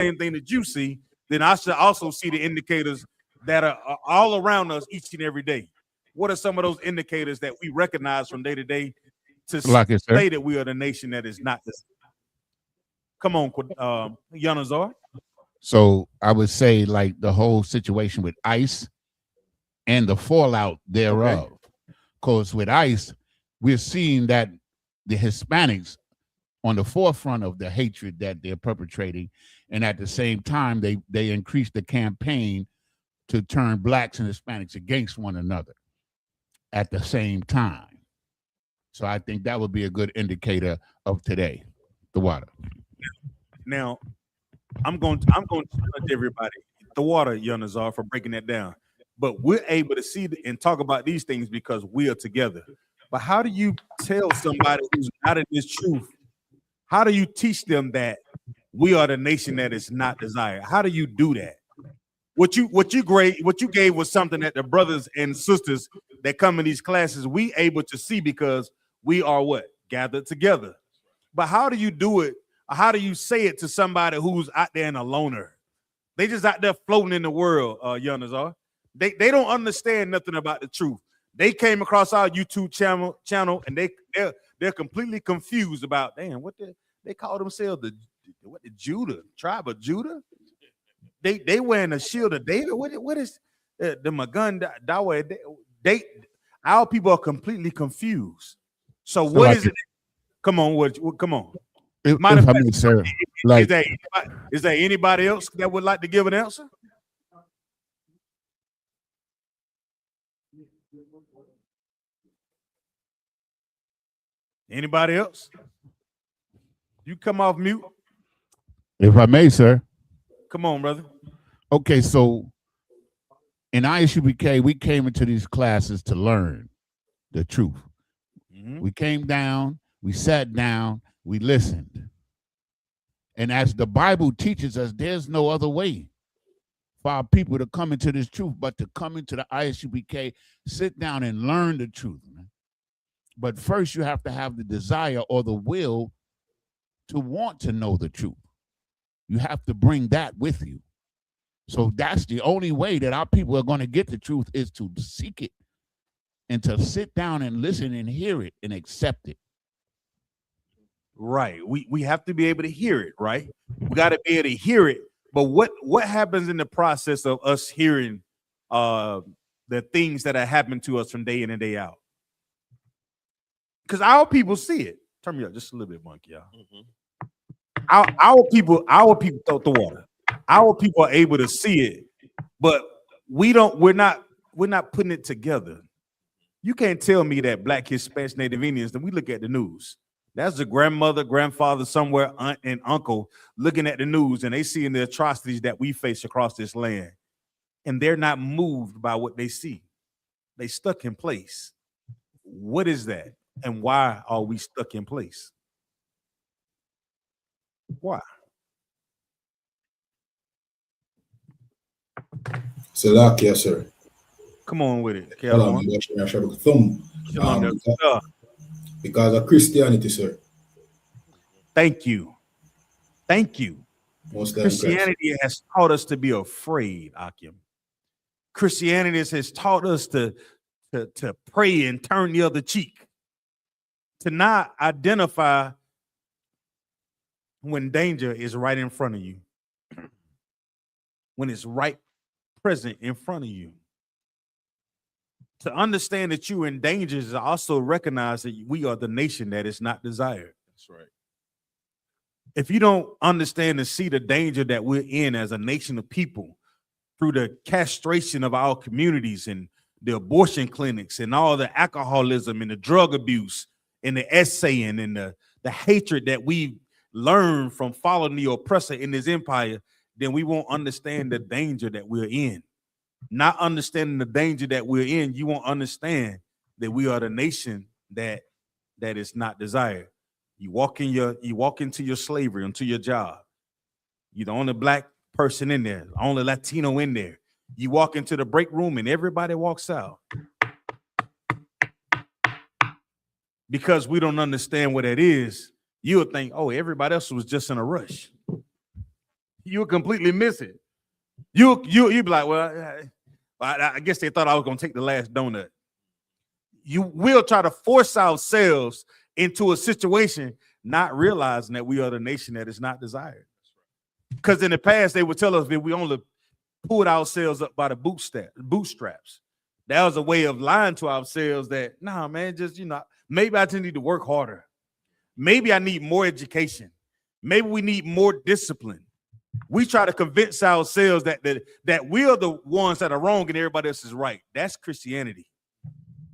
same thing that you see, then I should also see the indicators that are all around us each and every day. What are some of those indicators that we recognize from day to day to Like it, sir. say that we are the nation that is not this? Come on, Yanazar. So I would say like the whole situation with ICE and the fallout Okay. thereof. Because with ICE, we're seeing that the Hispanics on the forefront of the hatred that they're perpetrating, and at the same time, they increase the campaign to turn blacks and Hispanics against one another at the same time. So I think that would be a good indicator of today, the water. Now, I'm going to challenge everybody. The water, Yanazar, for breaking that down. But we're able to see and talk about these things because we are together. But how do you tell somebody who's not in this truth? How do you teach them that we are the nation that is not desired? How do you do that? What you gave was something that the brothers and sisters that come in these classes we able to see because we are what gathered together. But how do you do it? How do you say it to somebody who's out there in a loner? They just out there floating in the world, Yanazar. They don't understand nothing about the truth. They came across our YouTube channel and they're completely confused about damn what they call themselves the Judah tribe of Judah. They wearing a shield of David. What is the Magun Dawa? They our people are completely confused. So So what like is it? Come on, come on. if Matter of I fact, may, sir, like is there anybody else that would like to give an answer? Anybody else? You come off mute. if I may, sir. Come on, brother. Okay, so in ISUPK, we came into these classes to learn the truth. Mhm. We came down, we sat down, we listened. And as the Bible teaches us, there's no other way for our people to come into this truth but to come into the ISUPK, sit down and learn the truth. Man. But first, you have to have the desire or the will to want to know the truth. You have to bring that with you. So that's the only way that our people are going to get the truth is to seek it and to sit down and listen and hear it and accept it. Right. We have to be able to hear it, right? We got to be able to hear it. But what happens in the process of us hearing the things that are happening to us from day in and day out? Because our people see it. Turn me up just a little bit, Monkey, y'all. Our people throw the water. Our people are able to see it, but we're not putting it together. You can't tell me that Black, Hispanic, Native Indians, then we look at the news. That's the grandmother, grandfather, somewhere, aunt and uncle looking at the news and they seeing the atrocities that we face across this land. And they're not moved by what they see. They stuck in place. What is that? And why are we stuck in place? Why? Salakia, sir. Come on with it, Hold on, Kelvin. Because of Christianity, sir. Thank you. Thank you. Most time Christianity has taught us to be afraid, Akim. Christianity has taught us to pray and turn the other cheek, to not identify when danger is right in front of you, when it's right present in front of you. To understand that you're in danger is also recognize that we are the nation that is not desired. That's right. If you don't understand and see the danger that we're in as a nation of people through the castration of our communities and the abortion clinics and all the alcoholism and the drug abuse and the essaying and the hatred that we learned from following the oppressor in this empire, then we won't understand the danger that we're in. Not understanding the danger that we're in, you won't understand that we are the nation that is not desired. You walk into your slavery, into your job. You're the only Black person in there, the only Latino in there. You walk into the break room and everybody walks out. Because we don't understand what that is, you'll think, oh, everybody else was just in a rush. you'll completely miss it. You'll be like, well, I guess they thought I was gonna take the last donut. You will try to force ourselves into a situation, not realizing that we are the nation that is not desired. Because in the past, they would tell us that we only pulled ourselves up by the bootstraps. That was a way of lying to ourselves that, nah, man, just, maybe I just need to work harder. Maybe I need more education. Maybe we need more discipline. We try to convince ourselves that we're the ones that are wrong and everybody else is right. That's Christianity.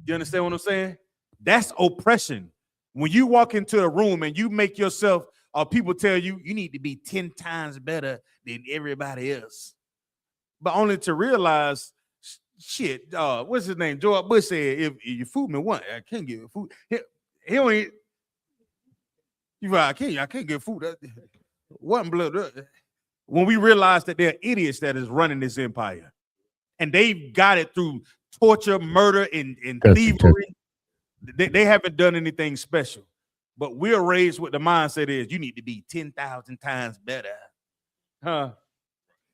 You understand what I'm saying? That's oppression. When you walk into a room and you make yourself, people tell you, you need to be 10 times better than everybody else. But only to realize, shit, what's his name? George Bush said, if you fool me once, I can't give food. He don't eat. You right, I can't get food. One blood. When we realize that they're idiots that is running this empire, and they've got it through torture, murder, and thievery. They haven't done anything special. But we're raised with the mindset is you need to be 10,000 times better. Huh?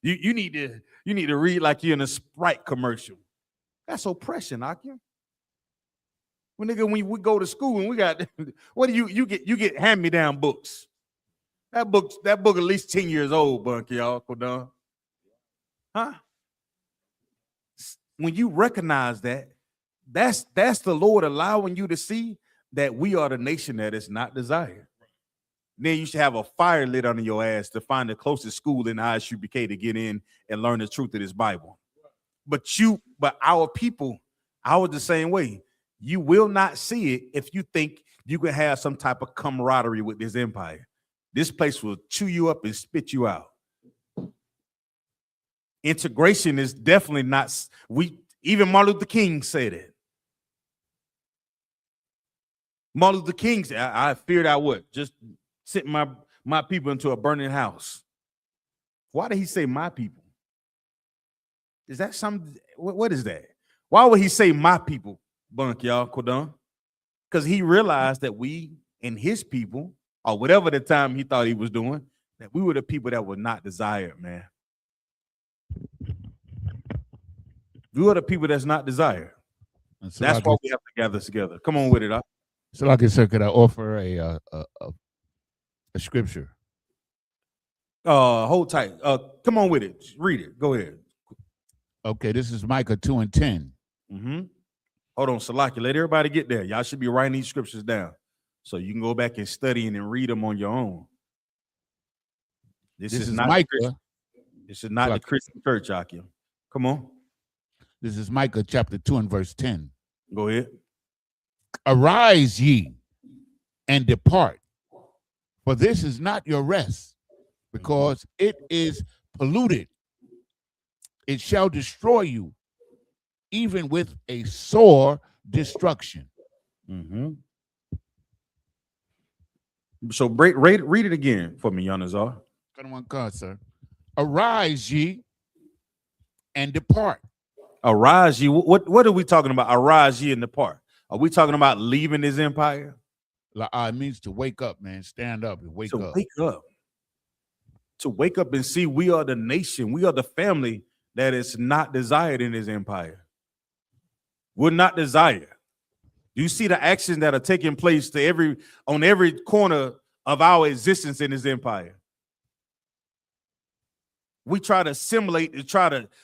You need to read like you're in a Sprite commercial. That's oppression, Akim. When we go to school and we got what do you get hand-me-down books. That book at least 10 years old, Bunky, y'all. Huh? When you recognize that's the Lord allowing you to see that we are the nation that is not desired. Then you should have a fire lit under your ass to find the closest school in Isupk to get in and learn the truth of this Bible. But our people, the same way. You will not see it if you think you can have some type of camaraderie with this empire. This place will chew you up and spit you out. Integration is definitely not. Even Martin Luther King said it. Martin Luther King said, I feared I would just send my people into a burning house. Why did he say my people? Is that something? What is that? Why would he say my people, Bunk, y'all, Kodon? Because he realized that we and his people, or whatever the time he thought he was doing, that we were the people that were not desired, man. We are the people that's not desired. So that's why we have to gather together. Come on with it. So, like I said, could I offer a scripture? Hold tight. Come on with it. Read it. Go ahead. Okay, this is Micah 2:10. Mm-hmm. Hold on, Salaki. Let everybody get there. Y'all should be writing these scriptures down so you can go back and study and read them on your own. This is not Micah. This is not the Christian church, Akim. Come on. This is Micah chapter 2 and verse 10. Go ahead. Arise ye and depart, for this is not your rest, because it is polluted. It shall destroy you, even with a sore destruction. Mm-hmm. So read it again for me, Yanazar. Come on, God, sir. Arise ye and depart. Arise ye. What are we talking about? Arise ye and depart. Are we talking about leaving this empire? It means to wake up, man. Stand up and wake up. Wake up. To wake up and see we are the nation. We are the family that is not desired in this empire. We're not desired. You see the actions that are taking place on every corner of our existence in this empire. We try to assimilate,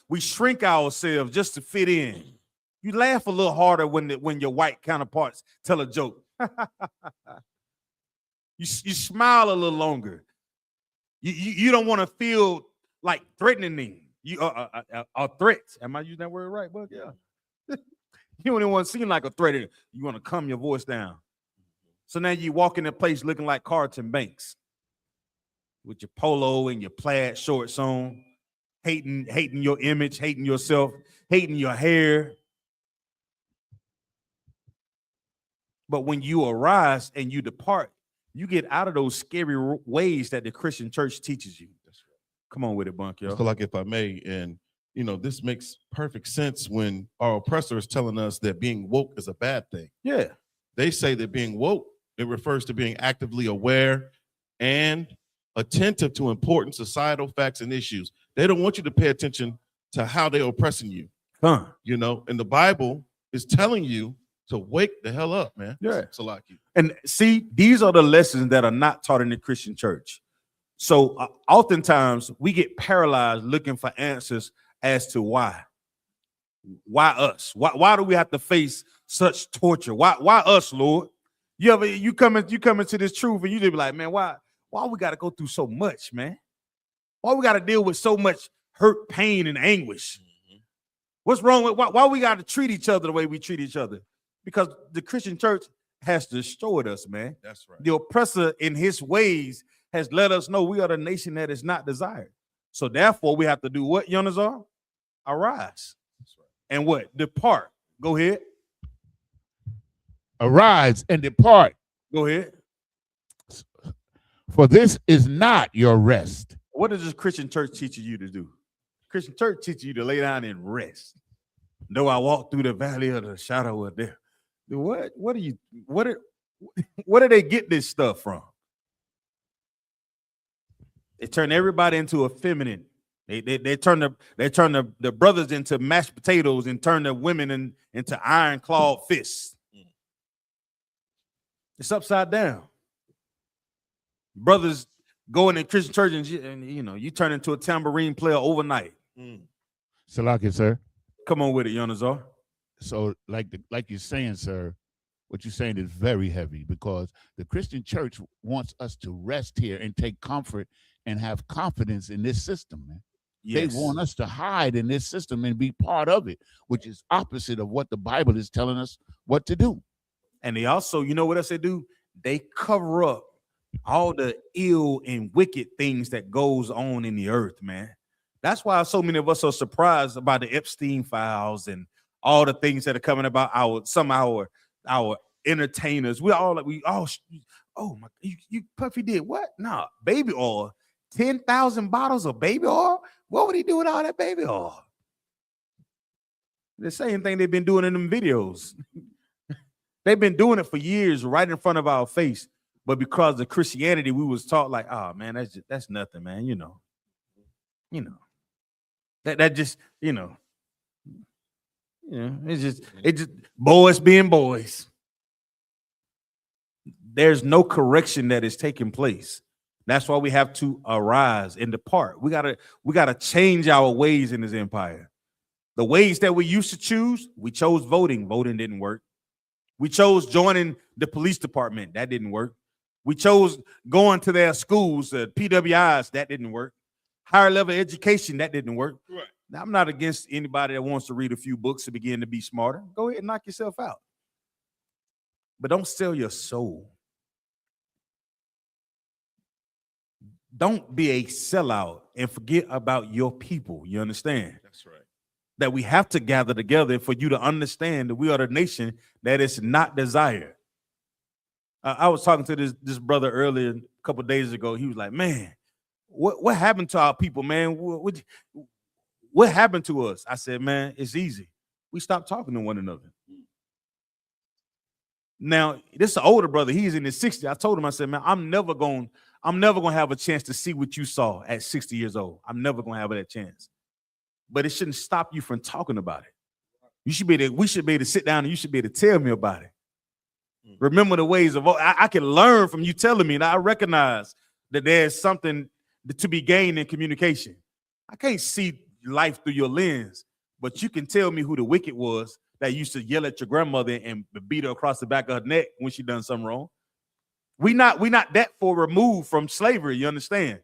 we shrink ourselves just to fit in. You laugh a little harder when your white counterparts tell a joke. You smile a little longer. You don't want to feel like threatening. You a threat. Am I using that word right, bud? Yeah. You don't even want to seem like a threat. You want to calm your voice down. So now you walk in a place looking like Carlton Banks with your polo and your plaid shorts on, hating your image, hating yourself, hating your hair. But when you arise and you depart, you get out of those scary ways that the Christian church teaches you. Come on with it, Bunk, yo. So, like, if I may, and this makes perfect sense when our oppressor is telling us that being woke is a bad thing. Yeah. They say that being woke, it refers to being actively aware and attentive to important societal facts and issues. They don't want you to pay attention to how they're oppressing you. You know, and the Bible is telling you to wake the hell up, man. Yeah. Salaki. And see, these are the lessons that are not taught in the Christian church. So oftentimes we get paralyzed looking for answers as to why. Why us? Why do we have to face such torture? Why us, Lord? You come into this truth and you just be like, man, why we got to go through so much, man? Why we got to deal with so much hurt, pain, and anguish? What's wrong with why we got to treat each other the way we treat each other? Because the Christian church has destroyed us, man. That's right. The oppressor in his ways has let us know we are the nation that is not desired. So therefore, we have to do what, Yonazar? Arise. That's right. And what? Depart. Go ahead. Arise and depart. Go ahead. For this is not your rest. What does this Christian church teach you to do? Christian church teaches you to lay down and rest. Though I walk through the valley of the shadow of death. Where do they get this stuff from? They turn everybody into effeminate. They turn the brothers into mashed potatoes and turn the women into iron-clawed fists. It's upside down. Brothers go in the Christian church and you know you turn into a tambourine player overnight. Salaki, sir. Come on with it, Yonazar. So like you're saying, sir, what you're saying is very heavy because the Christian church wants us to rest here and take comfort and have confidence in this system, man. Yes. They want us to hide in this system and be part of it, which is opposite of what the Bible is telling us what to do. And they also, you know what else they do? They cover up all the ill and wicked things that goes on in the earth, man. That's why so many of us are surprised about the Epstein files and all the things that are coming about our entertainers. Oh my, you Puffy did what? Nah, baby oil, 10,000 bottles of baby oil. What would he do with all that baby oil? The same thing they've been doing in them videos. They've been doing it for years right in front of our face. But because of Christianity, we was taught like, oh man, that's nothing, man. You know, that just, it's just boys being boys. There's no correction that is taking place. That's why we have to arise and depart. We gotta change our ways in this empire. The ways that we used to choose, we chose voting. Voting didn't work. We chose joining the police department. That didn't work. We chose going to their schools, PWIs. That didn't work. Higher level education. That didn't work. Right. Now, I'm not against anybody that wants to read a few books to begin to be smarter. Go ahead and knock yourself out. But don't sell your soul. Don't be a sellout and forget about your people. You understand? That's right. That we have to gather together for you to understand that we are the nation that is not desired. I was talking to this brother earlier a couple of days ago. He was like, man, what happened to our people, man? What happened to us? I said, man, it's easy. We stopped talking to one another. Now, this is an older brother. He's in his 60s. I told him, I said, man, I'm never going to have a chance to see what you saw at 60 years old. I'm never going to have that chance. But it shouldn't stop you from talking about it. We should be able to sit down and you should be able to tell me about it. Remember the ways of I can learn from you telling me, and I recognize that there's something to be gained in communication. I can't see life through your lens, but you can tell me who the wicked was that used to yell at your grandmother and beat her across the back of her neck when she done something wrong. We not that far removed from slavery, you understand?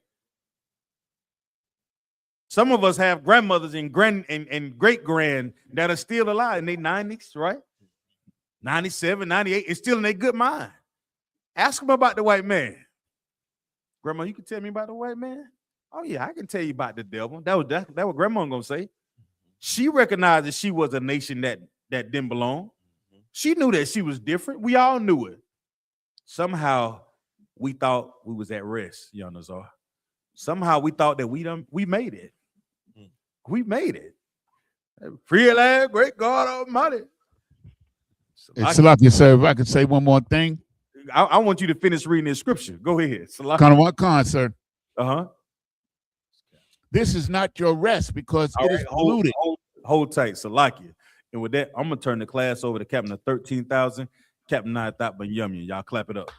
Some of us have grandmothers and great-grand that are still alive in their 90s, right? 97, 98, and still in their good mind. Ask them about the white man. Grandma, you can tell me about the white man? Oh, yeah, I can tell you about the devil. That what grandma gonna say. She recognized that she was a nation that didn't belong. She knew that she was different. We all knew it. Somehow we thought we was at rest, Yonazar. Somehow we thought that we made it. We made it. Free at last, great God Almighty. It's Salaki, sir. If I could say one more thing. I want you to finish reading the scripture. Go ahead. Con, sir. This is not your rest because All it right, is polluted. Hold tight, Salakia. And with that, I'm gonna turn the class over to Captain of 13,000, Captain Nayathaq Ben Yummy. Y'all clap it up.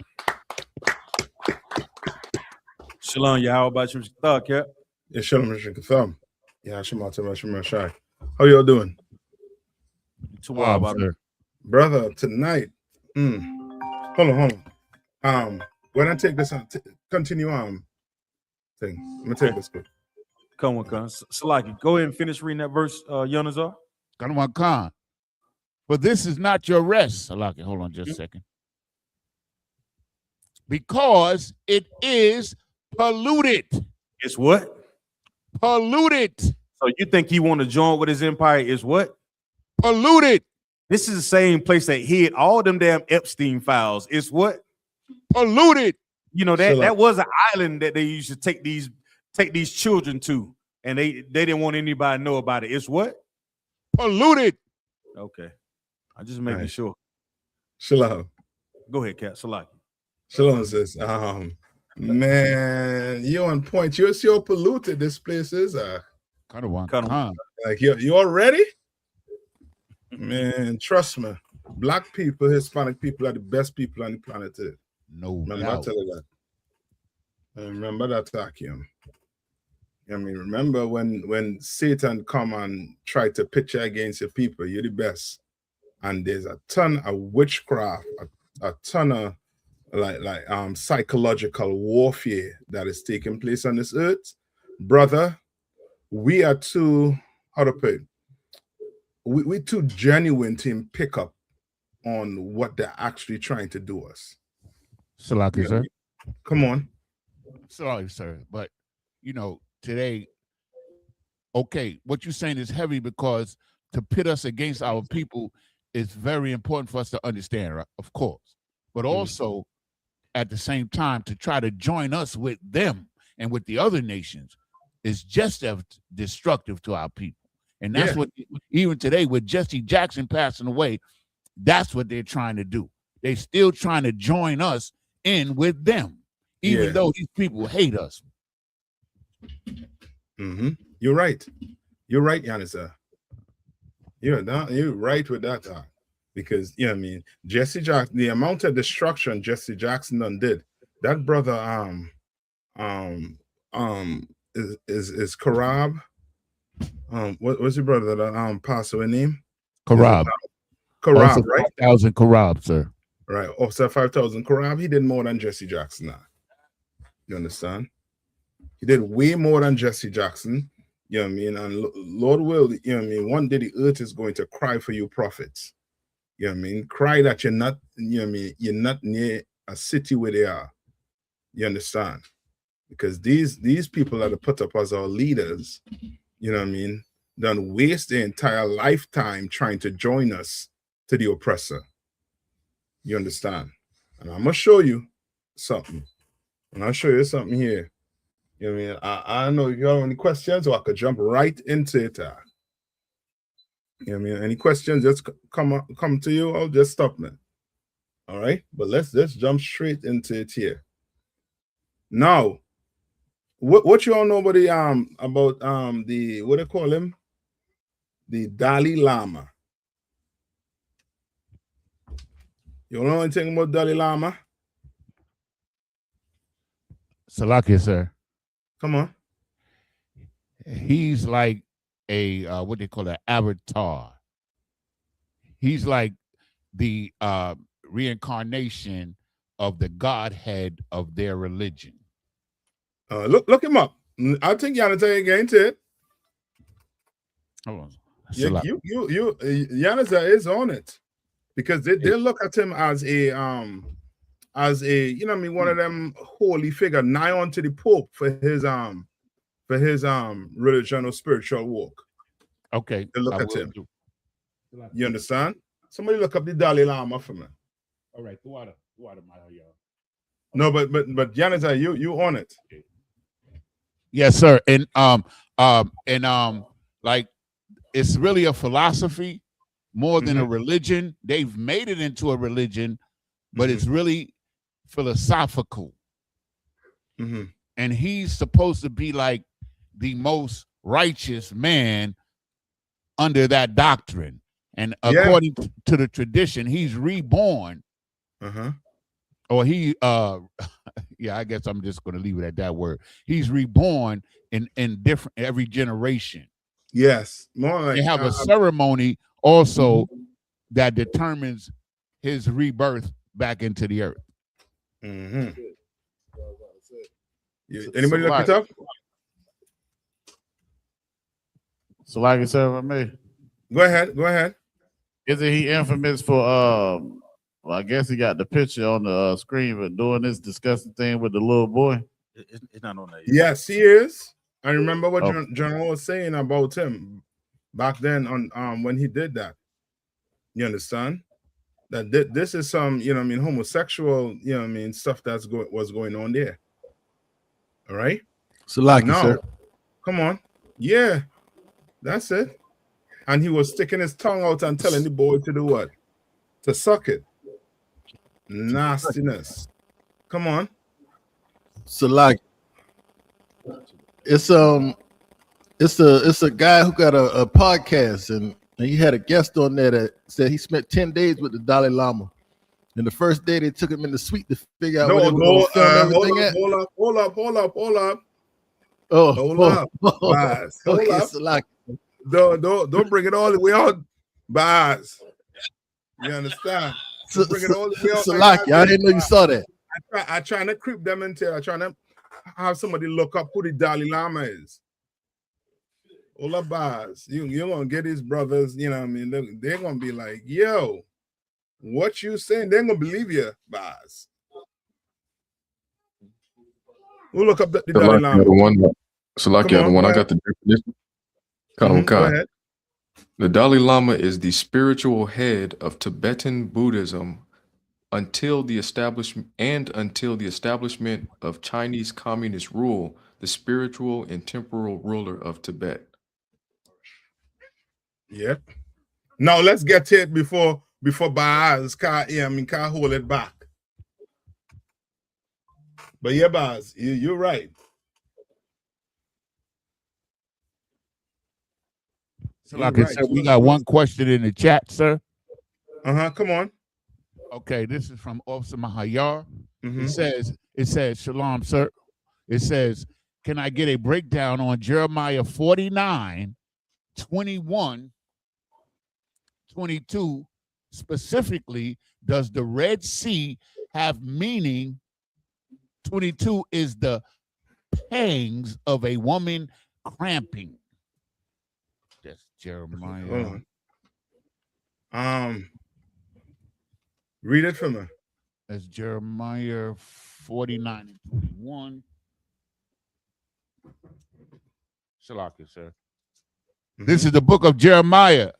Shalom, yeah. How about you, thought, Cap? Yeah, shalom, Mr. Katham. Yeah, Shemata. How y'all doing? Brother, tonight. Hold on. When I take this continue thing. I'm gonna take this quick. Come on, Salaki, go ahead and finish reading that verse, Yonazar. Khan. But this is not your rest, Salaki. Hold on just a second. Because it is polluted. It's what? Polluted. So you think he want to join with his empire is what? Polluted. This is the same place that hid all them damn Epstein files. It's what? Polluted. You know, that was an island that they used to take these children to, and they didn't want anybody to know about it. It's what? Polluted. Okay. I'm just making sure. Shalom. Go ahead, Cat. Salaki. Shalom says, man, you're on point. You're so polluted this place is. Like you all ready? Man, trust me. Black people, Hispanic people are the best people on the planet. No, remember, I tell you that. And remember that vacuum. I mean, remember when Satan come and try to picture against your people, you're the best. And there's a ton of witchcraft, a ton of like psychological warfare that is taking place on this earth. Brother, we are too, how to put it, we're too genuine to pick up on what they're actually trying to do us. Salaki, sir. Come on. Sorry, sir. But, you know, today, okay, what you're saying is heavy because to pit us against our people is very important for us to understand, right? Of course. But also, at the same time, to try to join us with them and with the other nations is just as destructive to our people. And that's what, even today, with Jesse Jackson passing away, that's what they're trying to do. They're still trying to join us in with them, even though these people hate us. You're right. You're right, Yanisa. You're right with that, because you know what I mean. Jesse Jackson, the amount of destruction Jesse Jackson done did. That brother, is Karab. What's your brother that passed away name? Karab. Karab, right? 5,000 Karab, sir. Right. Officer 5,000 Karab. He did more than Jesse Jackson. Now. You understand? He did way more than Jesse Jackson. You know what I mean? And Lord will, you know what I mean? One day the earth is going to cry for you prophets. You know what I mean? Cry that you're not, you know what I mean? You're not near a city where they are. You understand? Because these people that are put up as our leaders, you know what I mean, done waste their entire lifetime trying to join us to the oppressor. You understand? And I'm gonna show you something. And I'll show you something here. You know what I mean? I don't know if you have any questions, or I could jump right into it. You know what I mean? Any questions, just come to you, I'll just stop me. All right, but let's jump straight into it here. Now, what you all know about the what they call him? The Dalai Lama. You know anything about Dalai Lama? Salakia, sir. Come on. He's like a what they call an avatar. He's like the reincarnation of the Godhead of their religion. Look him up. I think Yanata again to it. Hold on. Yanata is on it because they look at him as a you know what I mean, one of them holy figure nigh on to the Pope for his religion or spiritual walk. Okay. They look at him. You understand? Somebody look up the Dalai Lama for me. All right, the water, my y'all. No, but Yanata, you on it. Okay. Yes, sir. And like it's really a philosophy more than a religion. They've made it into a religion, but it's really philosophical. and he's supposed to be like the most righteous man under that doctrine. And according to the tradition, he's reborn. Or he yeah, I guess I'm just going to leave it at that word. He's reborn in different every generation. Yes, more like they have a ceremony also that determines his rebirth back into the earth. Anybody look it up? So, like I said, for me, go ahead. Isn't he infamous for well, I guess he got the picture on the screen, but doing this disgusting thing with the little boy? It's not on there yet. Yes, he is. I remember what General was saying about him back then on when he did that. You understand? That this is some, homosexual, stuff was going on there. All right? So like sir. Come on. Yeah. That's it. And he was sticking his tongue out and telling the boy to do what? To suck it. Nastiness. Come on. So like it's a guy who got a podcast, and he had a guest on there that said he spent 10 days with the Dalai Lama. And the first day they took him in the suite to figure out where they were going to film everything at. Hold up. Oh, hold up. Baz. Hold okay, up. so like don't bring it all the way out, Baz. You understand? Bring it all the way out. So like, I didn't know you saw that. I trying to creep them into. I trying to have somebody look up who the Dalai Lama is. Ola Baz, you're gonna get his brothers. You know what I mean? They're gonna be like, yo, what you saying? They're gonna believe you, Baz. We'll look up the Dalai Lama. The one I got the definition. Go ahead. The Dalai Lama is the spiritual head of Tibetan Buddhism until the establishment of Chinese communist rule, the spiritual and temporal ruler of Tibet. Yep. Now let's get to it before Baz can't hold it back. But yeah, Baz, you're right. So like I said, we got one question in the chat, sir. Come on. Okay, this is from Officer Mahayar. It says, Shalom, sir. It says, can I get a breakdown on Jeremiah 49, 21, 22? Specifically, does the Red Sea have meaning? 22 is the pangs of a woman cramping. That's Jeremiah. Read it for me. That's Jeremiah 49 and 21. Shalaka, sir. This is the book of Jeremiah,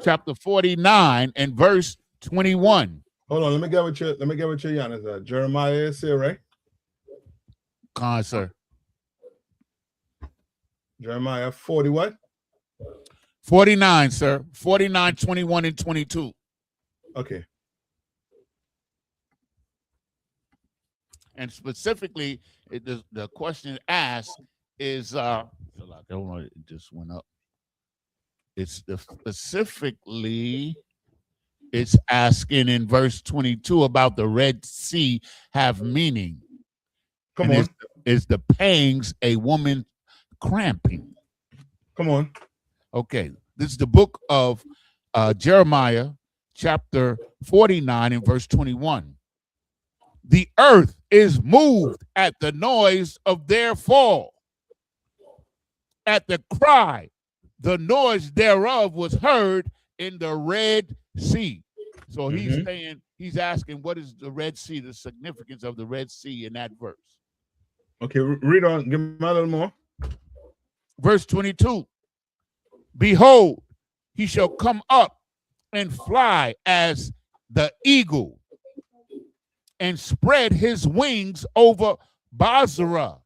chapter 49 and verse 21. Hold on, let me get with you, Giannis. Jeremiah is here, right? Con, sir. Jeremiah 40 what? 49, sir. 49, 21, and 22. Okay. And specifically, the question asked is, it just went up. It's it's asking in verse 22 about the Red Sea have meaning. Come on. Is the pangs a woman cramping? Come on. Okay. This is the book of Jeremiah, chapter 49 and verse 21. The earth is moved at the noise of their fall. At the cry, the noise thereof was heard in the Red Sea. So he's saying, he's asking, what is the Red Sea, the significance of the Red Sea in that verse? Okay, read on, give me a little more. Verse 22. Behold, he shall come up and fly as the eagle and spread his wings over Basra.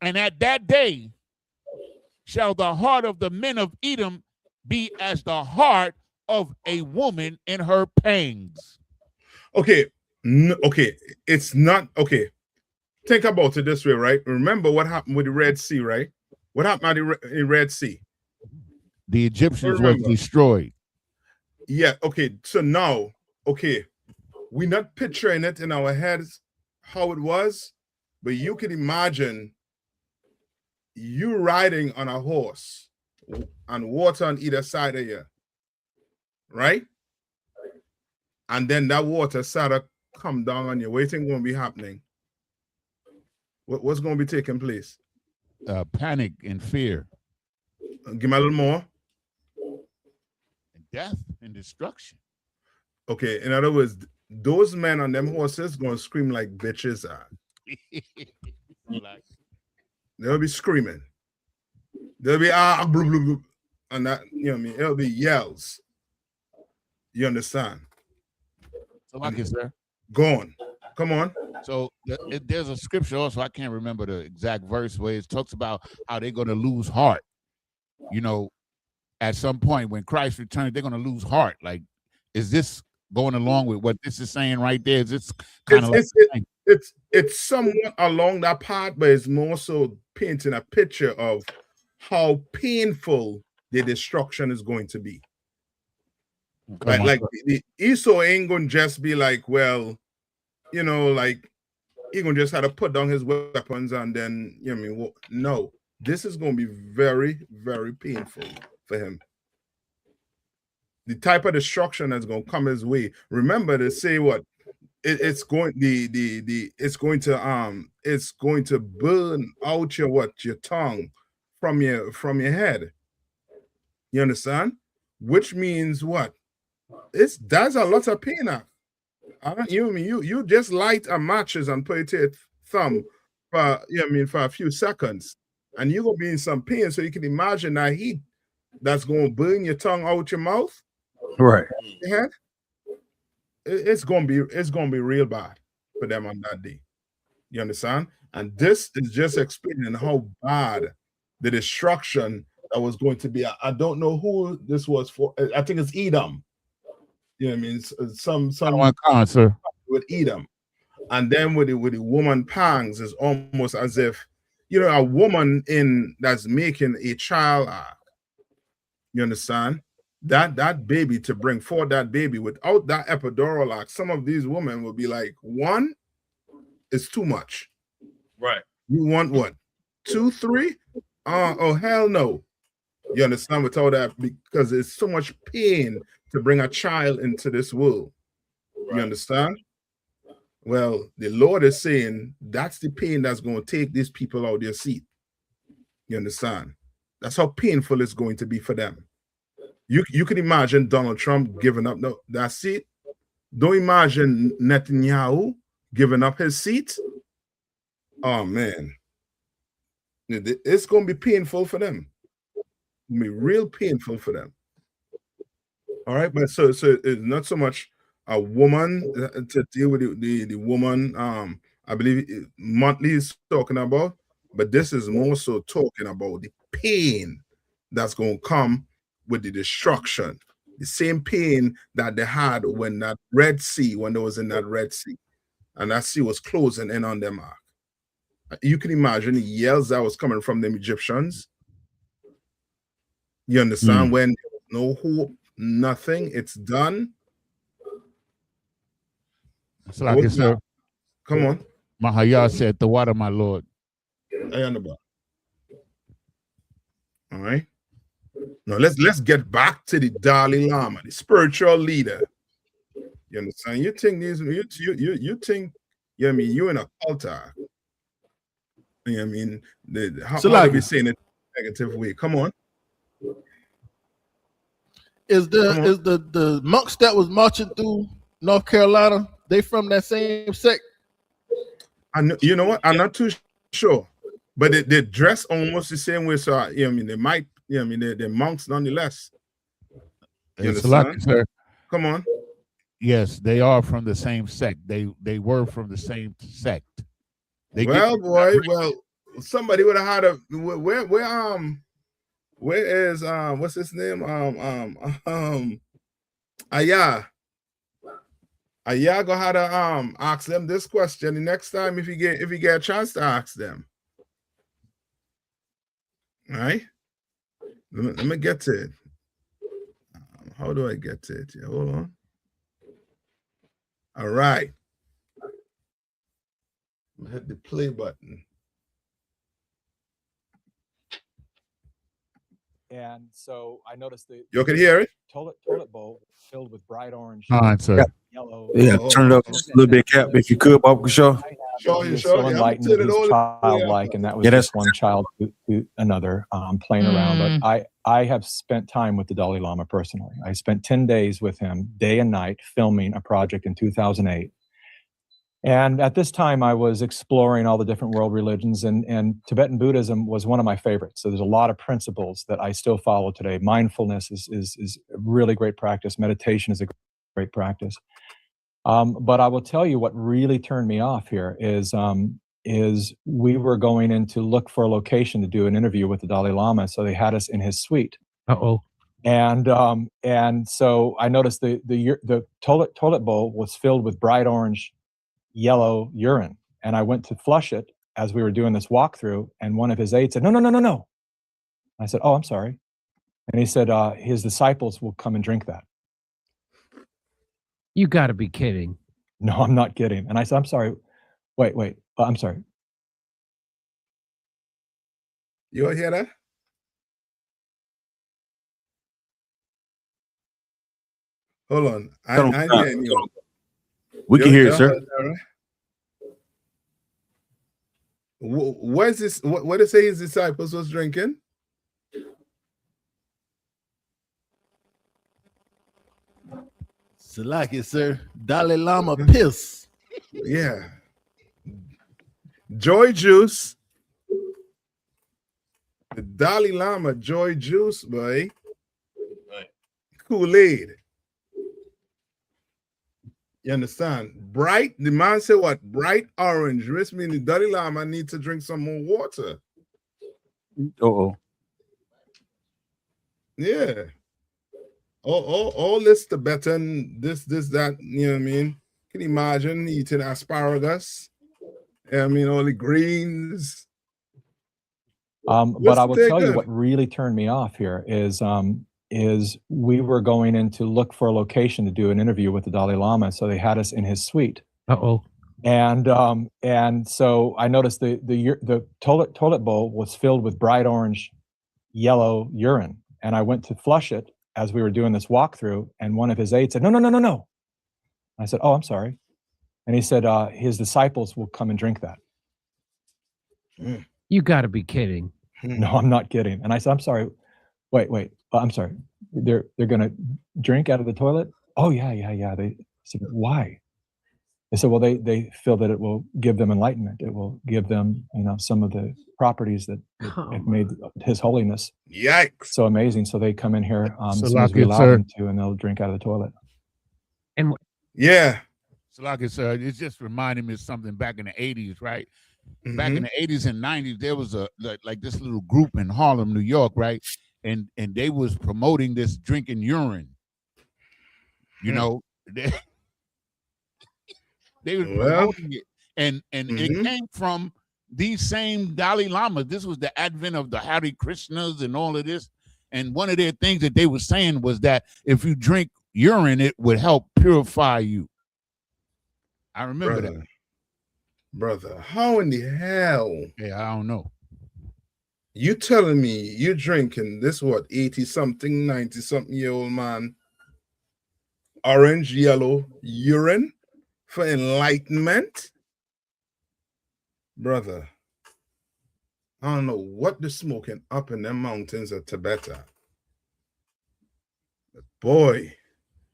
And at that day shall the heart of the men of Edom be as the heart of a woman in her pangs. Okay, okay, it's not okay. think about it this way, right? Remember what happened with the Red Sea, right? What happened in the Red Sea? The Egyptians was destroyed. Yeah, okay. So now, okay, we're not picturing it in our heads how it was, but you can imagine you riding on a horse and water on either side of you, right? And then that water started come down on you. What do you think going to be happening? What's going to be taking place? Panic and fear. Give me a little more. Death and destruction. Okay, in other words, those men on them horses going to scream like bitches are. They'll be screaming. They'll be blah, blah, blah, and that, you know what I mean? It'll be yells. You understand? So like it, sir. Go on. Come on. So there's a scripture also, I can't remember the exact verse, where it talks about how they're going to lose heart. You know, at some point when Christ returns, they're going to lose heart. Like, is this going along with what this is saying right there? Is this kind of it's somewhat along that path, but it's more so painting a picture of how painful the destruction is going to be. Like the Esau ain't going to just be like, well, you know, like he going to just have to put down his weapons and then, you know what I mean? No, this is going to be very, very painful for him. The type of destruction that's going to come his way. Remember to say what it's going it's going to burn out your tongue from your head. You understand? Which means what? That's a lot of pain. You just light a matches and put it to your thumb for for a few seconds, and you're gonna be in some pain. So you can imagine that heat that's gonna burn your tongue out your mouth. Right. Your head. It's gonna be real bad for them on that day. You understand? And this is just explaining how bad the destruction that was going to be. I don't know who this was for. I think it's Edom. You know what I mean? Some sir. with Edom. And then with the woman pangs, is almost as if, a woman that's making a child. You understand? That baby, to bring forth that baby without that epidural, some of these women will be like, 1 is too much. Right. You want what? 2, 3? Oh, hell no. You understand? Without that, because it's so much pain to bring a child into this world. Right. You understand? Well, the Lord is saying that's the pain that's going to take these people out of their seat. You understand? That's how painful it's going to be for them. You can imagine Donald Trump giving up that seat. Don't imagine Netanyahu giving up his seat. Oh, man. It's going to be painful for them. It's going to be real painful for them. All right, but so it's not so much a woman to deal with the woman. I believe Monthly is talking about, but this is more so talking about the pain that's going to come with the destruction, the same pain that they had when they was in that Red Sea, and that sea was closing in on them. You can imagine the yells that was coming from them Egyptians. You understand? When there was no hope, nothing, it's done. So like it, sir. Come on. Mahaya said, "The water, my Lord." I understand. All right. Now let's get back to the Dalai Lama, the spiritual leader. You understand? You think you think, you in a cult. How do we say in a negative way? Come on. Is the monks that was marching through North Carolina, they from that same sect? You know what? I'm not too sure, but they dress almost the same way. So they might. They're monks nonetheless. You understand? Sir. Come on. Yes, they are from the same sect. They were from the same sect. Well, somebody would have had a where is what's his name? Ayah. Ayago had to ask them this question the next time if you get a chance to ask them. All right. Let me get to it. How do I get to it? Hold on. All right. Hit the play button. And so I noticed the You can hear it? toilet bowl filled with bright orange, sir. yellow. Yeah, turn it up just a little bit, Cap, if you could, Bob Shaw. Sure, He was sure. so Yeah, I'm enlightened turning that it he's all childlike, and that was Yeah, just one child to another playing around. But Mm. I have spent time with the Dalai Lama personally. I spent 10 days with him, day and night, filming a project in 2008. And at this time, I was exploring all the different world religions, and Tibetan Buddhism was one of my favorites. So there's a lot of principles that I still follow today. Mindfulness is a really great practice. Meditation is a great practice. But I will tell you what really turned me off here is we were going in to look for a location to do an interview with the Dalai Lama. So they had us in his suite. And so I noticed the toilet bowl was filled with bright orange, yellow urine, and I went to flush it as we were doing this walkthrough, and one of his aides said, no. I said, oh, I'm sorry. And he said, his disciples will come and drink that. You got to be kidding. No, I'm not kidding. And I said, I'm sorry. Wait. I'm sorry. You all hear that? Hold on. I'm hearing you. We can hear it, sir. What is this? What did say his disciples was drinking? Salaki, sir. Dalai Lama piss. Yeah. Joy juice. The Dalai Lama joy juice, boy. Kool-Aid. You understand? Bright, the man said what? Bright orange. Which means the Dalai Lama need to drink some more water. Yeah. All this Tibetan, this, that, you know what I mean? Can you imagine eating asparagus? I mean, all the greens. But I will tell you what really turned me off here is we were going in to look for a location to do an interview with the Dalai Lama. So they had us in his suite. And so I noticed the toilet bowl was filled with bright orange, yellow urine, and I went to flush it as we were doing this walkthrough, and one of his aides said, no. I said, oh, I'm sorry. And he said, his disciples will come and drink that. You got to be kidding. No, I'm not kidding. And I said, I'm sorry. Wait. I'm sorry. They're going to drink out of the toilet? Oh, yeah. They said, why? They said, well, they feel that it will give them enlightenment. It will give them, some of the properties that have made His Holiness so amazing. So they come in here as soon as we allow them to, and they'll drink out of the toilet. And yeah. So like I said, it's just reminding me of something back in the 80s, right? Back in the 80s and 90s, there was like this little group in Harlem, New York, right? And they was promoting this drinking urine. You know, they were promoting it. And it came from these same Dalai Lamas. This was the advent of the Hare Krishnas and all of this. And one of their things that they were saying was that if you drink urine, it would help purify you. I remember that. Brother, how in the hell? Yeah, I don't know. You telling me you're drinking this, 80-something, 90-something year old man, orange, yellow urine for enlightenment? Brother, I don't know what they're smoking up in the mountains of Tibet. But boy,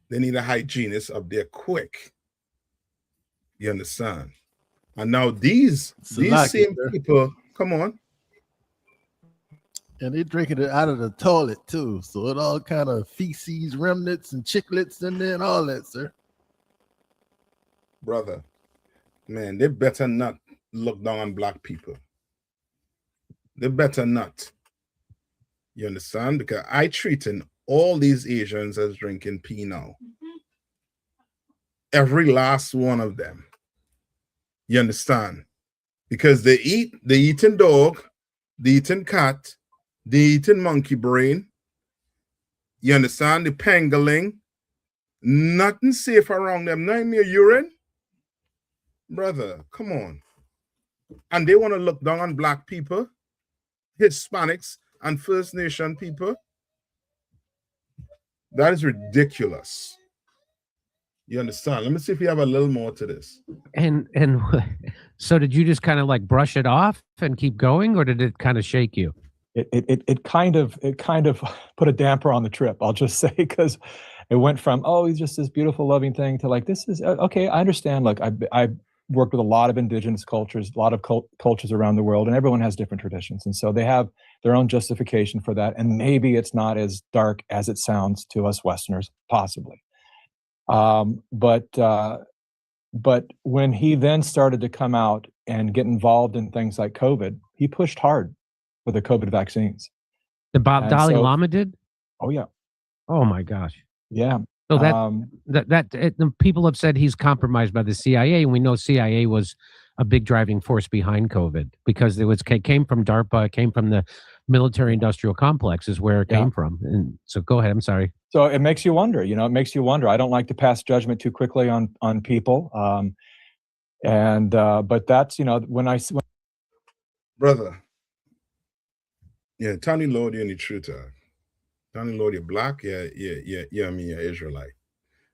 they need a hygienist up there quick. You understand? And now these same people, come on. And they drinking it out of the toilet too. So it all kind of feces, remnants, and chiclets in there and all that, sir. Brother, man, they better not look down on black people. They better not. You understand? Because I treating all these Asians as drinking pee now. Every last one of them. You understand? Because they eating dog, they eating cat, they eating monkey brain. You understand? The pangolin. Nothing safe around them. Not mere urine. Brother, come on. And they want to look down on black people, Hispanics, and First Nation people. That is ridiculous. You understand? Let me see if you have a little more to this. And so did you just kind of like brush it off and keep going, or did it kind of shake you? It kind of put a damper on the trip, I'll just say, because it went from, oh, he's just this beautiful, loving thing, to like, this is okay. I understand. Like I worked with a lot of indigenous cultures, a lot of cultures around the world, and everyone has different traditions, and so they have their own justification for that. And maybe it's not as dark as it sounds to us Westerners, possibly. But when he then started to come out and get involved in things like COVID, he pushed hard with the COVID vaccines. The Dalai Lama did? Oh yeah. Oh my gosh. Yeah. So the people have said he's compromised by the CIA, and we know CIA was a big driving force behind COVID because it came from DARPA, it came from the military-industrial complex is where it came from. And so go ahead. I'm sorry. So it makes you wonder. It makes you wonder. I don't like to pass judgment too quickly on people. But that's when brother. Yeah, Tony Lord, you're in the truth. Tony Lord, you're black. Yeah. I mean, you're Israelite.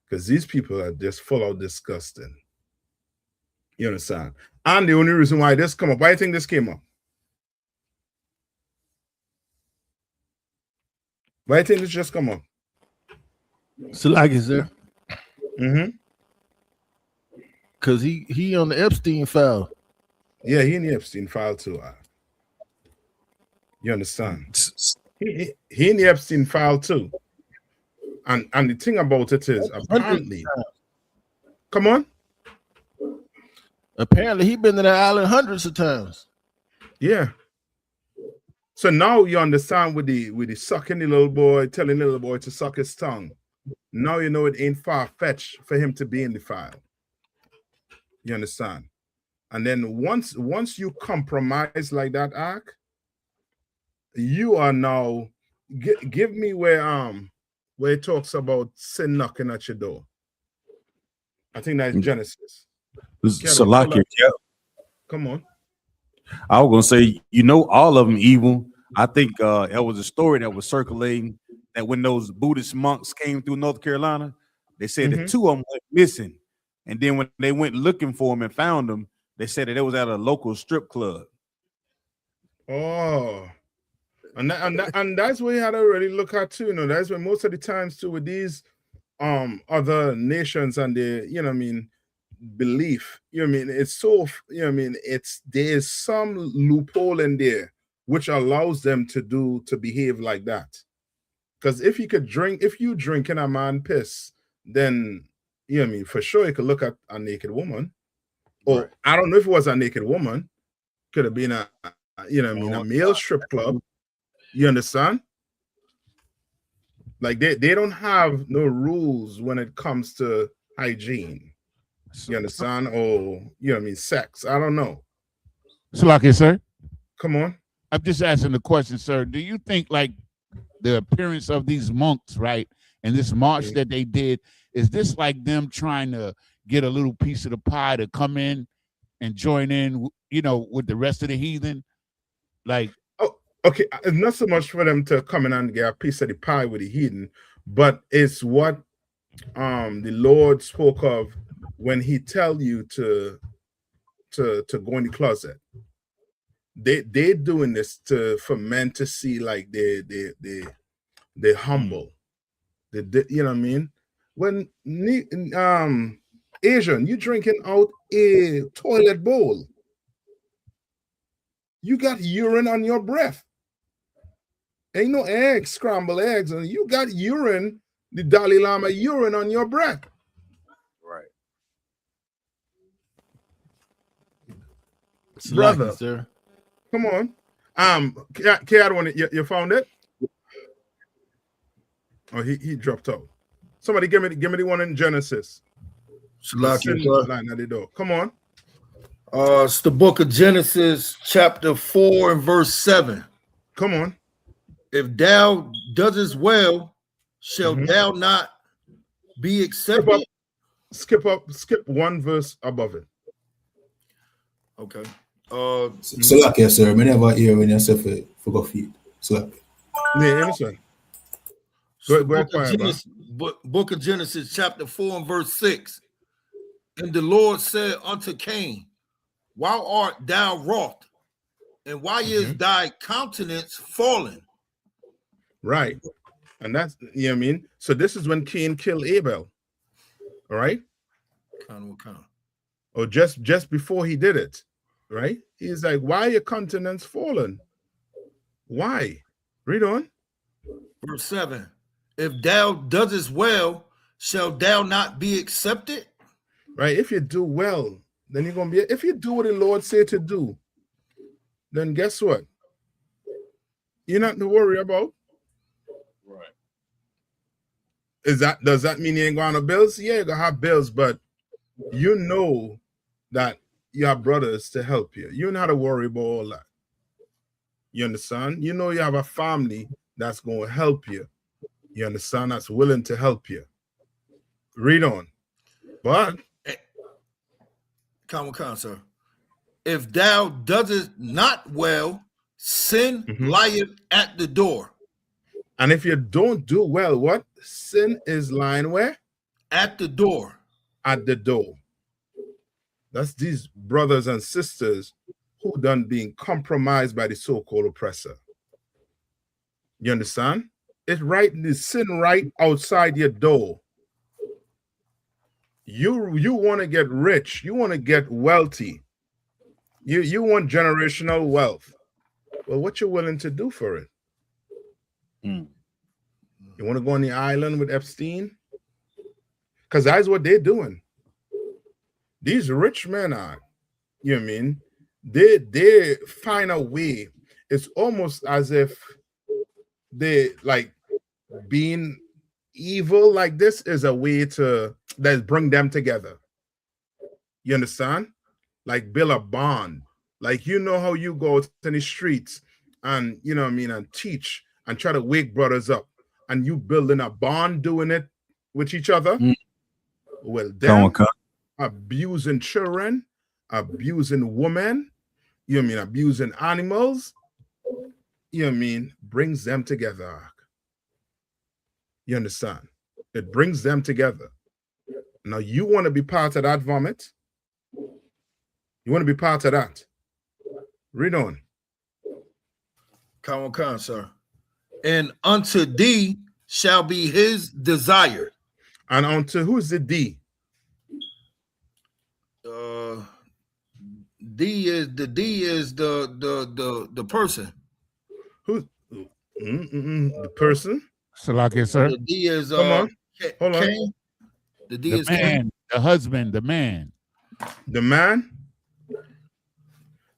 Because these people are just full out disgusting. You understand? And the only reason why this come up, why do you think this came up? Why do you think this just come up? Salak is there. Mm-hmm. Because he on the Epstein file. Yeah, he in the Epstein file too. You understand? He in the Epstein file too. And the thing about it is, apparently, come on. Apparently, he been to the island hundreds of times. Yeah. So now you understand with the sucking the little boy, telling the little boy to suck his tongue. Now you know it ain't far-fetched for him to be in the file. You understand? And then once you compromise like that, Ark, you are now give me where it talks about sin knocking at your door. I think that's Genesis. Salaki, yeah. Come on. I was gonna say, all of them evil. I think there was a story that was circulating that when those Buddhist monks came through North Carolina, they said that 2 of them went missing, and then when they went looking for them and found them, they said that it was at a local strip club. Oh, and that's what you had to really look at too. That's when most of the times too with these other nations and their belief. It's so there's some loophole in there which allows them to behave like that. Because if you drinking a man piss, then for sure you could look at a naked woman. Or right. I don't know if it was a naked woman, could have been a male strip club. You understand? Like they don't have no rules when it comes to hygiene. You understand? Or sex. I don't know. Salaki, sir. Come on. I'm just asking the question, sir. Do you think like the appearance of these monks, right, and this march that they did, is this like them trying to get a little piece of the pie to come in and join in, with the rest of the heathen? Like, oh, okay, it's not so much for them to come in and get a piece of the pie with the heathen, but it's what the Lord spoke of when He tell you to go in the closet. They doing this for men to see like they humble. They you know what I mean? When Asian, you drinking out a toilet bowl. You got urine on your breath. Ain't no eggs, scrambled eggs, and you got urine, the Dalai Lama urine on your breath. Right. Brother, lucky, sir. Come on. You found it? Oh, he dropped out. Somebody give me the one in Genesis. Salakia, Sin sir. line at the door. Come on. It's the book of Genesis, chapter 4 and verse 7. Come on. If thou doest well, shall thou not be accepted? Skip one verse above it. Okay. Salakia, sir. I never hear when you say for go feed. Salakia. Yeah, listen. Book of Genesis, chapter 4 and verse 6. And the Lord said unto Cain, why art thou wroth? And why is thy countenance fallen? Right. And that's, you know what I mean? So this is when Cain killed Abel. All right? Or just before he did it. Right? He's like, why are your countenance fallen? Why? Read on. Verse 7. If thou doest well, shall thou not be accepted? Right? If you do well, then you're going to be, if you do what the Lord said to do, then guess what? You're not to worry about. Right. Does that mean you ain't going to have bills? Yeah, you're going to have bills, but you know that you have brothers to help you. You don't have to worry about all that. You understand? You know you have a family that's going to help you. You understand? That's willing to help you. Read on. But Come, sir. If thou doest not well, sin lieth at the door. And if you don't do well, what? Sin is lying where? At the door. At the door. That's these brothers and sisters who done being compromised by the so-called oppressor. You understand? It's right, the sin right outside your door. You want to get rich, you want to get wealthy, you want generational wealth. Well, what you willing to do for it? You want to go on the island with Epstein? Because that's what they're doing. These rich men are, you know what I mean? They find a way. It's almost as if they like being evil like this is a way to that bring them together. You understand? Like build a bond. Like, you know how you go to the streets and, you know what I mean, and teach and try to wake brothers up, and you building a bond doing it with each other. Well, them abusing children, abusing women, you know what I mean, abusing animals, you know what I mean, brings them together. You understand? It brings them together. Now, you want to be part of that vomit? You want to be part of that? Read on. Come on, sir. And unto thee shall be his desire. And unto who's the D? D is the person. Who's the person? Salakia, sir. The D is come on. Hold on. The D the is man, Cain. the husband, the man. The man.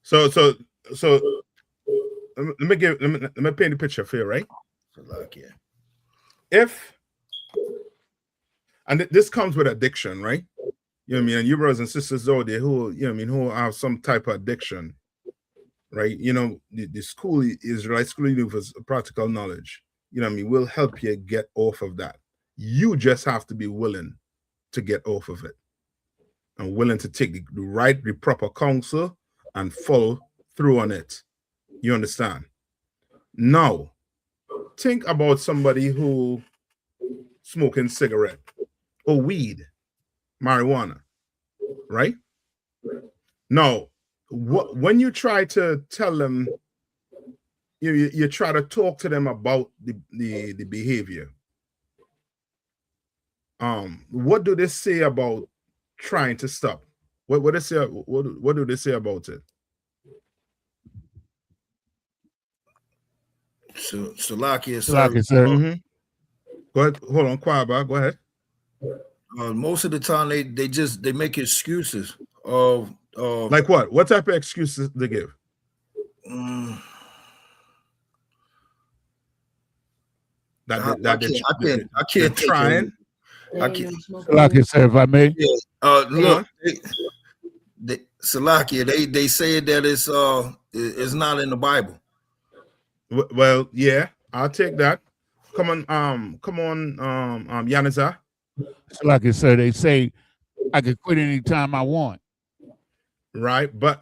So let me paint the picture for you, right? Salakia. And this comes with addiction, right? You know what I mean? And you brothers and sisters out there who, you know what I mean, who have some type of addiction, right? You know, the school is right, school is practical knowledge. You know what I mean? Will help you get off of that. You just have to be willing to get off of it and willing to take the proper counsel and follow through on it. You understand? Now, think about somebody who smoking cigarette or weed, marijuana, right? Now, when you try to tell them, you try to talk to them about the behavior. What do they say about trying to stop? What do they say about it? Salakia, sir. Go ahead. Hold on, Kwaba. Go ahead. Most of the time, they make excuses of like what? What type of excuses they give? I can't trying. Salakia, sir, if I may. Yeah. Look, Salakia, they say that it's not in the Bible. Well, yeah, I'll take that. Come on, Yaniza. Salakia, sir, they say I can quit anytime I want. Right, but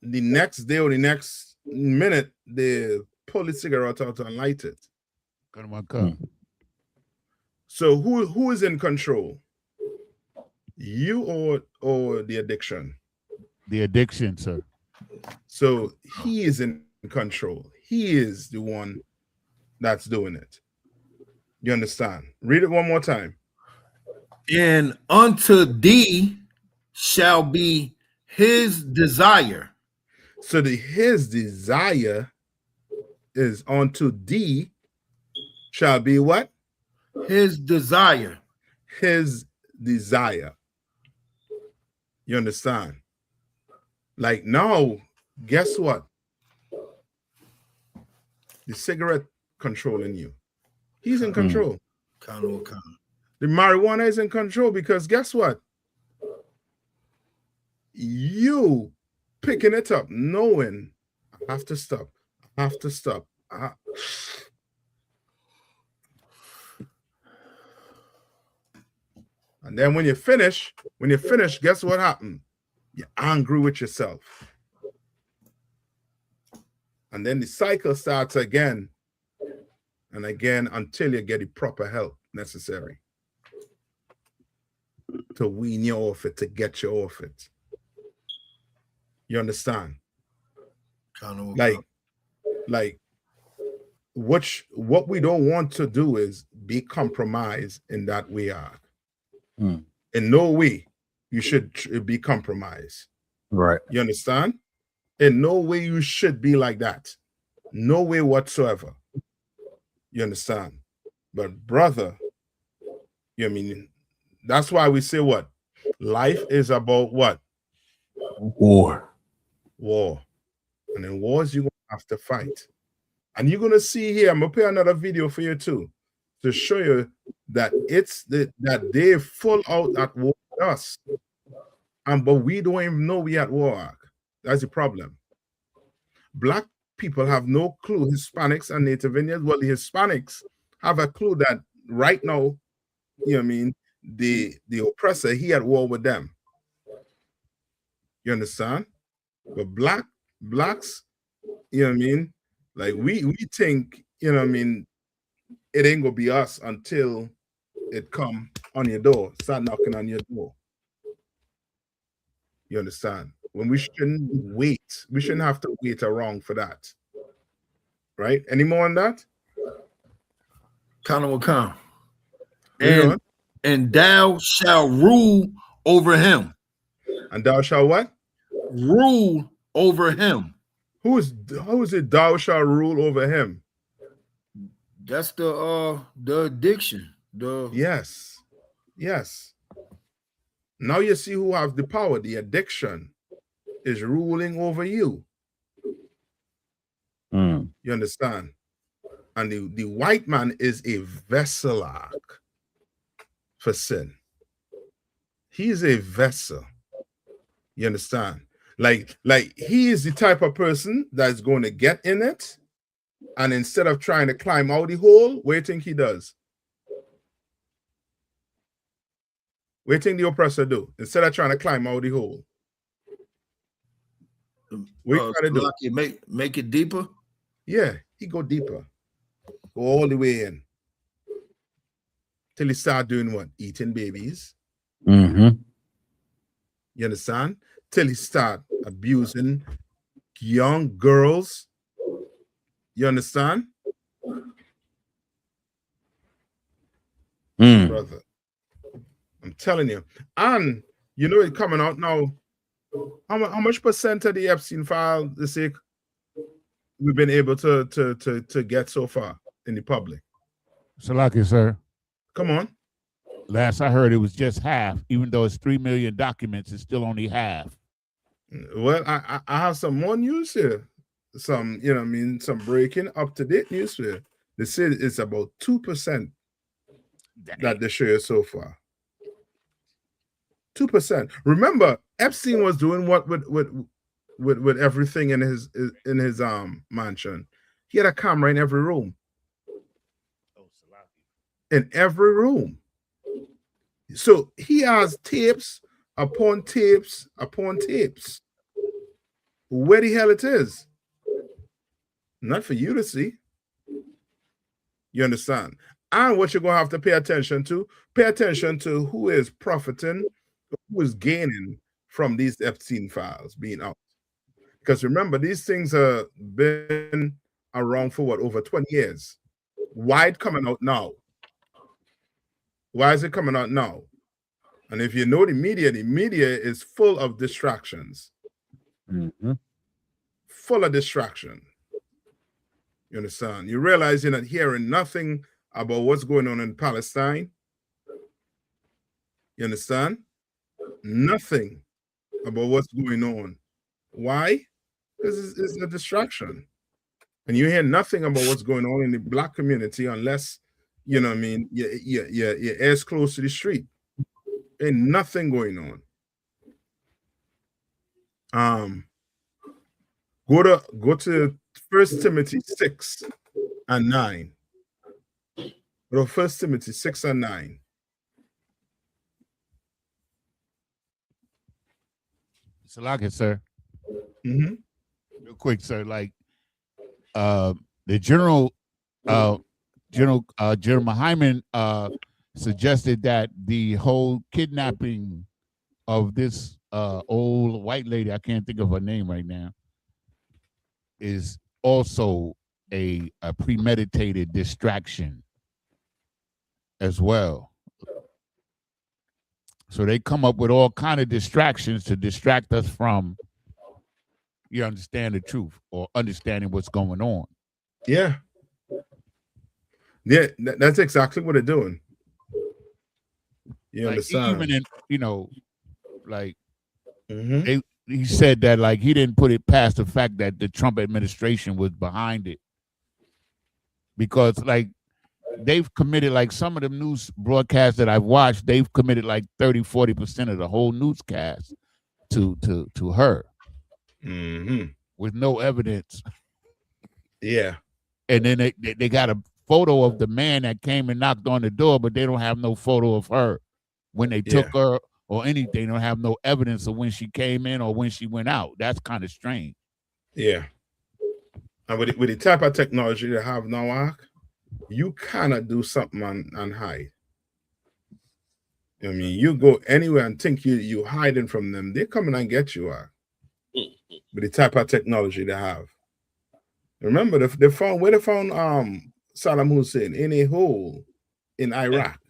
the next day or the next minute, they pull the cigarette out and light it. So who is in control? You or the addiction? The addiction, sir. So he is in control. He is the one that's doing it. You understand? Read it one more time. And unto thee shall be his desire. So his desire is unto thee shall be what? His desire. His desire. You understand? Like now, guess what? The cigarette controlling you. He's in control. The marijuana is in control because guess what? You picking it up, knowing I have to stop. I have to stop. And then when you finish, guess what happened? You're angry with yourself. And then the cycle starts again and again until you get the proper help necessary to wean you off it, to get you off it. You understand? Like what we don't want to do is be compromised in that we are. In no way you should be compromised. Right. You understand? In no way you should be like that. No way whatsoever. You understand? But brother, you mean that's why we say what? Life is about what? War. And in wars, you're gonna have to fight. And you're gonna see here, I'm gonna play another video for you too, to show you that it's that they full out at war with us. But we don't even know we at war. That's the problem. Black people have no clue. Hispanics and Native Indians, well, the Hispanics have a clue that right now, you know what I mean, the oppressor, he at war with them. You understand? But blacks, you know what I mean? Like we think, you know what I mean, it ain't gonna be us until it come on your door, start knocking on your door. You understand? When we shouldn't wait, we shouldn't have to wait around for that. Right? Any more on that? Will come. And thou shalt rule over him. And thou shalt what? Rule over him. How is it thou shalt rule over him? That's the addiction. Yes. Now you see who have the power. The addiction is ruling over you. You understand? And the white man is a vessel for sin. He's a vessel. You understand? Like he is the type of person that's going to get in it, and instead of trying to climb out the hole, what do you think he does? What do you think the oppressor do? Instead of trying to climb out the hole, what you gotta do? Make it deeper? Yeah, he go deeper. Go all the way in. Till he start doing what? Eating babies. You understand? Till he start abusing young girls. You understand? Brother, I'm telling you. And you know it coming out now. How much percent of the Epstein file we've been able to get so far in the public? Salakia, sir. Come on. Last I heard, it was just half. Even though it's 3 million documents, it's still only half. Well, I have some more news here. Some, you know what I mean, some breaking up-to-date news here. They say it's about 2% that they share so far. 2%. Remember, Epstein was doing what with everything in his mansion. He had a camera in every room. In every room. So he has tapes upon tapes upon tapes. Where the hell it is? Not for you to see. You understand? And what you're going to have to pay attention to who is profiting, who is gaining from these Epstein files being out. Because remember, these things have been around for what, over 20 years. Why it coming out now? Why is it coming out now? And if you know the media is full of distractions. Mm-hmm. Full of distraction. You understand? You realize you're not hearing nothing about what's going on in Palestine. You understand? Nothing about what's going on. Why? Because it's a distraction. And you hear nothing about what's going on in the Black community unless, you know what I mean, your ear's close to the street. Ain't nothing going on. Go to 1 Timothy 6 and 9. Go to 1 Timothy 6 and 9. Salaka, sir. Mm-hmm. Real quick, sir. Like the General Hyman suggested that the whole kidnapping of this old white lady, I can't think of her name right now, is also a premeditated distraction as well. So they come up with all kind of distractions to distract us from you understand the truth or understanding what's going on. Yeah. Yeah, that's exactly what they're doing. You like, understand? Even in, you know, like mm-hmm. he said that like he didn't put it past the fact that the Trump administration was behind it. Because like they've committed, like some of the news broadcasts that I've watched, they've committed like 30-40% of the whole newscast to her. Mm-hmm. With no evidence. Yeah. And then they got a photo of the man that came and knocked on the door, but they don't have no photo of her when they took her or anything. They don't have no evidence of when she came in or when she went out. That's kind of strange. Yeah. And with the type of technology they have now, you cannot do something and hide. I mean, you go anywhere and think you hiding from them, they come in and get you. With the type of technology they have. Remember, they found Saddam Hussein in a hole in Iraq.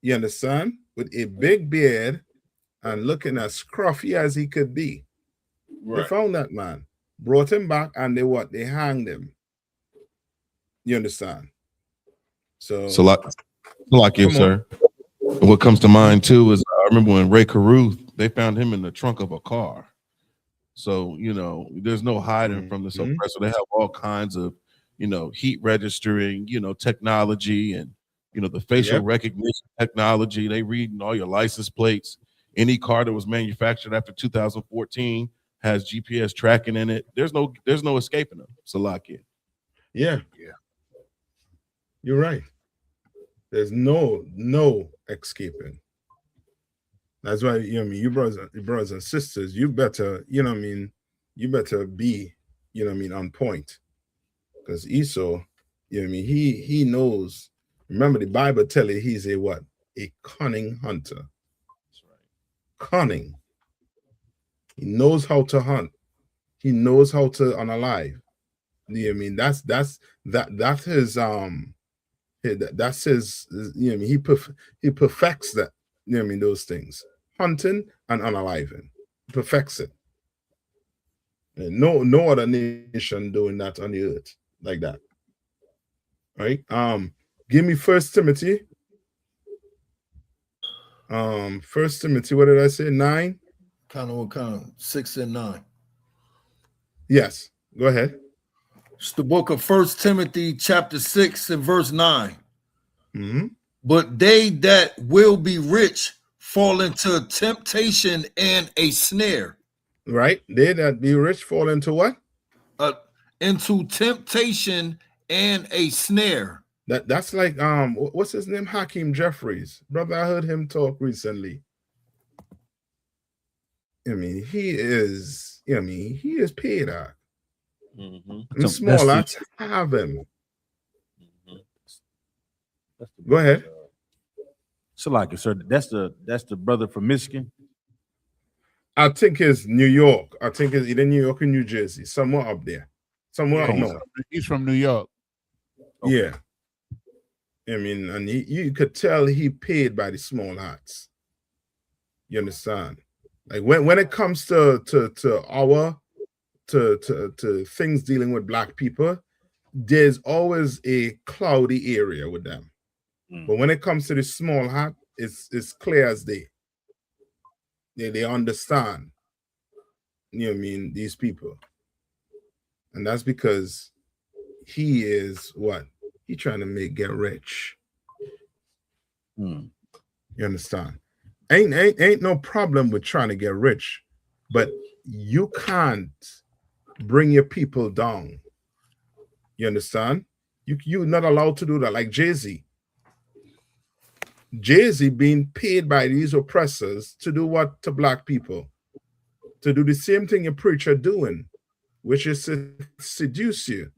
You understand? With a big beard and looking as scruffy as he could be. Right. They found that man, brought him back, and they hanged him. You understand? So like you, sir. What comes to mind too is I remember when Ray Caruth, they found him in the trunk of a car. So, you know, there's no hiding from this oppressor. They have all kinds of, you know, heat registering, you know, technology and, you know, the facial recognition technology. They reading all your license plates. Any car that was manufactured after 2014 has GPS tracking in it. There's no escaping them. Salakia. Yeah. You're right. There's no escaping. That's why, you know what I mean, you brothers and sisters, you better, you know what I mean, you better be, you know what I mean, on point. Because Esau, you know what I mean, he knows. Remember, the Bible tells you he's a what? A cunning hunter. That's right. Cunning. He knows how to hunt. He knows how to unalive. You know what I mean? That's his, you know what I mean, he perfects that. You know what I mean? Those things. Hunting and unaliving. Perfects it. And no other nation doing that on the earth like that. Right? Give me 1 Timothy. 1 Timothy, what did I say? 9? Kind of 6 and 9. Yes. Go ahead. It's the book of 1 Timothy chapter 6 and verse 9. Mm-hmm. But they that will be rich fall into temptation and a snare. Right? They that be rich fall into what? Into temptation and a snare. That's like what's his name? Hakeem Jeffries. Brother, I heard him talk recently. I mean, he is paid out. And small lots have him. Go ahead. So like it, sir. That's the brother from Michigan. I think it's New York. I think it's either New York or New Jersey, somewhere up there. Somewhere up north. He's from New York. Okay. Yeah. I mean, and you could tell he paid by the small hearts. You understand? Like when it comes to things dealing with black people, there's always a cloudy area with them. But when it comes to the small heart, it's clear as day. They understand. You know what I mean? These people. And that's because he is what? He trying to get rich. You understand? Ain't no problem with trying to get rich, but you can't bring your people down. You understand? You're not allowed to do that. Like Jay-Z. Jay-Z being paid by these oppressors to do what to black people? To do the same thing a preacher doing, which is to seduce you,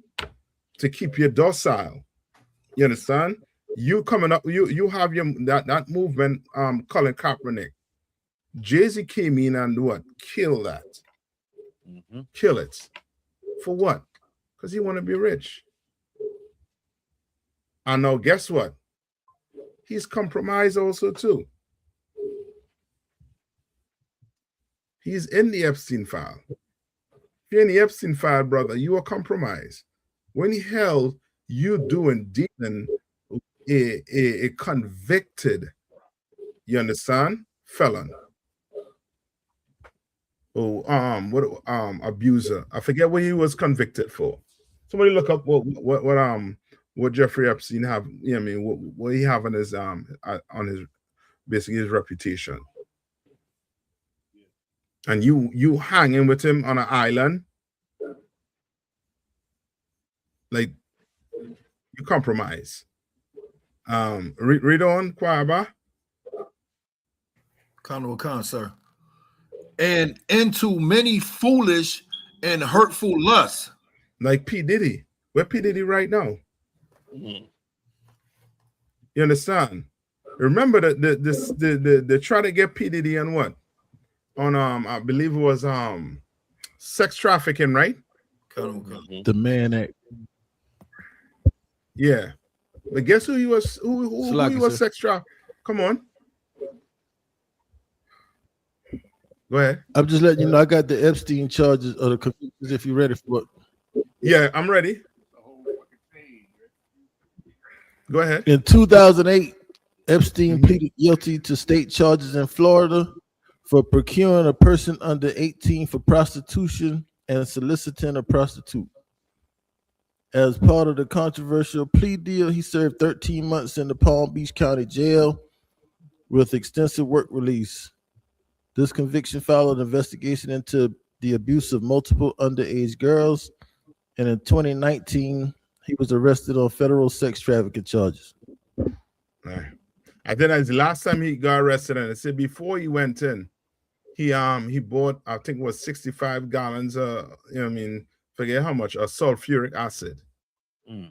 to keep you docile. You understand? You coming up, you have your that movement, Colin Kaepernick. Jay-Z came in and what? Kill that. Kill it. For what? Because he want to be rich. And now guess what? He's compromised also too. He's in the Epstein file. If you're in the Epstein file, brother, you are compromised. When the hell you dealing a convicted, you understand, felon? Abuser. I forget what he was convicted for. Somebody look up what Jeffrey Epstein have. You know what I mean? What he have on his basically his reputation. And you hanging with him on an island, like you compromise. Read on, Kwaba. Khan, sir. And into many foolish and hurtful lusts. Like P. Diddy. Where P. Diddy right now? You understand? Remember that they try to get P. Diddy on what? On I believe it was sex trafficking, right? The Man Act. Yeah. But guess who he was? Who he was sex trafficking? Come on. Go ahead. I'm just letting you know I got the Epstein charges or the convictions if you're ready for it. Yeah, I'm ready. Go ahead. In 2008, Epstein pleaded guilty to state charges in Florida for procuring a person under 18 for prostitution and soliciting a prostitute. As part of the controversial plea deal, he served 13 months in the Palm Beach County Jail with extensive work release. This conviction followed an investigation into the abuse of multiple underage girls, and in 2019, he was arrested on federal sex trafficking charges. I think that's the last time he got arrested, and I said before he went in, he bought, I think it was 65 gallons forget how much, of sulfuric acid. You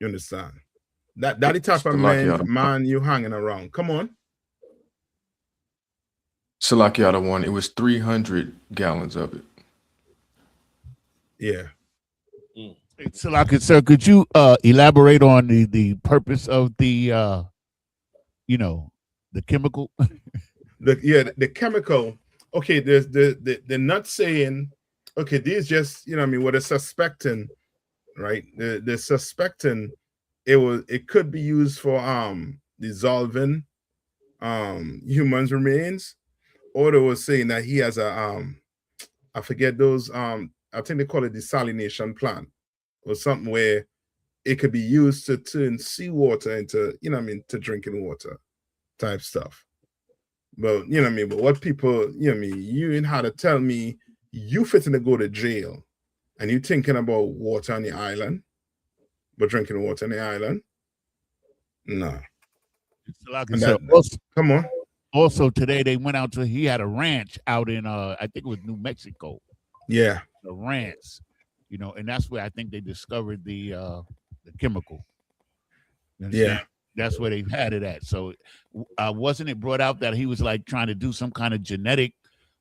understand? That the type of man you hanging around. Come on. Salakiata one, it was 300 gallons of it. Yeah. Salaki, sir, could you elaborate on the purpose of the the chemical? the chemical. Okay, there's they're not saying, okay, these just, what they're suspecting, right? They're suspecting it could be used for dissolving human remains, or they were saying that he has a I forget those I think they call it desalination plant or something where it could be used to turn seawater into, you know what I mean, to drinking water type stuff. But you know what I mean, but what people, you know what I mean, you ain't how to tell me you fitting to go to jail and you thinking about water on the island, but drinking water on the island? No. Come on. Also today they went out to, he had a ranch out in I think it was New Mexico. Yeah. The ranch, you know, and that's where I think they discovered the chemical. Yeah. That's where they've had it at. So wasn't it brought out that he was like trying to do some kind of genetic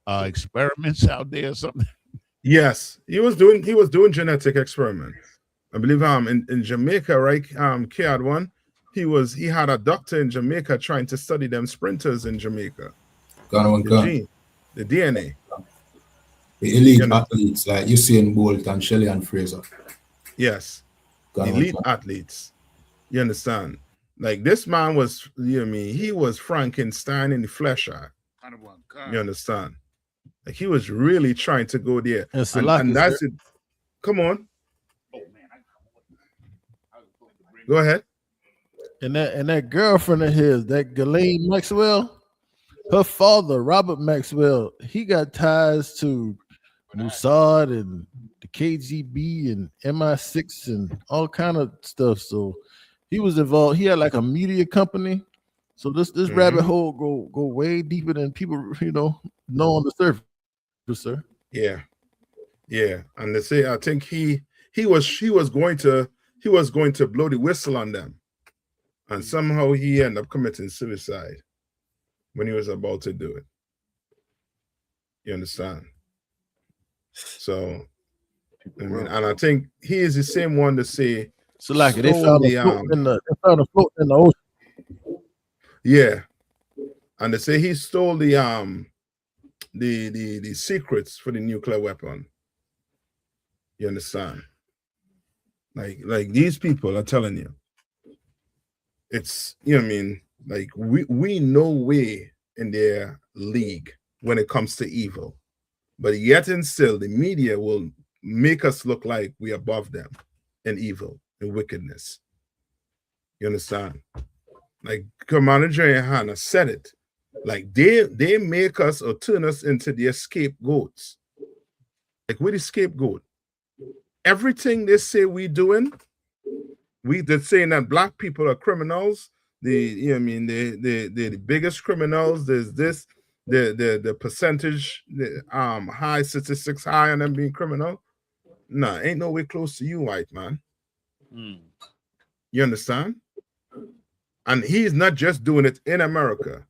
experiments out there or something? Yes, he was doing genetic experiments. I believe in Jamaica, right? K one. He had a doctor in Jamaica trying to study them sprinters in Jamaica. The DNA. The elite athletes like Usain Bolt and Shelley and Fraser. Yes. Elite athletes. You understand? Like this man was, you know what I mean, he was Frankenstein in the flesh. You understand? Like he was really trying to go there. And that's it. Come on. Go ahead. And that girlfriend of his, that Ghislaine Maxwell, her father, Robert Maxwell, he got ties to Mossad and the KGB and MI6 and all kind of stuff. So he was involved. He had like a media company. So this rabbit hole go way deeper than people, you know on the surface, sir. Yeah. Yeah. And they say I think he was going to blow the whistle on them. And somehow he ended up committing suicide when he was about to do it. You understand? So, I mean, and I think he is the same one to say. So, like they found a float in the ocean. Yeah, and they say he stole the secrets for the nuclear weapon. You understand? Like these people are telling you. It's, you know what I mean, like we no way in their league when it comes to evil, but yet and still the media will make us look like we're above them in evil and wickedness. You understand? Like Commander Jerry Hanna said it, like they make us or turn us into their scapegoats. Like we're the scapegoat. Everything they say we doing, they're saying that black people are criminals. You know what I mean, the biggest criminals. There's this, the percentage, high statistics high on them being criminal. Nah, ain't no way close to you, white man. You understand? And he's not just doing it in America.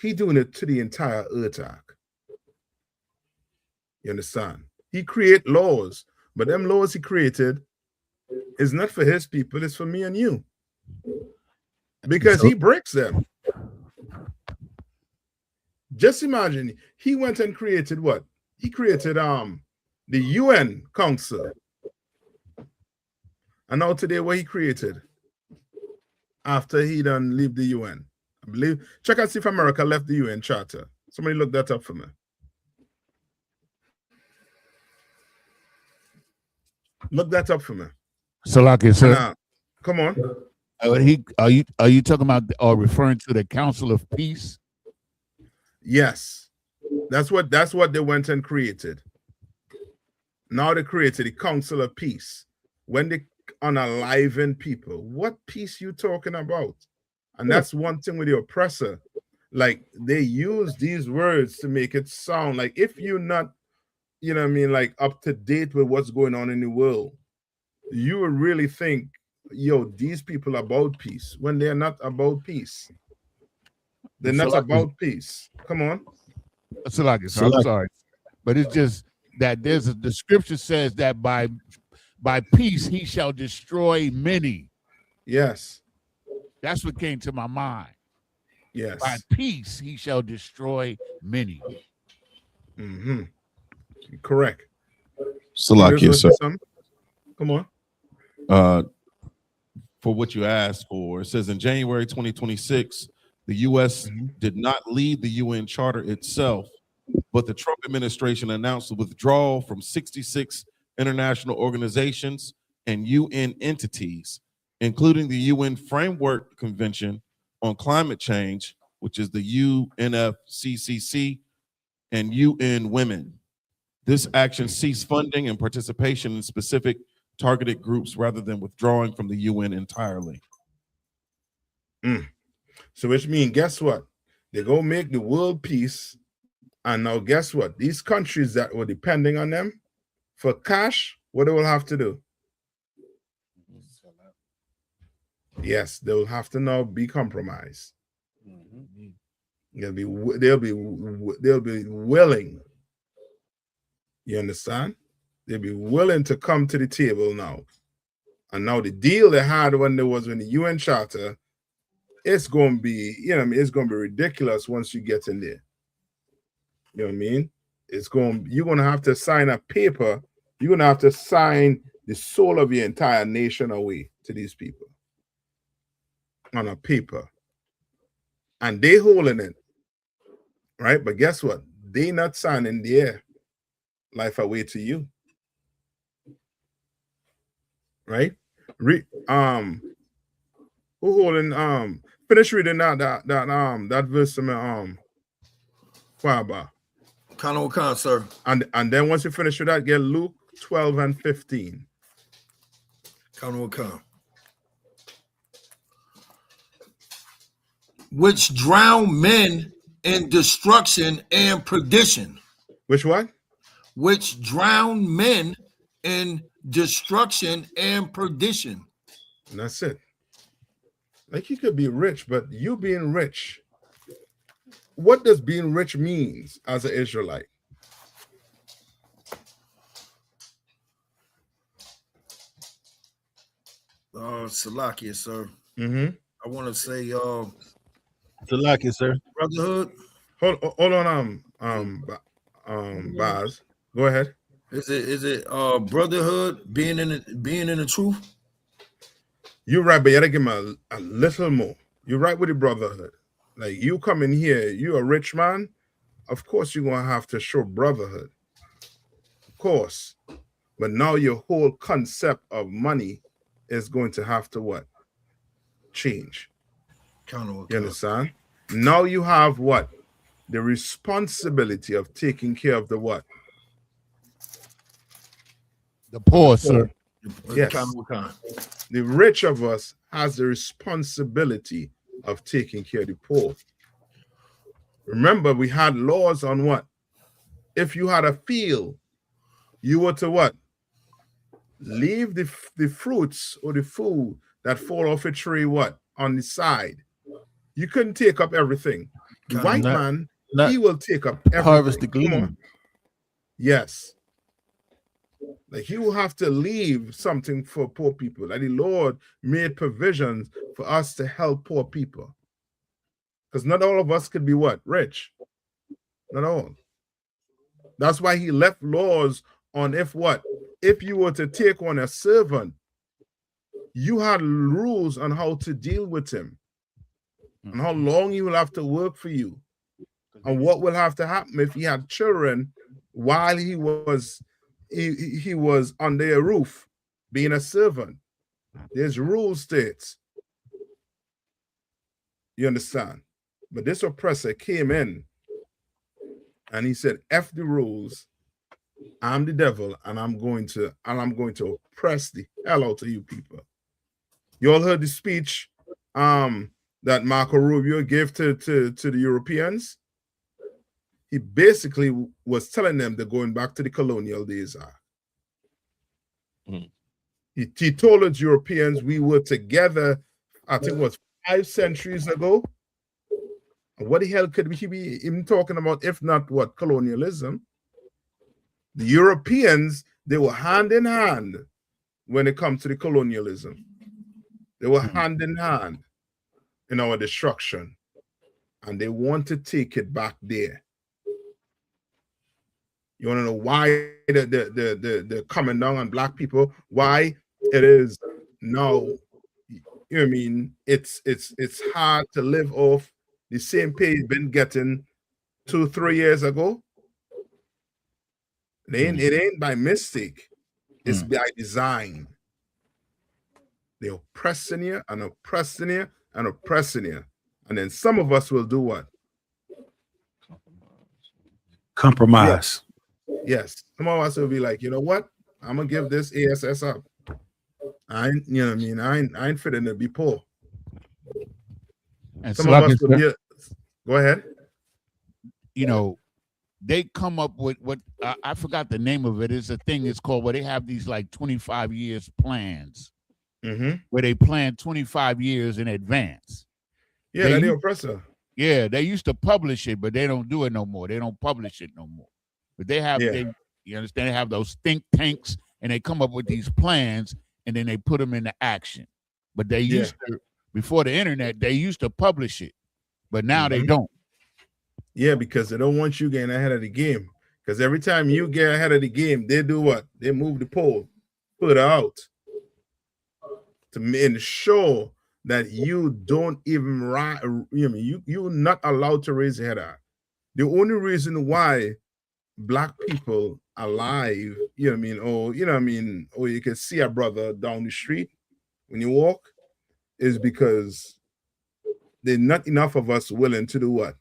He's doing it to the entire Nayathaq. You understand? He create laws, but them laws he created is not for his people, it's for me and you. Because he breaks them. Just imagine, he went and created what? He created the UN Council. And now today what he created after he done leave the UN. I believe, check and see if America left the UN Charter. Somebody look that up for me. Look that up for me. So, like I said, come on. Are you talking about or referring to the Council of Peace? Yes, that's what they went and created. Now they created the Council of Peace. When they unaliven people, what peace you talking about? And that's one thing with the oppressor. Like they use these words to make it sound like if you're not, you know what I mean, like up to date with what's going on in the world, you would really think, yo, these people are about peace when they're not about peace. They're not about peace. Come on. I'm sorry, but it's just that the scripture says that by peace he shall destroy many. Yes. That's what came to my mind. Yes. By peace he shall destroy many. Mm-hmm. Correct. Salakia, sir. Come on. For what you asked for, it says in January 2026, the U.S. did not leave the UN Charter itself, but the Trump administration announced the withdrawal from 66 international organizations and UN entities, including the UN Framework Convention on Climate Change, which is the UNFCCC, and UN Women. This action seeks funding and participation in specific targeted groups rather than withdrawing from the UN entirely. So which means, guess what? They go make the world peace, and now guess what? These countries that were depending on them for cash, what they will have to do? Yes, they will have to now be compromised. They'll be willing. You understand? They'll be willing to come to the table now. And now the deal they had when there was in the UN Charter, it's going to be, it's going to be ridiculous once you get in there. You know what I mean? You're going to have to sign a paper. You're going to have to sign the soul of your entire nation away to these people on a paper. And they holding it, right? But guess what? They not signing their life away to you, right? Who holding finish reading that verse from Kwaba. Khan, sir. And then once you finish with that, get Luke 12 and 15. Khan. Which drown men in destruction and perdition. Which what? Which drown men in destruction and perdition. And that's it. Like, you could be rich, but you being rich, what does being rich means as an Israelite? Salakia, sir. Mm-hmm. I want to say Salakia, sir. brotherhood. Hold on, Baz. Go ahead. Is it brotherhood, being in the truth? You're right, but you gotta give him a little more. You're right with the brotherhood. Like, you come in here, you're a rich man, of course you're gonna have to show brotherhood. Of course. But now your whole concept of money is going to have to what? Change. You understand? Now you have what? The responsibility of taking care of the what? The poor, sir. Yes. The rich of us has the responsibility of taking care of the poor. Remember, we had laws on what? If you had a field, you were to what? Leave the fruits or the food that fall off a tree, what? On the side. You couldn't take up everything. The white man, he will take up everything. Harvest the gleaning. Yes. Like, he will have to leave something for poor people. Like, the Lord made provisions for us to help poor people. Because not all of us could be what? Rich. Not all. That's why he left laws on if what? If you were to take on a servant, you had rules on how to deal with him and how long he will have to work for you and what will have to happen if he had children while he was under a roof being a servant. There's rules states. You understand? But this oppressor came in and he said, F the rules. I'm the devil, and I'm going to oppress the hell out of you people. You all heard the speech that Marco Rubio gave to the Europeans. He basically was telling them they're going back to the colonial days. He told us Europeans we were together, I think it was 5 centuries ago. What the hell could he be even talking about if not what? Colonialism. The Europeans, they were hand in hand when it comes to the colonialism. They were hand in hand in our destruction. And they want to take it back there. You want to know why they're coming down on black people? Why it is now, you know what I mean? It's hard to live off the same pay you've been getting 2-3 years ago. It ain't by mistake. It's by design. They're oppressing you and oppressing you and oppressing you. And then some of us will do what? Compromise. Yes. Some of us will be like, you know what? I'm gonna give this ASS up. I ain't, you know what I mean? I ain't fitting to be poor. And Some of us will be. Go ahead. You know, they come up with what I forgot the name of it. It's a thing. It's called where they have these like 25 years plans, where they plan 25 years in advance. Yeah, that's the oppressor. Yeah, they used to publish it, but they don't do it no more. They don't publish it no more. But they have, you understand? They have those think tanks, and they come up with these plans, and then they put them into action. But they used to, before the internet, they used to publish it, but now they don't. Yeah, because they don't want you getting ahead of the game. Because every time you get ahead of the game, they do what? They move the poll, put it out to ensure that you don't even rise. You're not allowed to raise your head. The only reason why Black people alive, you know what I mean, or you know what I mean, or you can see a brother down the street when you walk, is because there's not enough of us willing to do what?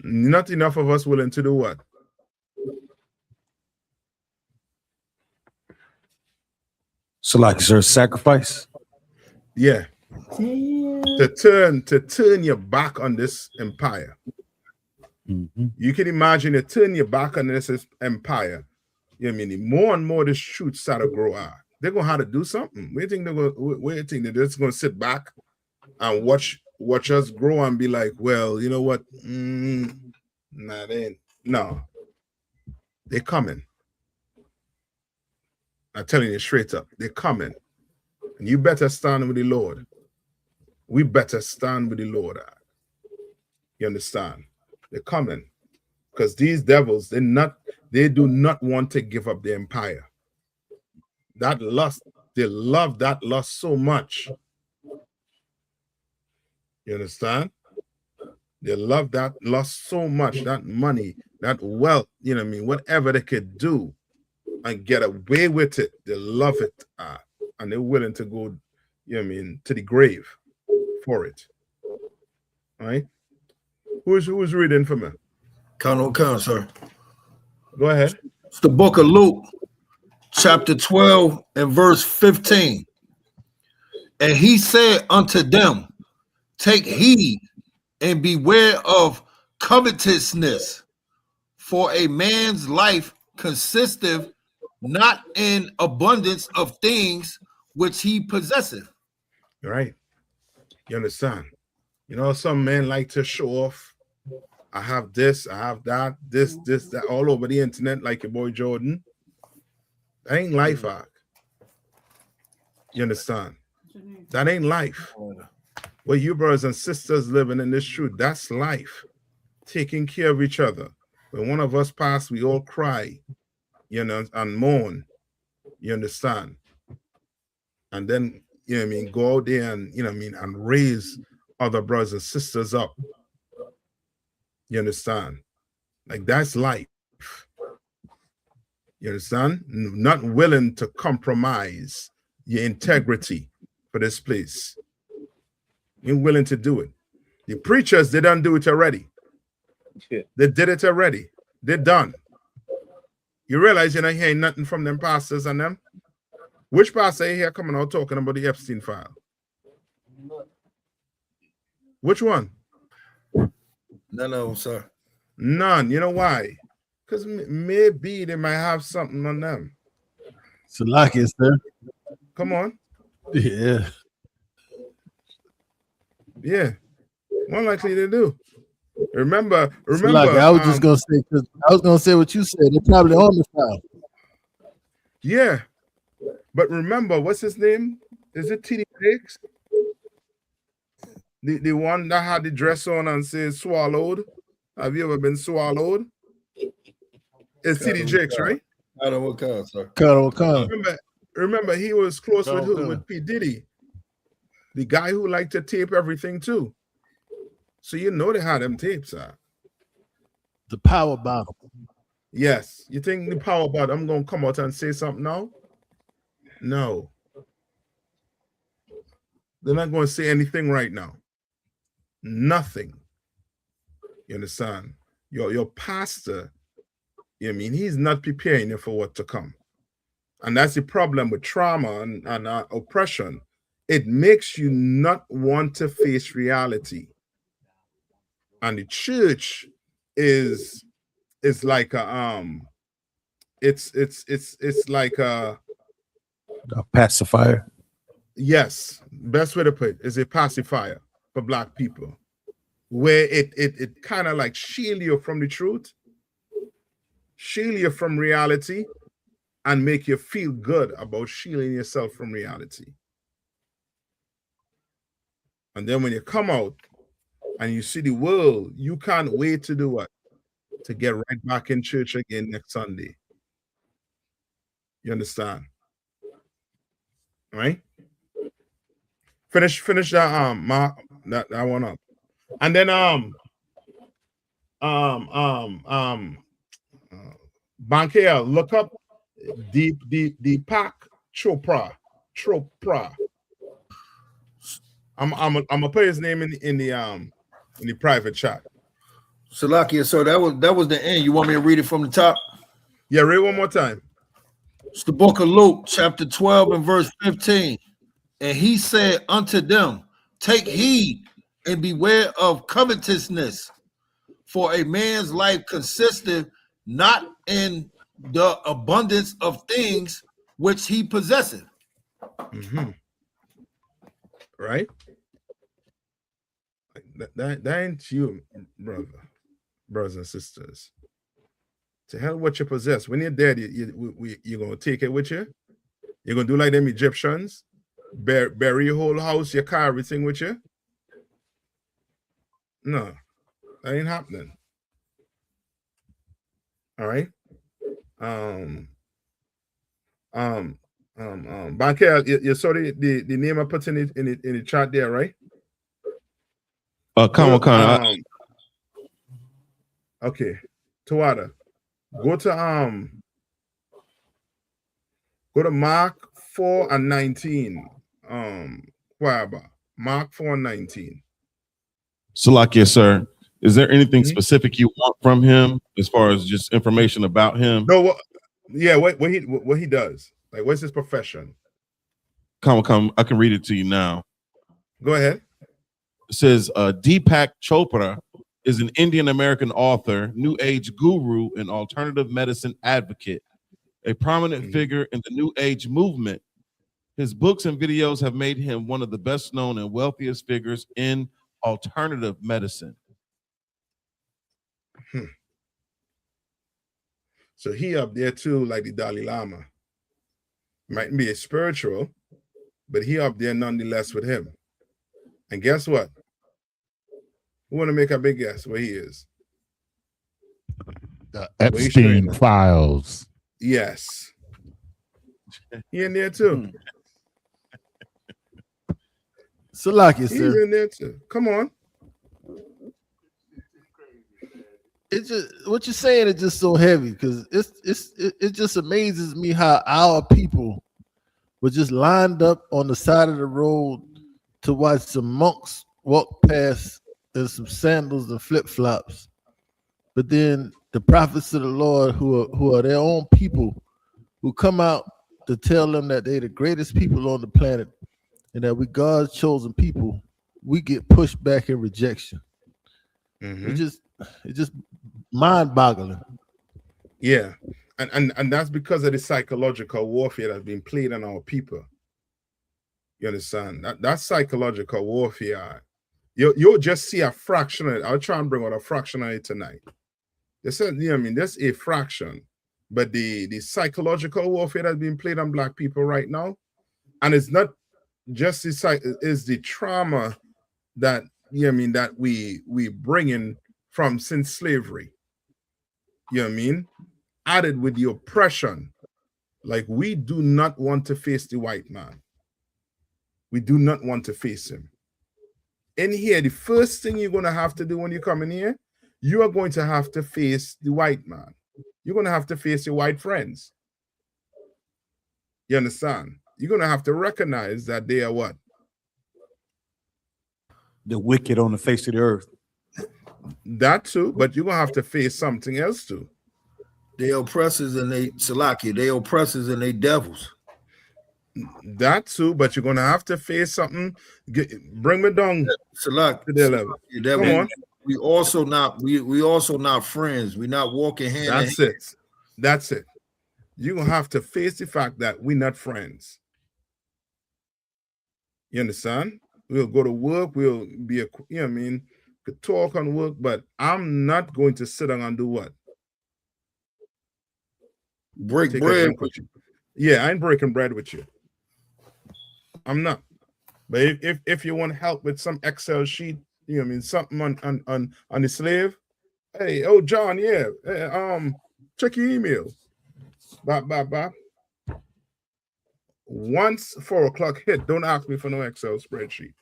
Not enough of us willing to do what? So, like, is there a sacrifice? Yeah. To turn your back on this empire. You can imagine it, turn your back on this empire. You know what I mean? More and more this truth start to grow out. They're gonna have to do something. We think they're just gonna sit back and watch us grow and be like, well, you know what? Nah, they ain't. No. They're coming. I'm telling you straight up, they're coming. And you better stand with the Lord. We better stand with the Lord. You understand? They're coming. Because these devils, they do not want to give up the empire. That lust, they love that lust so much. You understand? They love that lust so much, that money, that wealth, you know what I mean? Whatever they could do and get away with it, they love it. And they're willing to go, you know what I mean, to the grave for it. All right? Who's reading for me? Count, sir. Go ahead. It's the book of Luke, chapter 12 and verse 15. And he said unto them, take heed and beware of covetousness, for a man's life consisteth not in abundance of things which he possesseth. Right. You understand? You know, some men like to show off. I have this, I have that, this, that, all over the internet, like your boy Jordan. That ain't life, Ark. You understand? That ain't life. Well, you brothers and sisters living in this truth, that's life. Taking care of each other. When one of us pass, we all cry, you know, and mourn. You understand? And then, you know what I mean, go out there and, you know what I mean, and raise other brothers and sisters up. You understand? Like, that's life. You understand? Not willing to compromise your integrity for this place. You're willing to do it. The preachers, they don't do it already. They did it already. They're done. You realize you're not hearing nothing from them pastors and them? Which pastor are here coming out talking about the Epstein file? Which one? None of them, sir. None. You know why? Because maybe they might have something on them. Salaki, sir. Come on. Yeah. Yeah. More likely they do. Remember. Salaki, I was just gonna say, because I was gonna say what you said. They're probably on the file. Yeah. But remember, what's his name? Is it T.D. Jakes? The one that had the dress on and says swallowed. Have you ever been swallowed? It's T.D. Jakes, right? I don't know what kind, sir. Remember, he was close with who? With P. Diddy. The guy who liked to tape everything too. So you know they had them tapes, sir. The power bottle. Yes. You think the power bottle, I'm gonna come out and say something now? No. They're not going to say anything right now. Nothing. You understand? Your pastor, you know what I mean, he's not preparing you for what to come. And that's the problem with trauma and oppression. It makes you not want to face reality. And the church is like a it's like a pacifier. Yes, best way to put it is a pacifier for Black people, where it kind of like shield you from the truth, shield you from reality, and make you feel good about shielding yourself from reality. And then when you come out and you see the world, you can't wait to do what? To get right back in church again next Sunday. You understand? Right? Finish that that one up. And then Bankia, look up Deepak Chopra. I'm gonna put his name in the private chat. Salakia, so that was the end. You want me to read it from the top? Yeah, read one more time. It's the book of Luke, chapter 12 and verse 15. And he said unto them, take heed and beware of covetousness, for a man's life consisteth not in the abundance of things which he possesseth. Mm-hmm. Right? That ain't you, brothers and sisters. To hell what you possess. When you're dead, you're going to take it with you. You're going to do like them Egyptians, bury your whole house, your car, everything with you. No, that ain't happening. All right. Banker, you saw the name I put in the chat there, right? Okay. Tawada. Go to Mark 4 and 19. Mark 4 and 19. Salakia, sir. Is there anything specific you want from him as far as just information about him? No, what he does. Like, what's his profession? Come. I can read it to you now. Go ahead. It says Deepak Chopra is an Indian American author, New Age guru, and alternative medicine advocate, a prominent figure in the New Age movement. His books and videos have made him one of the best known and wealthiest figures in alternative medicine. So he up there too, like the Dalai Lama. Might be a spiritual, but he up there nonetheless with him. And guess what? Who want to make a big guess where he is? The Epstein files. Yes. He in there too. Salakia, He's sir. in there too. Come on. It's just what you're saying is just so heavy because it just amazes me how our people were just lined up on the side of the road to watch some monks walk past in some sandals and flip-flops. But then the prophets of the Lord who are their own people who come out to tell them that they're the greatest people on the planet and that we God's chosen people, we get pushed back in rejection. It's just mind-boggling. Yeah. And that's because of the psychological warfare that's been played on our people. You understand? That psychological warfare, you'll just see a fraction of it. I'll try and bring out a fraction of it tonight. There's a fraction, but the psychological warfare that's being played on Black people right now, and it's not just is the trauma that that we bring in from since slavery. You know what I mean? Added with the oppression. Like, we do not want to face the white man. We do not want to face him. In here, the first thing you're going to have to do when you come in here, you are going to have to face the white man. You're going to have to face your white friends. You understand? You're gonna have to recognize that they are what? The wicked on the face of the earth. That too, but you're gonna have to face something else too. They oppressors and they Salaki, they oppressors and they devils. That too, but you're gonna have to face something. Bring me down Salaki, to their level. Come on. We also not friends. We're not walking hand in hand. That's it. That's it. You're gonna have to face the fact that we're not friends. You understand? We'll go to work, we'll be a, you know what I mean, could talk on work, but I'm not going to sit down and do what? Break bread with you. Yeah, I ain't breaking bread with you. I'm not. But if you want help with some Excel sheet, you know what I mean, something on the slave, hey, oh John, yeah, check your email. Bop. Once 4 o'clock hit, don't ask me for no Excel spreadsheet.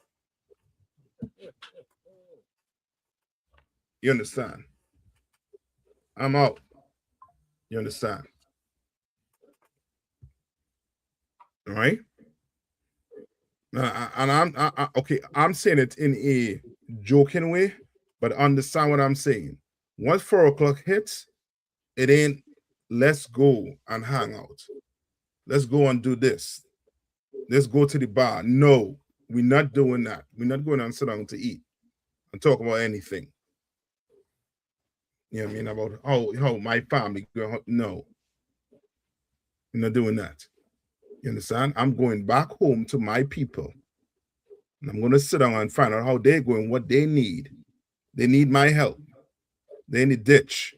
You understand? I'm out. You understand? All right. And I'm okay. I'm saying it in a joking way, but understand what I'm saying. Once 4 o'clock hits, it ain't let's go and hang out. Let's go and do this. Let's go to the bar. No, we're not doing that. We're not going and sit down to eat and talk about anything. You know what I mean? About how my family. No, we're not doing that. You understand? I'm going back home to my people. And I'm going to sit down and find out how they're going, what they need. They need my help. They're in the ditch.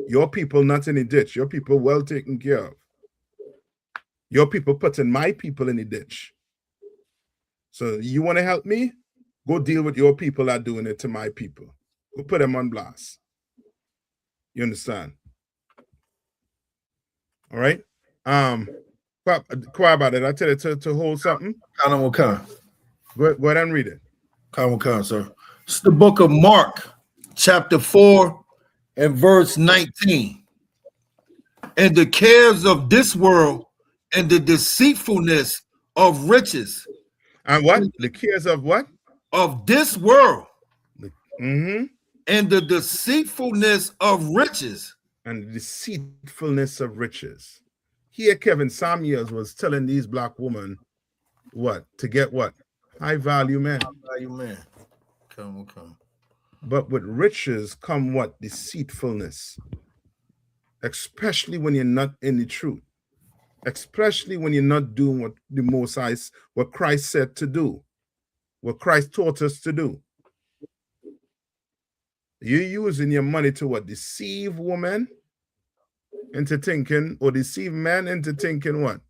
Your people not in the ditch. Your people well taken care of. Your people putting my people in the ditch. So you want to help me? Go deal with your people that are doing it to my people. Go put them on blast. You understand? All right? Quiet about it. I tell you to hold something. Go ahead and read it. Sir. It's the book of Mark, chapter 4 and verse 19. And the cares of this world and the deceitfulness of riches. And what? The cares of what? Of this world. Mm-hmm. And the deceitfulness of riches. And the deceitfulness of riches. Here, Kevin Samuels was telling these black women what? To get what? High value men. High value men. Come. But with riches come what? Deceitfulness. Especially when you're not in the truth. Especially when you're not doing what the Most High, what Christ said to do. What Christ taught us to do. You're using your money to what? Deceive women into thinking, or deceive men into thinking what?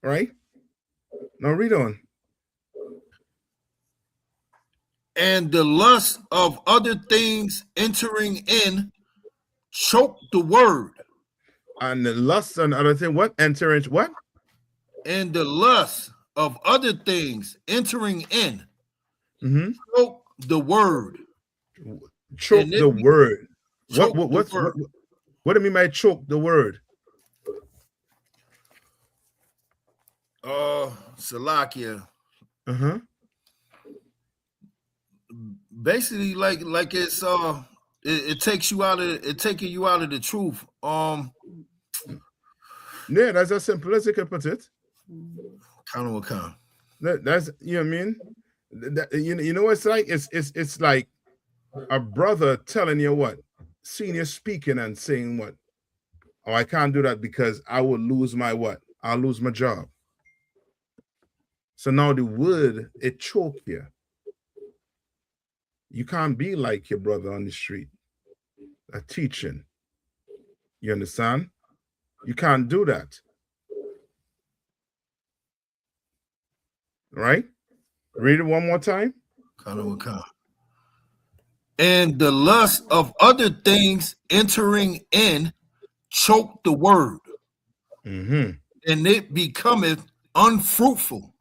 Right? Now read on. And the lust of other things entering in choke the word. And the lust and other thing, what? Entering what? And the lust of other things entering in choke the word. Choke the word. What do you mean by choke the word? Salakia. Basically, like it's it takes you out of taking you out of the truth. Yeah, that's as simple as you can put it. Kind. That's, you know what I mean? You know what it's like? It's like a brother telling you what? Senior speaking and saying what? Oh, I can't do that because I will lose my what? I'll lose my job. So now the word, it choke you. You can't be like your brother on the street, teaching. You understand? You can't do that. Right? Read it one more time. And the lust of other things entering in choke the word. And it becometh unfruitful.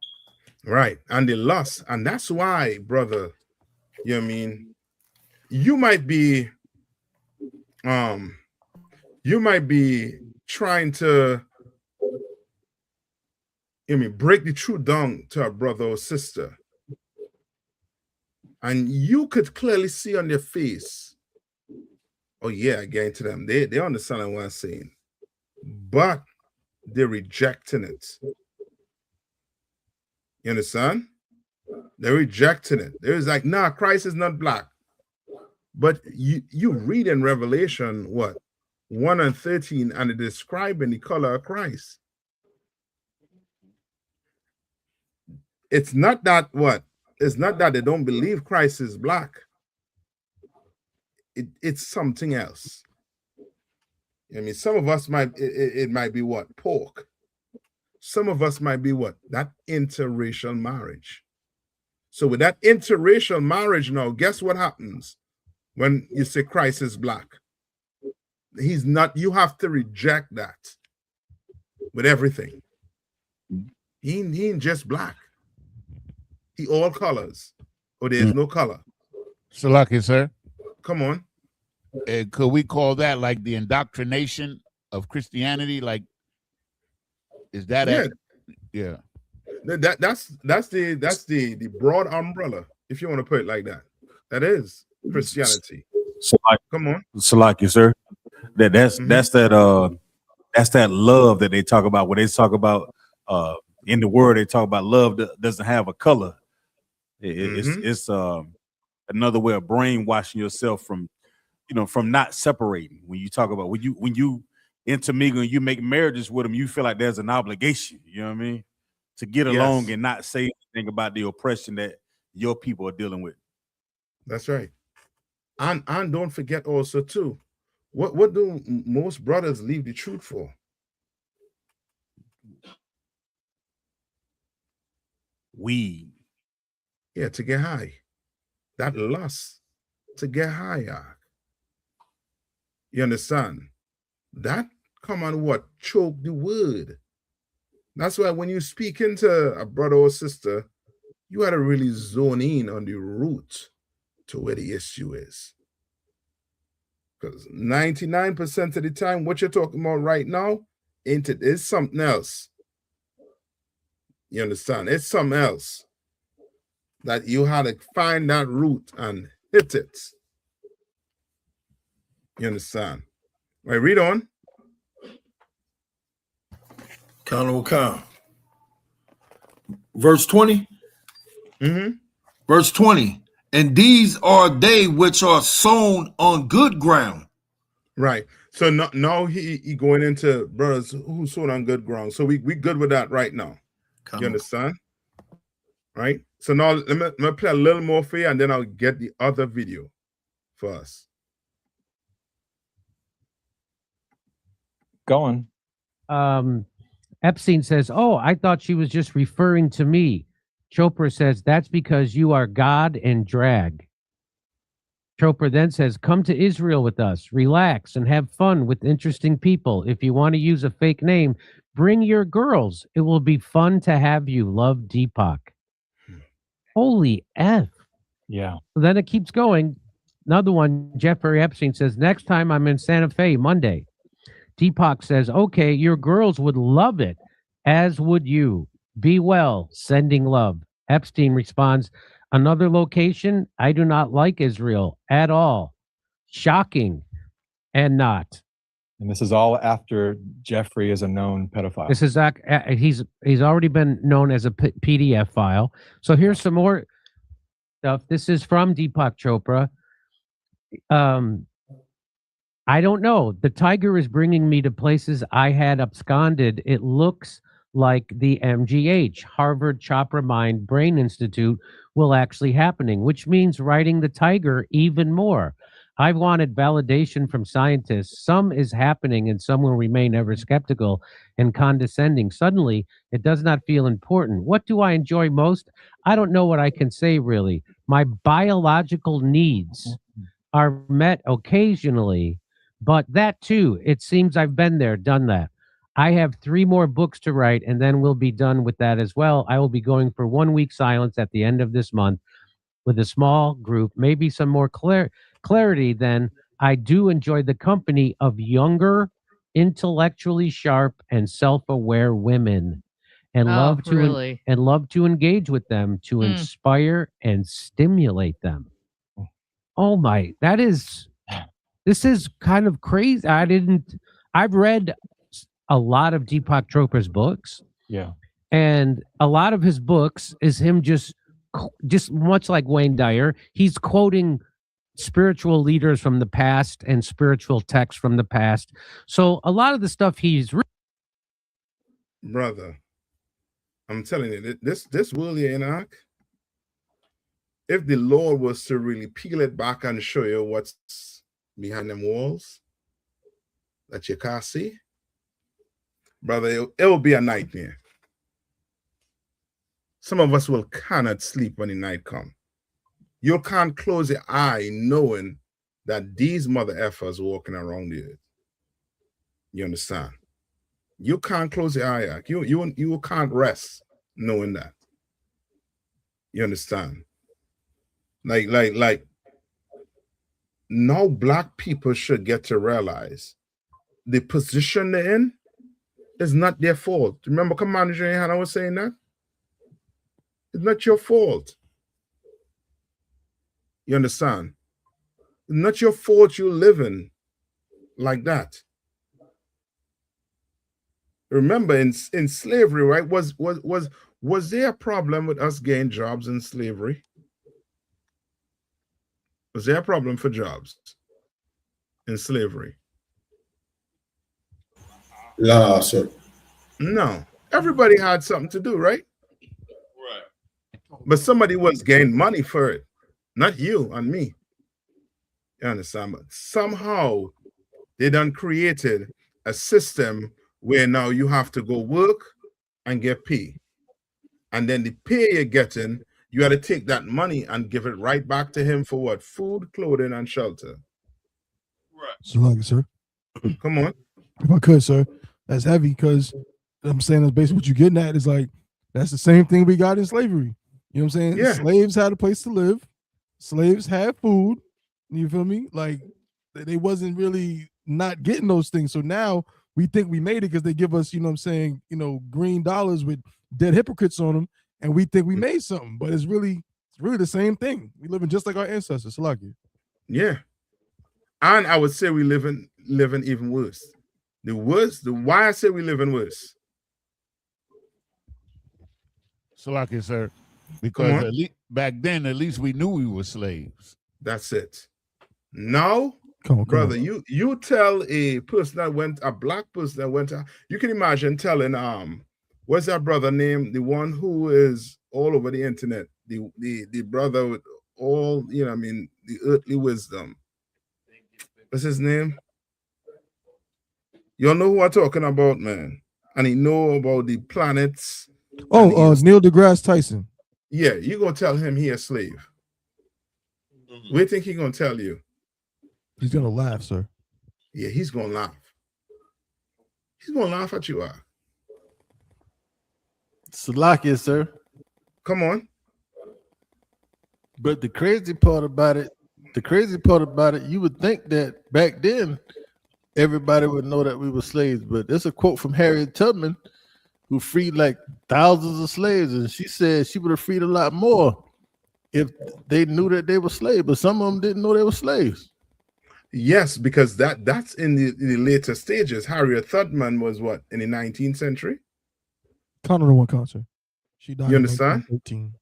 Right. And the lust. And that's why, brother, you know what I mean? You might be trying to break the truth down to a brother or sister, and you could clearly see on their face, oh yeah, I get into them. They understand what I'm saying, but they're rejecting it. You understand? They're rejecting it. They're like, nah, Christ is not black. But you read in Revelation what 1:13, and it describing the color of Christ. It's not that what? It's not that they don't believe Christ is black. It's something else. I mean, some of us might, it might be what? Pork. Some of us might be what? That interracial marriage. So with that interracial marriage now, guess what happens when you say Christ is black? He's not. You have to reject that with everything. He ain't just black. He all colors. Or there's no color. So lucky, sir. Come on. Could we call that like the indoctrination of Christianity? Like, is that yeah? That's the broad umbrella, if you want to put it like that. That is Christianity. So come on. So like you, sir. That's that love that they talk about. When they talk about in the word, they talk about love that doesn't have a color. It's another way of brainwashing yourself from not separating. When you talk about when you intermingle and you make marriages with them, you feel like there's an obligation. You know what I mean? To get along and not say anything about the oppression that your people are dealing with. That's right. And don't forget also too, what do most brothers leave the truth for? Weed. Yeah, to get high. That lust to get high. You understand? That come on what? Choke the word. That's why when you speak into a brother or sister, you got to really zone in on the root to where the issue is. Because 99% of the time, what you're talking about right now, is something else. You understand? It's something else that you had to find that root and hit it. You understand? Right, read on. Count. Verse 20. Verse 20. And these are they which are sown on good ground. Right. So now he going into brothers who sown on good ground. So we good with that right now. You understand? Right. So now let me play a little more for you, and then I'll get the other video for us. Go on. Epstein says, "Oh, I thought she was just referring to me." Chopra says, "That's because you are God and drag." Chopra then says, "Come to Israel with us, relax and have fun with interesting people. If you want to use a fake name, bring your girls. It will be fun to have you. Love, Deepak." Holy F. Yeah. So then it keeps going. Another one, Jeffrey Epstein says, "Next time I'm in Santa Fe, Monday." Deepak says, "Okay, your girls would love it, as would you. Be well, sending love." Epstein responds, "Another location? I do not like Israel at all. Shocking and not." And this is all after Jeffrey is a known pedophile. This is he's already been known as a PDF file. So here's some more stuff. This is from Deepak Chopra. I don't know. The tiger is bringing me to places I had absconded. It looks like the MGH, Harvard Chopra Mind Brain Institute, will actually happening, which means riding the tiger even more. I've wanted validation from scientists. Some is happening and some will remain ever skeptical and condescending. Suddenly, it does not feel important. What do I enjoy most? I don't know what I can say, really. My biological needs are met occasionally, but that too, it seems I've been there, done that. I have 3 more books to write, and then we'll be done with that as well. I will be going for 1 week silence at the end of this month with a small group, maybe some more clarity. Then I do enjoy the company of younger, intellectually sharp and self-aware women, and love to engage with them to inspire and stimulate them. Oh my, this is kind of crazy. I've read a lot of Deepak Chopra's books. Yeah. And a lot of his books is him just much like Wayne Dyer, he's quoting spiritual leaders from the past and spiritual texts from the past. So a lot of the stuff he's brother, I'm telling you, this will, Enoch, if the Lord was to really peel it back and show you what's behind them walls that you can't see, brother, it will be a nightmare. Some of us will cannot sleep when the night comes. You can't close your eye knowing that these mother effers walking around the earth. You understand? You can't close your eye. You can't rest knowing that. You understand? Like now black people should get to realize the position they're in is not their fault. Remember Commander Jehan, I was saying that? It's not your fault. You understand? It's not your fault you're living like that. Remember, in slavery, right? Was there a problem with us getting jobs in slavery? Was there a problem for jobs in slavery? No, sir. No. Everybody had something to do, right? But somebody was getting money for it. Not you and me. You understand? But somehow they done created a system where now you have to go work and get pay. And then the pay you're getting, you got to take that money and give it right back to him for what? Food, clothing, and shelter. Right. Sir. Come on. If I could, sir. That's heavy because I'm saying that's basically what you're getting at is like, that's the same thing we got in slavery. You know what I'm saying? Yeah. Slaves had a place to live. Slaves had food. You feel me? Like they wasn't really not getting those things. So now we think we made it because they give us, you know what I'm saying, green dollars with dead hypocrites on them, and we think we made something. But it's really the same thing. We living just like our ancestors. Salaki. Yeah. And I would say we living even worse. Why I say we living worse. Salaki, sir. Because back then, at least we knew we were slaves. That's it. Now, brother, you tell a black person that went out, you can imagine telling what's that brother name? The one who is all over the internet, the brother with all, the earthly wisdom. What's his name? You know who I'm talking about, man. And he know about the planets. Oh, Neil deGrasse Tyson. Yeah, you gonna tell him he a slave. What do you think he gonna tell you? He's gonna laugh, sir. Yeah, he's gonna laugh. He's gonna laugh at you. Salakia, sir. Come on. But the crazy part about it, you would think that back then everybody would know that we were slaves. But there's a quote from Harriet Tubman, who freed like thousands of slaves, and she said she would have freed a lot more if they knew that they were slaves. But some of them didn't know they were slaves. Yes, because that's in the later stages. Harriet Tubman was what, in the 19th century? Counter one concert. She died. You understand? In 1913.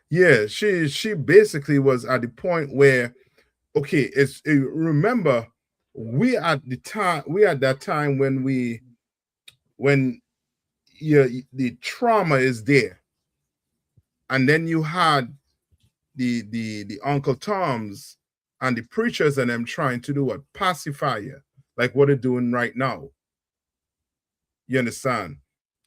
Yeah, she basically was at the point where, okay, remember we at that time when the trauma is there, and then you had the Uncle Toms and the preachers and them trying to do what? Pacify you, like what they're doing right now. You understand?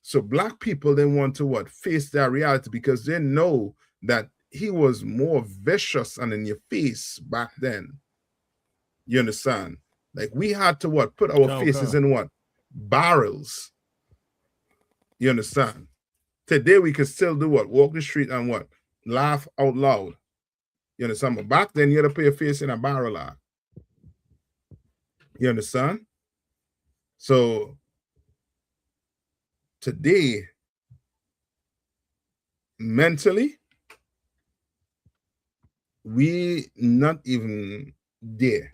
So black people then want to what? Face that reality, because they know that he was more vicious and in your face back then. You understand? Like we had to what? Put our faces in what? Barrels. You understand? Today we could still do what? Walk the street and what? Laugh out loud. You understand? But back then you had to put your face in a barrel. You understand? So today, mentally, we not even there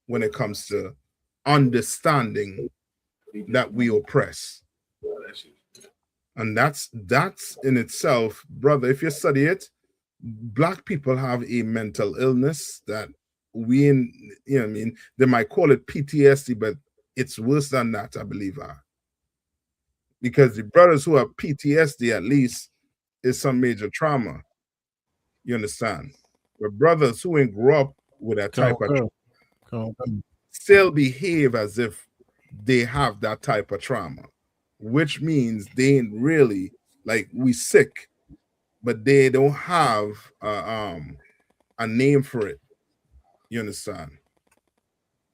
when it comes to understanding that we oppress. And that's in itself, brother, if you study it, Black people have a mental illness that we, you know what I mean, they might call it PTSD, but it's worse than that, I believe. Because the brothers who have PTSD, at least, is some major trauma. You understand? But brothers who ain't grew up with that type of still behave as if they have that type of trauma, which means they ain't really, like, we sick, but they don't have a name for it. You understand?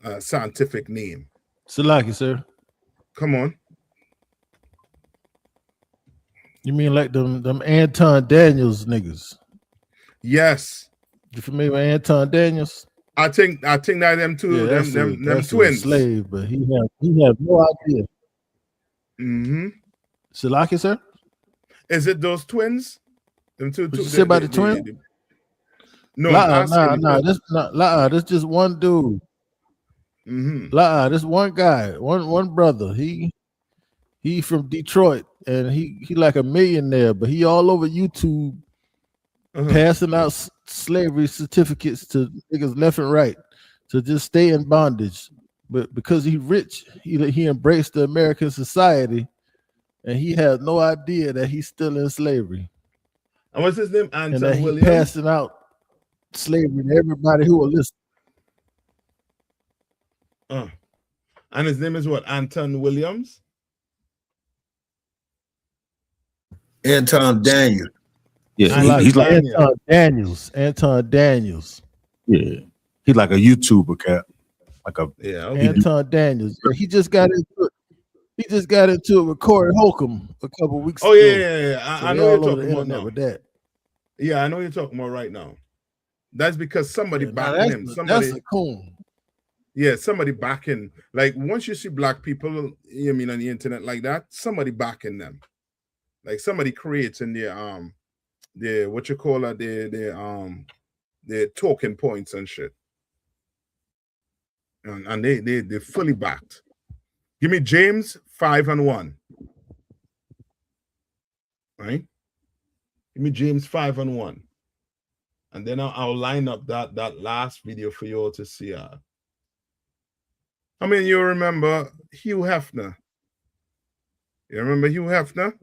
A scientific name. Salaki, sir. Come on. You mean like them Anton Daniels niggas? Yes. You familiar with Anton Daniels? I think that them two, Yeah, them twins. Slave, but he have no idea. Mm-hmm. Salaki, sir? Is it those twins? Them two. What you say about the twins? No, this just one dude. Mm-hmm. This one guy, one brother. He from Detroit, and he like a millionaire, but he all over YouTube passing out slavery certificates to niggas left and right to just stay in bondage. But because he rich, he embraced the American society, and he has no idea that he's still in slavery. And what's his name? And that Anton he Williams? passing out slavery to everybody who will listen. And his name is what? Anton Williams? Anton Daniels. Yeah, he's like Anton Daniels. Yeah, he's like a YouTuber cat. Anton Daniels. He just got into it. He just got into it with Corey Holcomb a couple weeks ago. Oh yeah. So I know you're talking the about now. with that. Yeah, I know you're talking about right now. That's because somebody backing him. That's a coon. Yeah, somebody backing. Like once you see Black people, you mean on the internet like that, somebody backing them. Like somebody creates in their what you call it, their talking points and shit. And they fully backed. Give me James 5:1. Right? Give me James 5:1. And then I'll line up that last video for you all to see. I mean, you remember Hugh Hefner? You remember Hugh Hefner?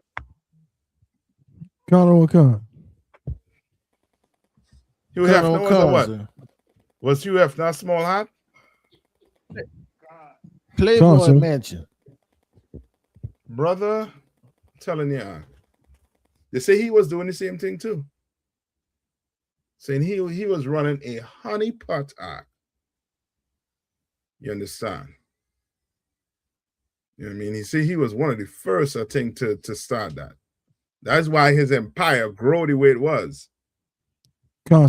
Con. Hugh Hefner was a what? Was Hugh Hefner a small hat? Playboy Mansion. Brother, I'm telling you, they say he was doing the same thing too. Saying he was running a honeypot act. You understand? You know what I mean? He was one of the first, I think, to start that. That's why his empire grew the way it was. You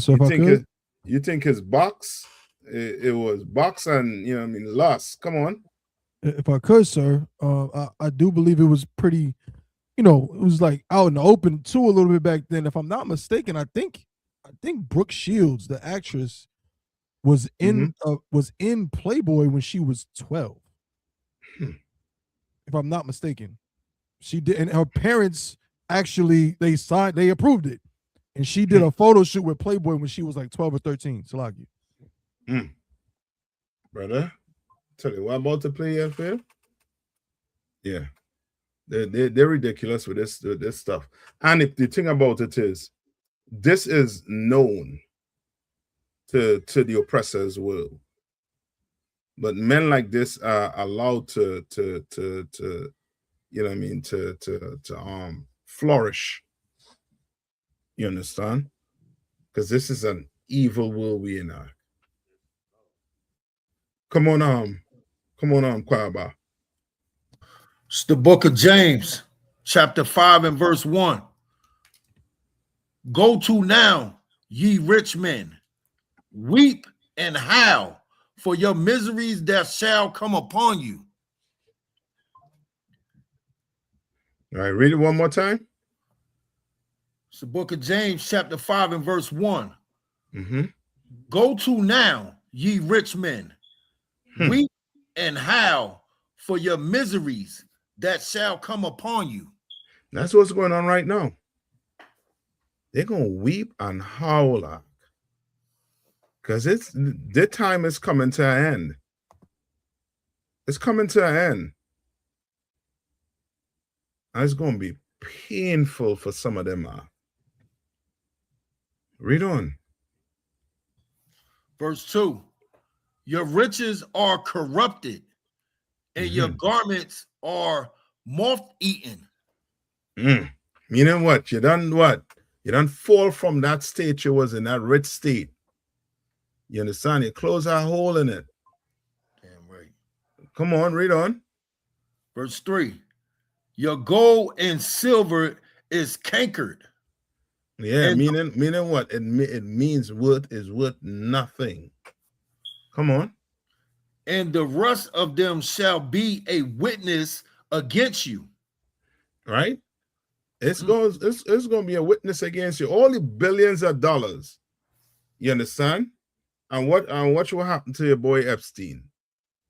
think his box, it was box and, you know what I mean, lust. Come on. If I could, sir, I do believe it was pretty, it was like out in the open too a little bit back then. If I'm not mistaken, I think Brooke Shields, the actress, was in Playboy when she was 12. If I'm not mistaken, she did, and her parents actually they approved it, and she did a photo shoot with Playboy when she was like 12 or 13. Salaki. Brother, tell you what about to play your film? Yeah, they're ridiculous with this stuff. And if the thing about it is, this is known to the oppressor's world, but men like this are allowed to you know what I mean, to flourish. You understand? Because this is an evil world we in. Come on, Kwaba. It's the book of James, chapter 5 and verse 1. Go to now, ye rich men, weep and howl for your miseries that shall come upon you. All right, read it one more time. It's the book of James, chapter 5 and verse 1. Mm-hmm. Go to now, ye rich men, weep and howl for your miseries that shall come upon you. That's what's going on right now. They're going to weep and howl because their time is coming to an end. It's coming to an end. And it's going to be painful for some of them. Read on. Verse 2. Your riches are corrupted, and your garments are moth-eaten. Meaning what? You done fall from that state you was in, that rich state. You understand? Your clothes are a hole in it. Damn right. Come on, read on. Verse 3. Your gold and silver is cankered. Yeah, meaning what? It means is worth nothing. Come on. And the rust of them shall be a witness against you. Right? It's going to be a witness against you. All the billions of dollars. You understand? And what will happen to your boy Epstein?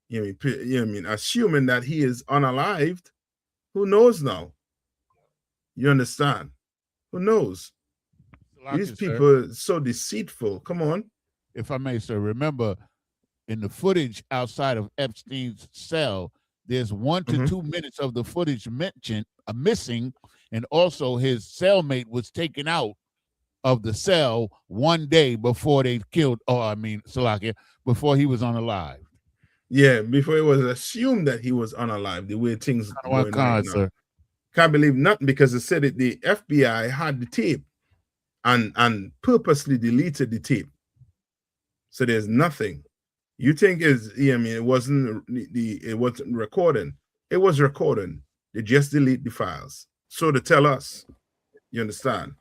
You know what I mean? Assuming that he is unalived, who knows now? You understand? Who knows? These people are so deceitful. Come on. If I may, sir, remember in the footage outside of Epstein's cell, there's 1 to 2 minutes of the footage missing, and also his cellmate was taken out of the cell one day before they killed, Salakia, before he was unalive. Yeah, before it was assumed that he was unalive, the way things going right now. Sir. Can't believe nothing because it said that the FBI had the tape and purposely deleted the tape. So there's nothing. You think it wasn't recording. It was recording. They just delete the files. So to tell us. You understand?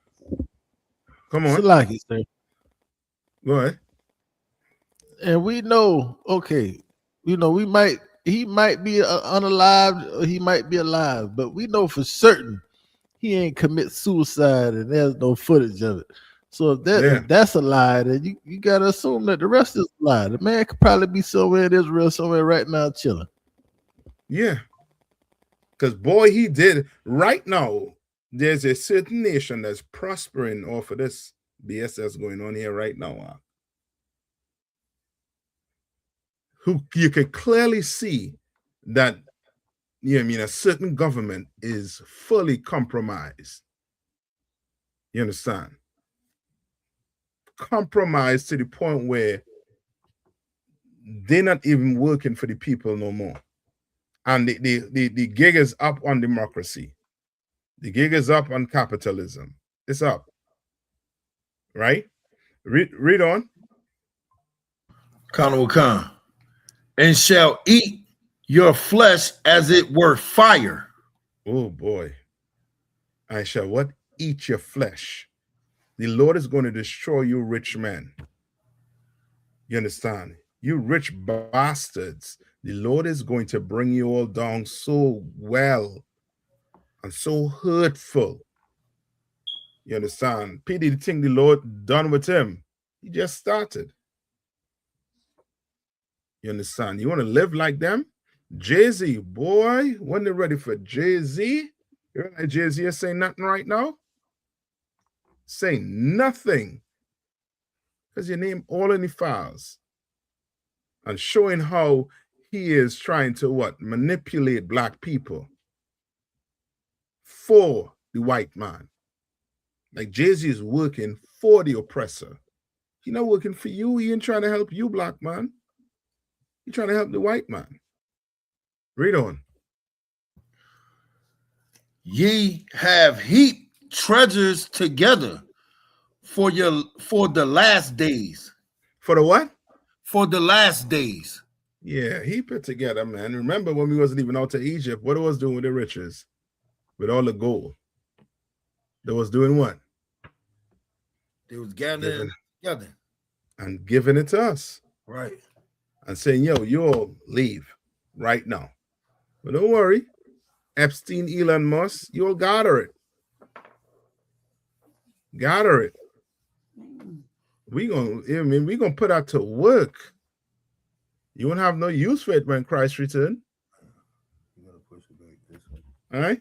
Come on. Salaki, sir. Go ahead. And we know, okay, he might be unalive or he might be alive, but we know for certain he ain't commit suicide and there's no footage of it. So if that's a lie, then you gotta assume that the rest is a lie. The man could probably be somewhere in Israel, somewhere right now chilling. Yeah. Because boy, he did right now. There's a certain nation that's prospering off of this BS that's going on here right now. Who you can clearly see that a certain government is fully compromised. You understand? Compromised to the point where they're not even working for the people no more. And the gig is up on democracy. The gig is up on capitalism. It's up. Right? Read on. Khan. And shall eat your flesh as it were fire. Oh boy. I shall what? Eat your flesh. The Lord is going to destroy you, rich men. You understand? You rich bastards. The Lord is going to bring you all down so well and so hurtful. You understand? Pity the thing the Lord done with him. He just started. You understand? You want to live like them? Jay-Z, boy, when they're ready for Jay-Z, you realize Jay-Z is saying nothing right now? Saying nothing. Because you name all in the files. And showing how he is trying to what? Manipulate black people for the white man. Like Jay-Z is working for the oppressor. He's not working for you. He ain't trying to help you, black man. He's trying to help the white man. Read on. Ye have heaped treasures together for the last days. For the what? For the last days. Yeah, heap it together, man. Remember when we was leaving out to Egypt, what it was doing with the riches? With all the gold. They was doing what? They was gathering together. And giving it to us. Epstein, Elon Musk, you'll gather it. Gather it. We gonna put that to work. You won't have no use for it when Christ return. All right.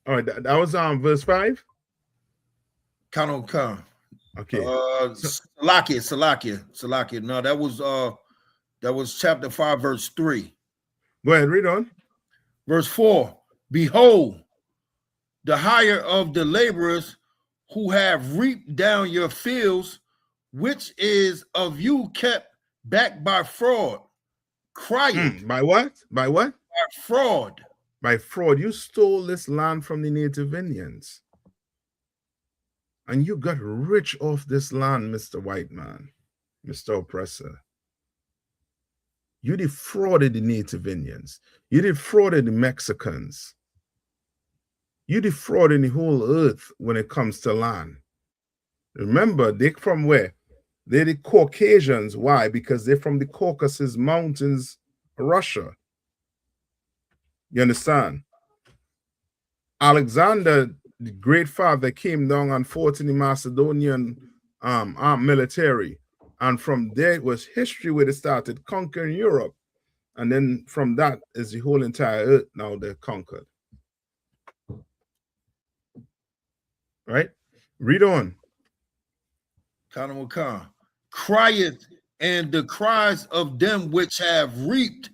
All right. That was verse 5. Count on count. Okay. Salakia. No, that was chapter 5, verse 3. Go ahead, read on. Verse 4. Behold, the hire of the laborers who have reaped down your fields, which is of you kept back by fraud. Crieth. By what? By what? By fraud. By fraud. You stole this land from the native Indians. And you got rich off this land, Mr. White Man, Mr. Oppressor. You defrauded the native Indians. You defrauded the Mexicans. You defrauded the whole earth when it comes to land. Remember, they're from where? They're the Caucasians. Why? Because they're from the Caucasus Mountains, Russia. You understand? Alexander, the great father, came down and fought in the Macedonian armed military. And from there, it was history where they started conquering Europe. And then from that is the whole entire earth now they're conquered. Right? Read on. Crieth, and the cries of them which have reaped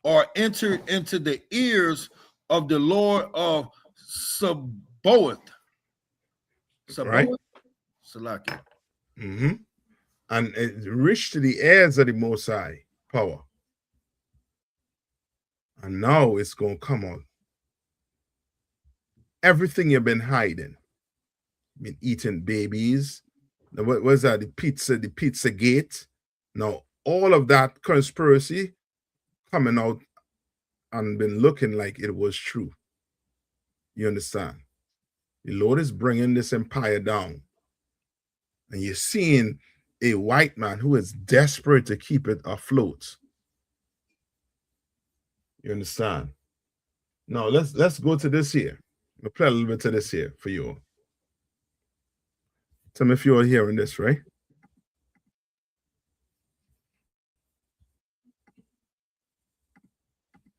are entered into the ears of the Lord of Sabaoth. Right? Salakia. And it reached to the heirs of the Most High power. And now it's going to come out. Everything you've been hiding. Been eating babies. Now, what was that? The pizza gate. Now, all of that conspiracy coming out and been looking like it was true. You understand? The Lord is bringing this empire down. And you're seeing a white man who is desperate to keep it afloat. You understand? Now, let's go to this here. We'll play a little bit to this here for you. Tell me if you're hearing this, right?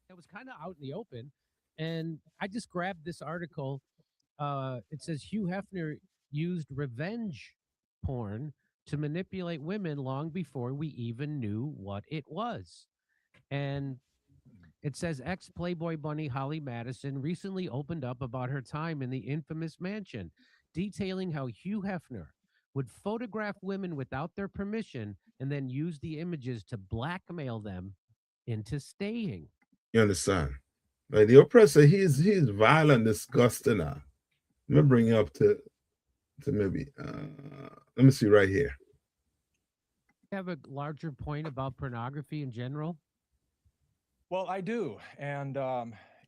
It was kind of out in the open, and I just grabbed this article. It says Hugh Hefner used revenge porn to manipulate women long before we even knew what it was. And it says ex-Playboy bunny Holly Madison recently opened up about her time in the infamous mansion, detailing how Hugh Hefner would photograph women without their permission and then use the images to blackmail them into staying. You understand? Like the oppressor, he's violent, disgusting. Let me bring you up to maybe, let me see right here. Have a larger point about pornography in general? Well, I do. And,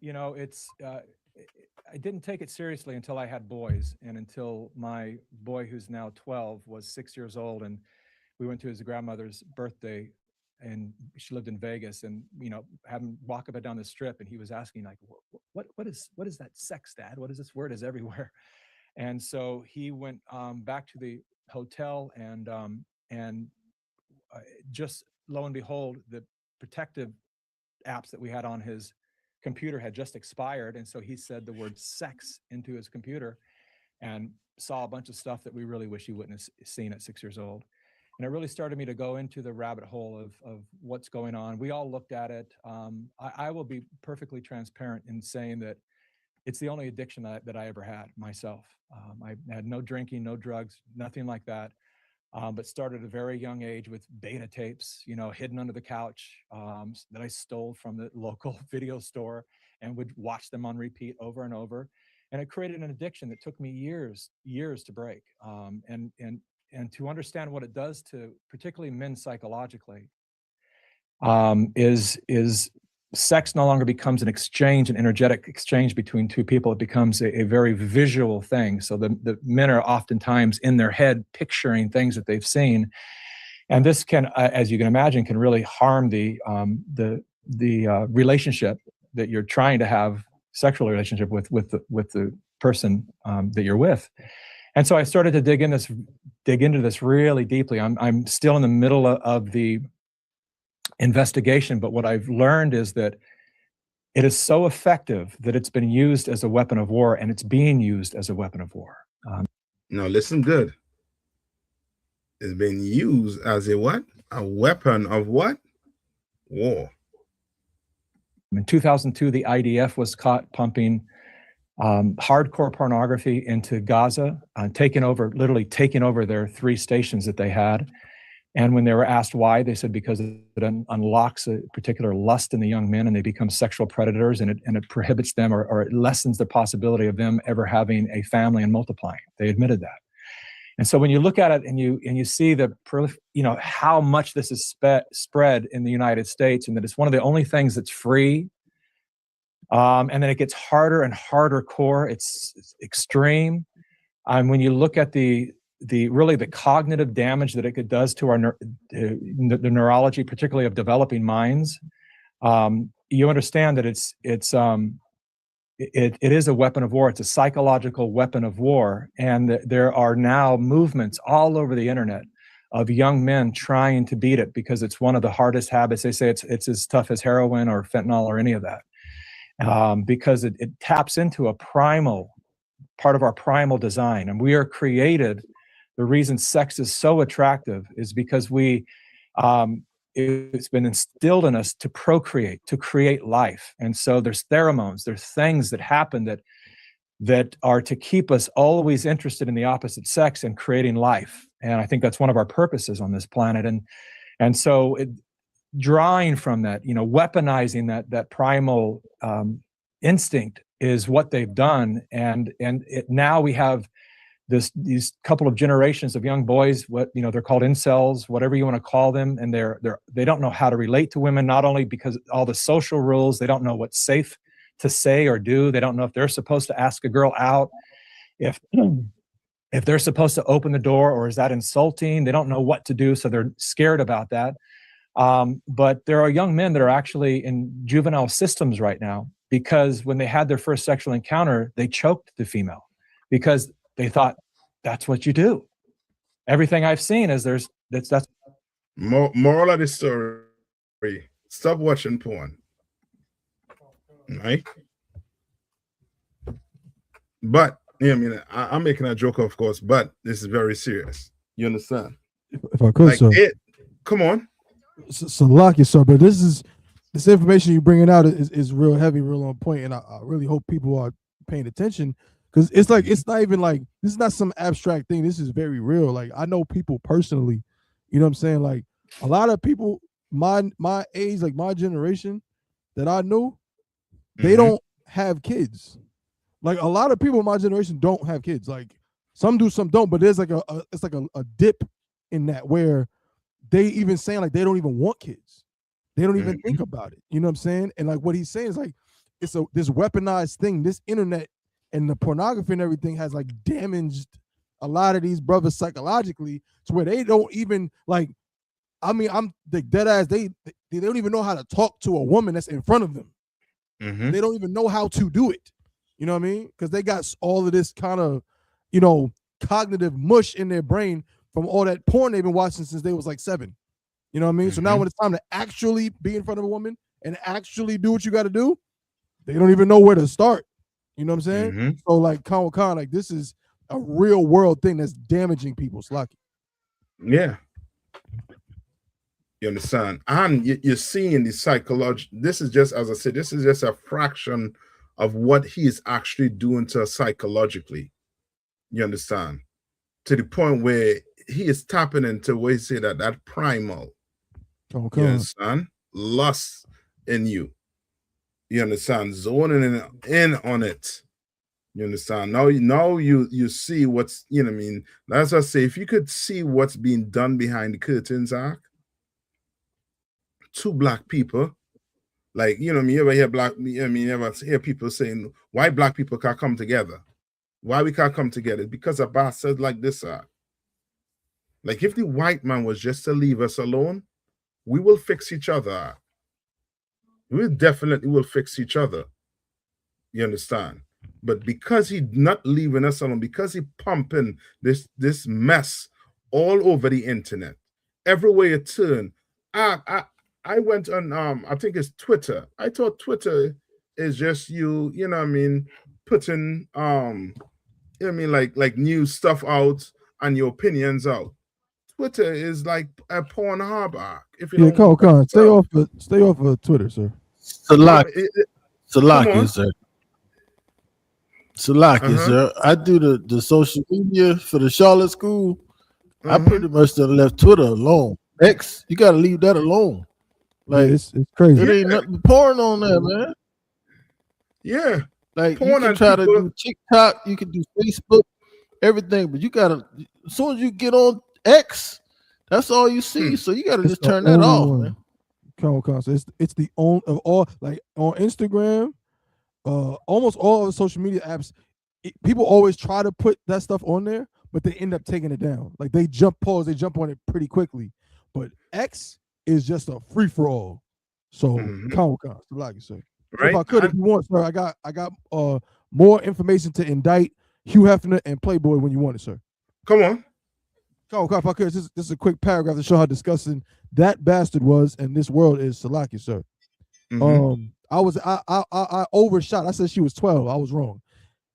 you know, it's, I didn't take it seriously until I had boys and until my boy, who's now 12, was 6 years old. And we went to his grandmother's birthday and she lived in Vegas, and, you know, had him walk up and down the strip, and he was asking like, what is that sex, Dad? What is this word is everywhere? And so he went back to the hotel and just lo and behold, the protective apps that we had on his computer had just expired. And so he said the word sex into his computer and saw a bunch of stuff that we really wish he wouldn't have seen at 6 years old. And it really started me to go into the rabbit hole of what's going on. We all looked at it. I will be perfectly transparent in saying that it's the only addiction that I ever had myself. I had no drinking, no drugs, nothing like that. But started at a very young age with beta tapes, you know, hidden under the couch that I stole from the local video store and would watch them on repeat over and over. And it created an addiction that took me years to break. And to understand what it does to particularly men psychologically is sex no longer becomes an exchange, an energetic exchange between two people. It becomes a very visual thing. So the men are oftentimes in their head picturing things that they've seen. And this can, as you can imagine, can really harm the relationship you're trying to have sexual relationship with the person that you're with. And so I started to dig into this really deeply. I'm still in the middle of the investigation, but what I've learned is that it is so effective that it's been used as a weapon of war, and it's being used as a weapon of war. Now listen good. It's been used as a what? A weapon of what? War. In 2002, the IDF was caught pumping hardcore pornography into Gaza, literally taking over their 3 stations that they had. And when they were asked why, they said because it unlocks a particular lust in the young men and they become sexual predators, and it prohibits them or it lessens the possibility of them ever having a family and multiplying. They admitted that. And so when you look at it and you see how much this is spread in the United States, and that it's one of the only things that's free, and then it gets harder and harder core, it's extreme. When you look at the cognitive damage that it does to the neurology, particularly of developing minds, you understand that it is a weapon of war. It's a psychological weapon of war, and there are now movements all over the internet of young men trying to beat it because it's one of the hardest habits. They say it's as tough as heroin or fentanyl or any of that, because it taps into a primal part of our primal design, and we are created. The reason sex is so attractive is because it's been instilled in us to procreate, to create life. And so there's pheromones, there's things that happen that are to keep us always interested in the opposite sex and creating life. And I think that's one of our purposes on this planet. And so drawing from that, weaponizing that primal instinct is what they've done. And now we have these couple of generations of young boys, they're called incels, whatever you want to call them, and they don't know how to relate to women, not only because all the social rules, they don't know what's safe to say or do, they don't know if they're supposed to ask a girl out, if they're supposed to open the door, or is that insulting? They don't know what to do, so they're scared about that. But there are young men that are actually in juvenile systems right now because when they had their first sexual encounter, they choked the female because they thought that's what you do. Everything I've seen is that's moral of the story. Stop watching porn. Right? But I'm making a joke, of course, but this is very serious. You understand? If I could, sir. Come on. So lock yourself, but this information you're bringing out is real heavy, real on point, and I really hope people are paying attention. Because it's not even like, this is not some abstract thing. This is very real. Like, I know people personally, you know what I'm saying? Like, a lot of people my age, like my generation that I knew, they don't have kids. Like, a lot of people in my generation don't have kids. Like, some do, some don't, but there's like it's like a dip in that where they even saying like they don't even want kids. They don't even think about it. You know what I'm saying? And like what he's saying is like, it's this weaponized thing, this internet and the pornography and everything has like damaged a lot of these brothers psychologically to where they don't even like, I'm the dead ass, they don't even know how to talk to a woman that's in front of them. They don't even know how to do it. You know what I mean? Because they got all of this kind of, cognitive mush in their brain from all that porn they've been watching since they was like 7. You know what I mean? So now when it's time to actually be in front of a woman and actually do what you got to do, they don't even know where to start. You know what I'm saying? So like Khan, like this is a real world thing that's damaging people. Slacky. Yeah. You understand? And you're seeing the psychology. This is just, as I said, this is just a fraction of what he is actually doing to us psychologically. You understand? To the point where he is tapping into where he say that primal. Okay. You understand? Lust in you. You understand? Zoning in on it. You understand? Now you see what's, you know what I mean? That's what I say. If you could see what's being done behind the curtains, 2 black people, like, you ever hear you ever hear people saying why black people can't come together? Why we can't come together? Because a bastard like this, like if the white man was just to leave us alone, we will fix each other. We definitely will fix each other. You understand? But because he not leaving us alone, because he pumping this mess all over the internet, everywhere you turn. I went on I think it's Twitter. I thought Twitter is just you know what I mean, putting you know what I mean, like new stuff out and your opinions out. Twitter is like a porn harbor. If you Yeah, don't Con, stay off of Twitter, sir. Salaki, on. sir. Salaki, Uh-huh. sir. I do the social media for the Charlotte school. I Mhm. pretty much done left Twitter alone. X, you gotta leave that alone. Like Yeah, it's crazy. it ain't nothing porn on there, man. Yeah. Like you Porn can and try to people- do TikTok, you can do Facebook, everything, but you gotta as soon as you get on X, that's all you see. So you gotta It's just the turn that only off, one. man. Con, so it's the only of all, like on Instagram, almost all of the social media apps. People always try to put that stuff on there, but they end up taking it down. Like they jump on it pretty quickly. But X is just a free for all. So Con, like you say. Right. If I could, if you want, sir, I got more information to indict Hugh Hefner and Playboy when you want it, sir. Come on. If I could, this is a quick paragraph to show how disgusting that bastard was, and this world is Salaki, sir. I overshot. I said she was 12. I was wrong.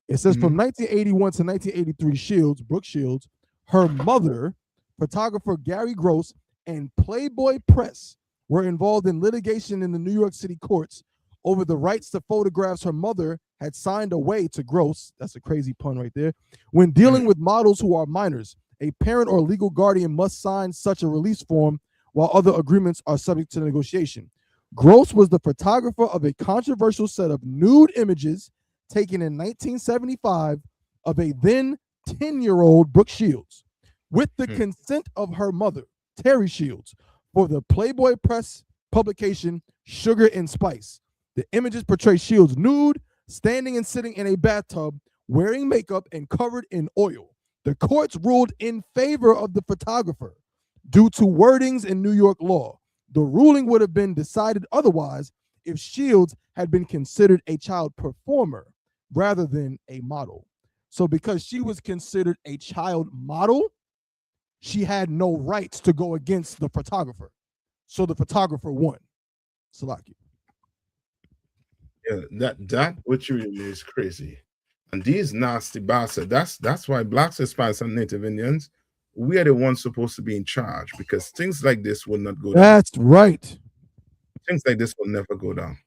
It says from 1981 to 1983, Brooke Shields, her mother, photographer Gary Gross, and Playboy Press were involved in litigation in the New York City courts over the rights to photographs her mother had signed away to Gross. That's a crazy pun right there. When dealing with models who are minors, a parent or legal guardian must sign such a release form, while other agreements are subject to negotiation. Gross was the photographer of a controversial set of nude images taken in 1975 of a then 10-year-old Brooke Shields, with the consent of her mother, Terry Shields, for the Playboy Press publication Sugar and Spice. The images portray Shields nude, standing and sitting in a bathtub, wearing makeup and covered in oil. The courts ruled in favor of the photographer due to wordings in New York law. The ruling would have been decided otherwise if Shields had been considered a child performer rather than a model. So because she was considered a child model, she had no rights to go against the photographer. So the photographer won. Salaki. Yeah, that which really is crazy. And these nasty bastards, that's why blacks, Hispanics, and Native Indians, we are the ones supposed to be in charge, because things like this will not go down. That's right. Things like this will never go down.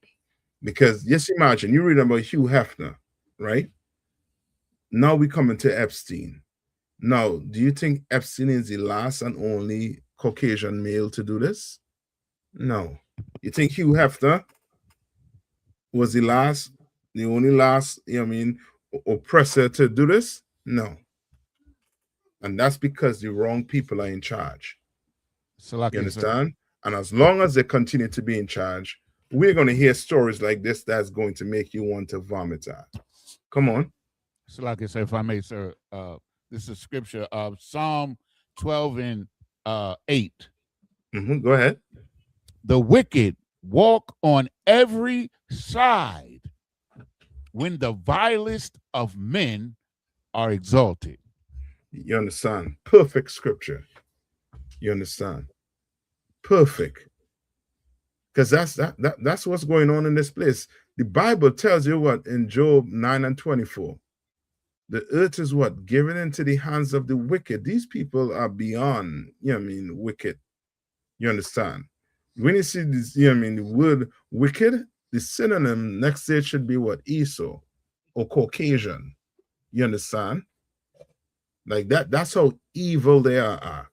Because just imagine, you read about Hugh Hefner, right? Now we come into Epstein. Now, do you think Epstein is the last and only Caucasian male to do this? No. You think Hugh Hefner was the only last, you know what I mean, oppressor to do this? No. And that's because the wrong people are in charge. Salaki, you understand? And as long as they continue to be in charge, we're going to hear stories like this that's going to make you want to vomit out. Come on. Salaki, sir, if I may, sir, this is scripture of Psalm 12 and 8. Go ahead. The wicked walk on every side when the vilest of men are exalted. You understand? Perfect scripture. You understand? Perfect. Because that's what's going on in this place. The Bible tells you what in Job 9:24. The earth is what? Given into the hands of the wicked. These people are beyond, you know what I mean, wicked. You understand? When you see this, you know what I mean, the word wicked, the synonym next to it should be what? Esau or Caucasian. You understand? Like that's how evil they are.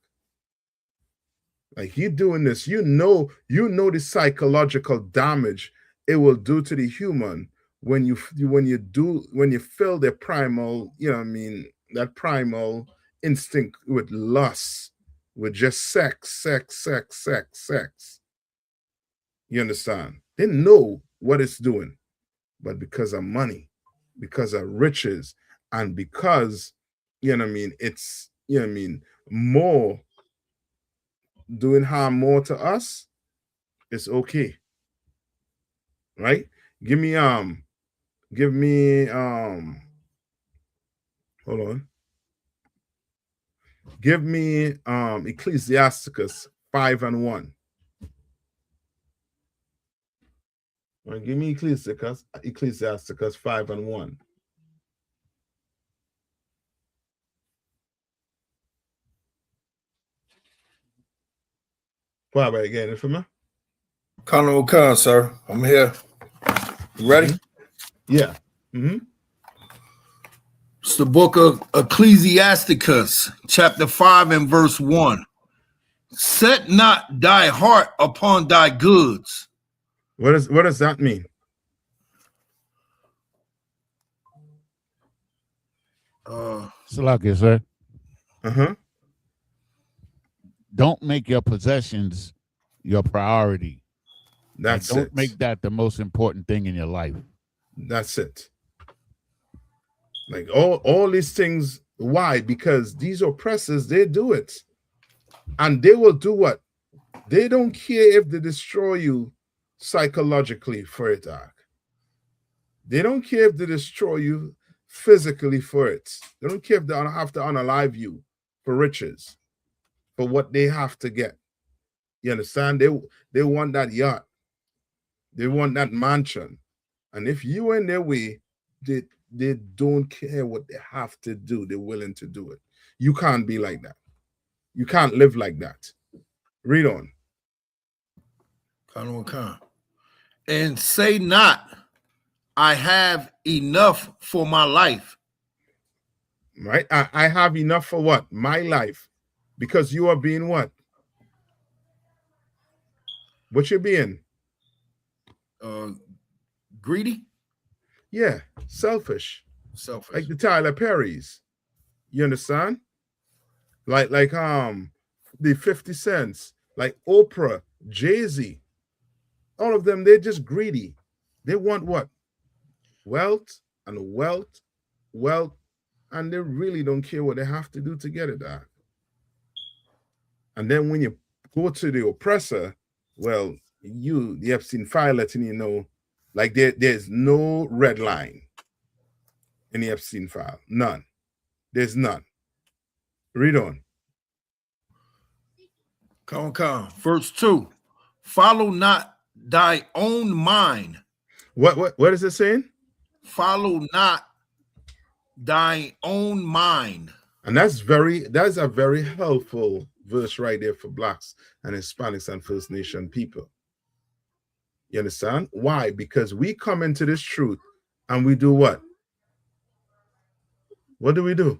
Like you're doing this, you know the psychological damage it will do to the human when you fill their primal, you know what I mean, that primal instinct with lust, with just sex. You understand? They know what it's doing, but because of money, because of riches, and because, you know what I mean, it's, you know what I mean, more doing harm more to us, it's okay. right? Give me hold on. Give me Ecclesiasticus 5:1. All right, give me Ecclesiasticus 5:1. What about again for me? Colonel Khan, sir. I'm here. You ready? Yeah. It's the book of Ecclesiasticus, chapter 5 and verse 1. Set not thy heart upon thy goods. What does that mean? Salakia, sir. Uh-huh. Don't make your possessions your priority. That's don't it. make that the most important thing in your life. That's it. Like all these things. Why? Because these oppressors, they do it. And they will do what? They don't care if they destroy you psychologically for it, Doc. They don't care if they destroy you physically for it. They don't care if they have to unalive you for riches, for what they have to get. You understand? They want that yacht. They want that mansion. And if you in their way, they don't care what they have to do. They're willing to do it. You can't be like that. You can't live like that. Read on. Colonel Khan. And say not, I have enough for my life. Right? I have enough for what? My life. Because you are being what? What you being? Greedy? Yeah, selfish. Selfish. Like the Tyler Perrys. You understand? Like the 50 Cents, like Oprah, Jay-Z. All of them, they're just greedy. They want what? Wealth and wealth, and they really don't care what they have to do to get it, Doc. And then when you go to the oppressor, well, the Epstein file letting you know, like there's no red line in the Epstein file. None. There's none. Read on. Come. Verse 2. Follow not thy own mind. What is it saying? Follow not thy own mind. And that's a very helpful verse right there for Blacks and Hispanics and First Nation people. You understand? Why? Because we come into this truth and we do what? What do we do?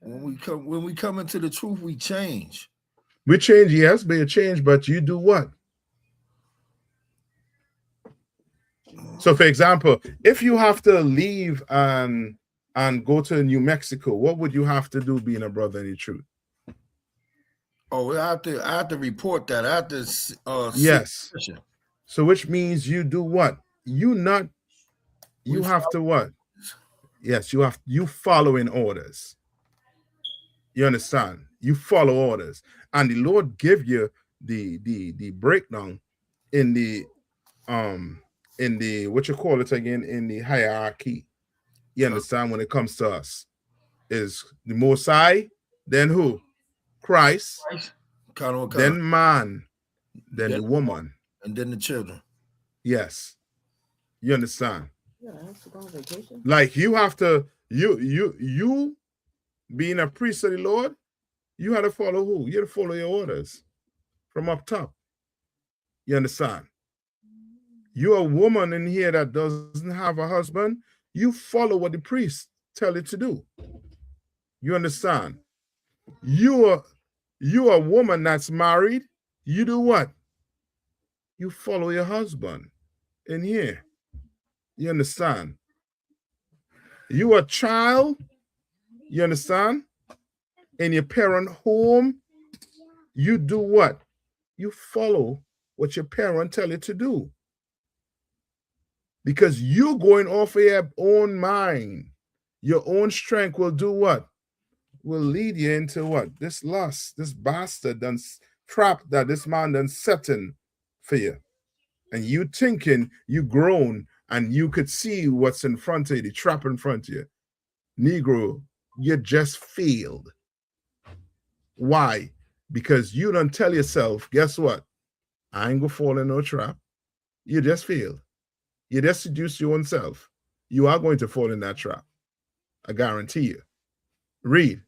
When we come into the truth, we change. We change, yes, but you change, but you do what? So, for example, if you have to leave and go to New Mexico, what would you have to do being a brother in the truth? Oh, I have to report that. I have to yes. So which means you do what? You have to what? Yes, you following orders. You understand? You follow orders. And the Lord give you the breakdown in the what you call it again, in the hierarchy. You understand? When it comes to us, is the Most High, then who? Christ, then man, then the woman, and then the children. Yes. You understand? Yeah, I have to go on vacation. Like you have to, you being a priest of the Lord, you have to follow who? You have to follow your orders from up top. You understand? You're a woman in here that doesn't have a husband, you follow what the priest tell you to do. You understand? You're a woman that's married, you do what? You follow your husband in here. You understand? You a child, you understand? In your parent home, you do what? You follow what your parent tell you to do. Because you're going off of your own mind. Your own strength will do what? will lead you into what? This lust, this bastard done trap that this man done setting for you. And you thinking you grown and you could see what's in front of you, the trap in front of you. Negro, you just failed. Why? Because you don't tell yourself, guess what? I ain't gonna fall in no trap. You just failed. You just seduce your own self. You are going to fall in that trap. I guarantee you. Read.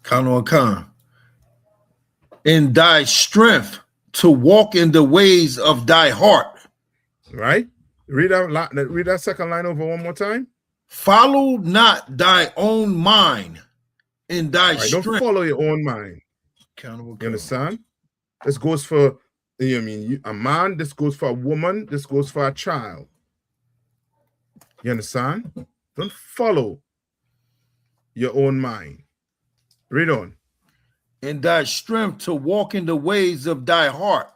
Khan. In thy strength to walk in the ways of thy heart. Right? Read that second line over one more time. Follow not thy own mind in thy strength. Don't follow your own mind. You understand? This goes for, a man, this goes for a woman, this goes for a child. You understand? Don't follow your own mind. Read on. In thy strength to walk in the ways of thy heart.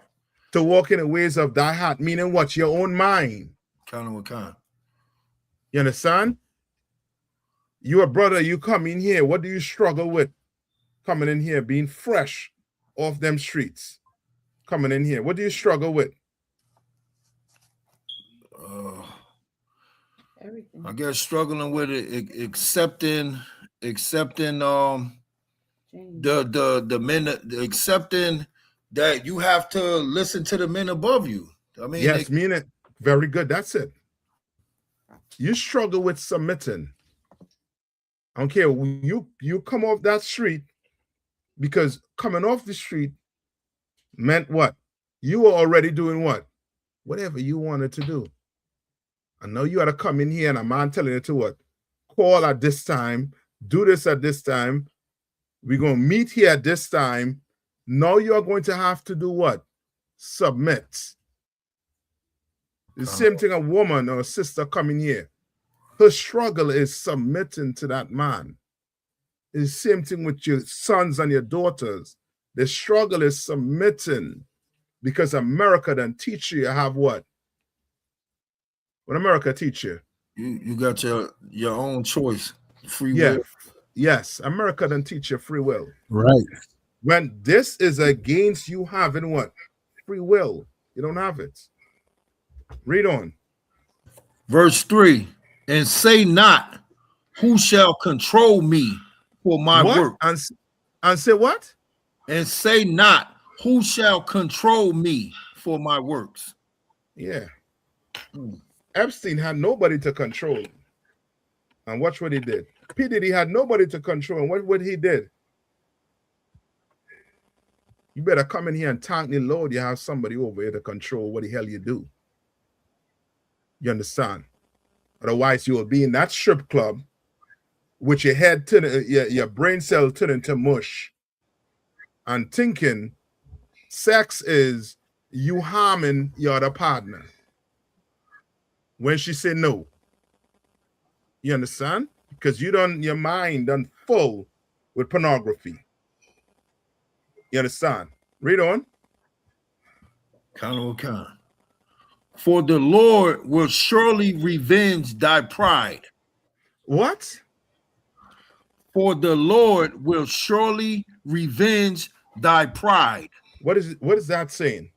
To walk in the ways of thy heart, meaning what? Your own mind. You understand? You a brother, you come in here. What do you struggle with? Coming in here, being fresh off them streets. Coming in here. What do you struggle with? I guess struggling with it, accepting the men, accepting that you have to listen to the men above you. I mean, yes, mean it. Very good. That's it. You struggle with submitting. I don't care. You come off that street, because coming off the street meant what? You were already doing what? Whatever you wanted to do. I know you had to come in here and a man telling you to what? Call at this time, do this at this time. We're going to meet here at this time. Now you are going to have to do what? Submit. The same thing, a woman or a sister coming here. Her struggle is submitting to that man. It's the same thing with your sons and your daughters. The struggle is submitting, because America then teach you have what? What America teach you? You got your own choice, free will. Yes, America then teach you free will. Right. When this is against you having what? Free will. You don't have it. Read on. Verse 3. And say not, who shall control me for my work? And say what? And say not, who shall control me for my works? Yeah. Epstein had nobody to control him. And watch what he did. P. Diddy had nobody to control him. What he did? You better come in here and thank the Lord you have somebody over here to control what the hell you do. You understand? Otherwise, you will be in that strip club with your head your brain cell turning to mush and thinking sex is you harming your other partner. When she said no. You understand? Because your mind done full with pornography. You understand? Read on. For the Lord will surely revenge thy pride. What? For the Lord will surely revenge thy pride. What is that saying?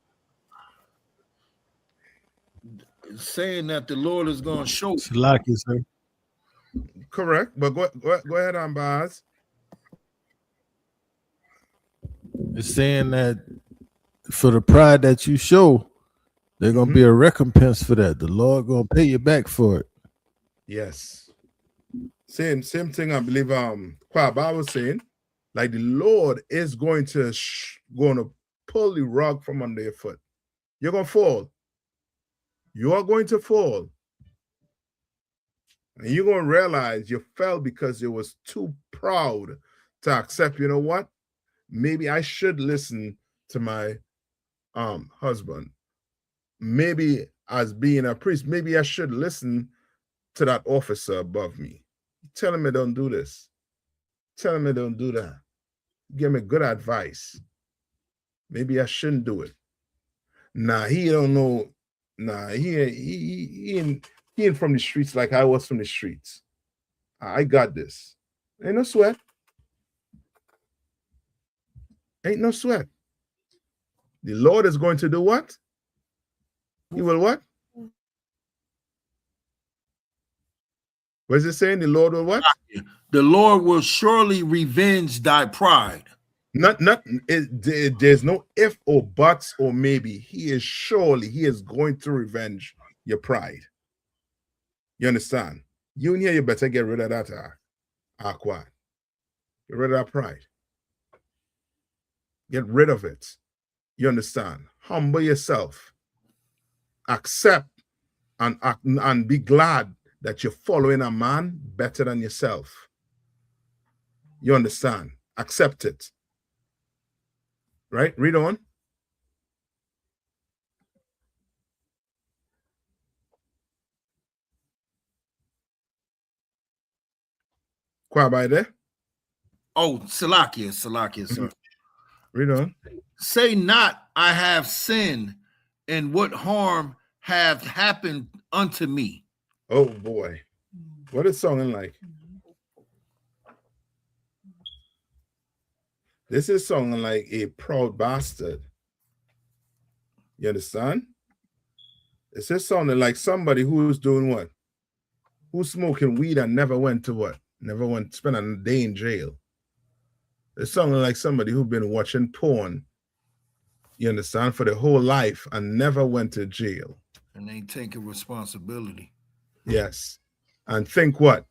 It's saying that the Lord is going to show. Correct, but go ahead on, Baz. It's saying that for the pride that you show, there's gonna be a recompense for that. The Lord gonna pay you back for it. Yes. Same thing. I believe Kwaba was saying, like the Lord is going to pull the rug from under your foot. You're gonna fall. You are going to fall. And you're going to realize you fell because you was too proud to accept, you know what? Maybe I should listen to my husband. Maybe as being a priest, maybe I should listen to that officer above me. Tell him I don't do this. Tell him I don't do that. Give me good advice. Maybe I shouldn't do it. Nah, he don't know. Nah, he ain't from the streets like I was from the streets. I got this. Ain't no sweat. Ain't no sweat. The Lord is going to do what? He will what? What is it saying? The Lord will what? The Lord will surely revenge thy pride. There's no if or buts or maybe. He is going to revenge your pride. You understand? You in here, you better get rid of that aqua. Get rid of that pride. Get rid of it. You understand? Humble yourself. Accept and be glad that you're following a man better than yourself. You understand? Accept it. Right? Read on. Qua by there? Oh, Salakia, sir. Read on. Say not, I have sinned, and what harm hath happened unto me? Oh boy. What is sounding like? This is sounding like a proud bastard. You understand? This is sounding like somebody who's doing what? Who's smoking weed and never went to what? Never went to spend a day in jail. It's sounding like somebody who's been watching porn, you understand, for their whole life and never went to jail. And they taking responsibility. Yes. And think what?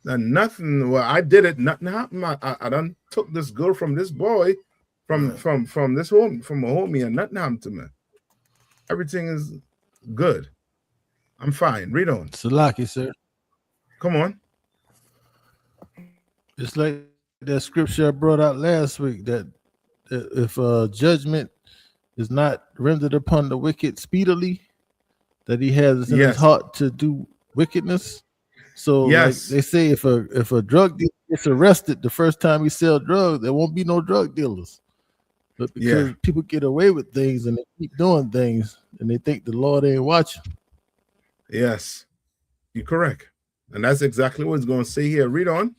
And nothing, well, I did it, nothing happened. I done took this girl from this boy, from this home, from a homie, and nothing happened to me. Everything is good. I'm fine. Read on. Salaki, sir. Come on. It's like that scripture I brought out last week that if judgment is not rendered upon the wicked speedily, that he has in his heart to do wickedness. So like they say, if a drug dealer gets arrested the first time he sells drugs, there won't be no drug dealers. But because people get away with things and they keep doing things and they think the Lord ain't watching. Yes, you're correct. And that's exactly what it's going to say here. Read on.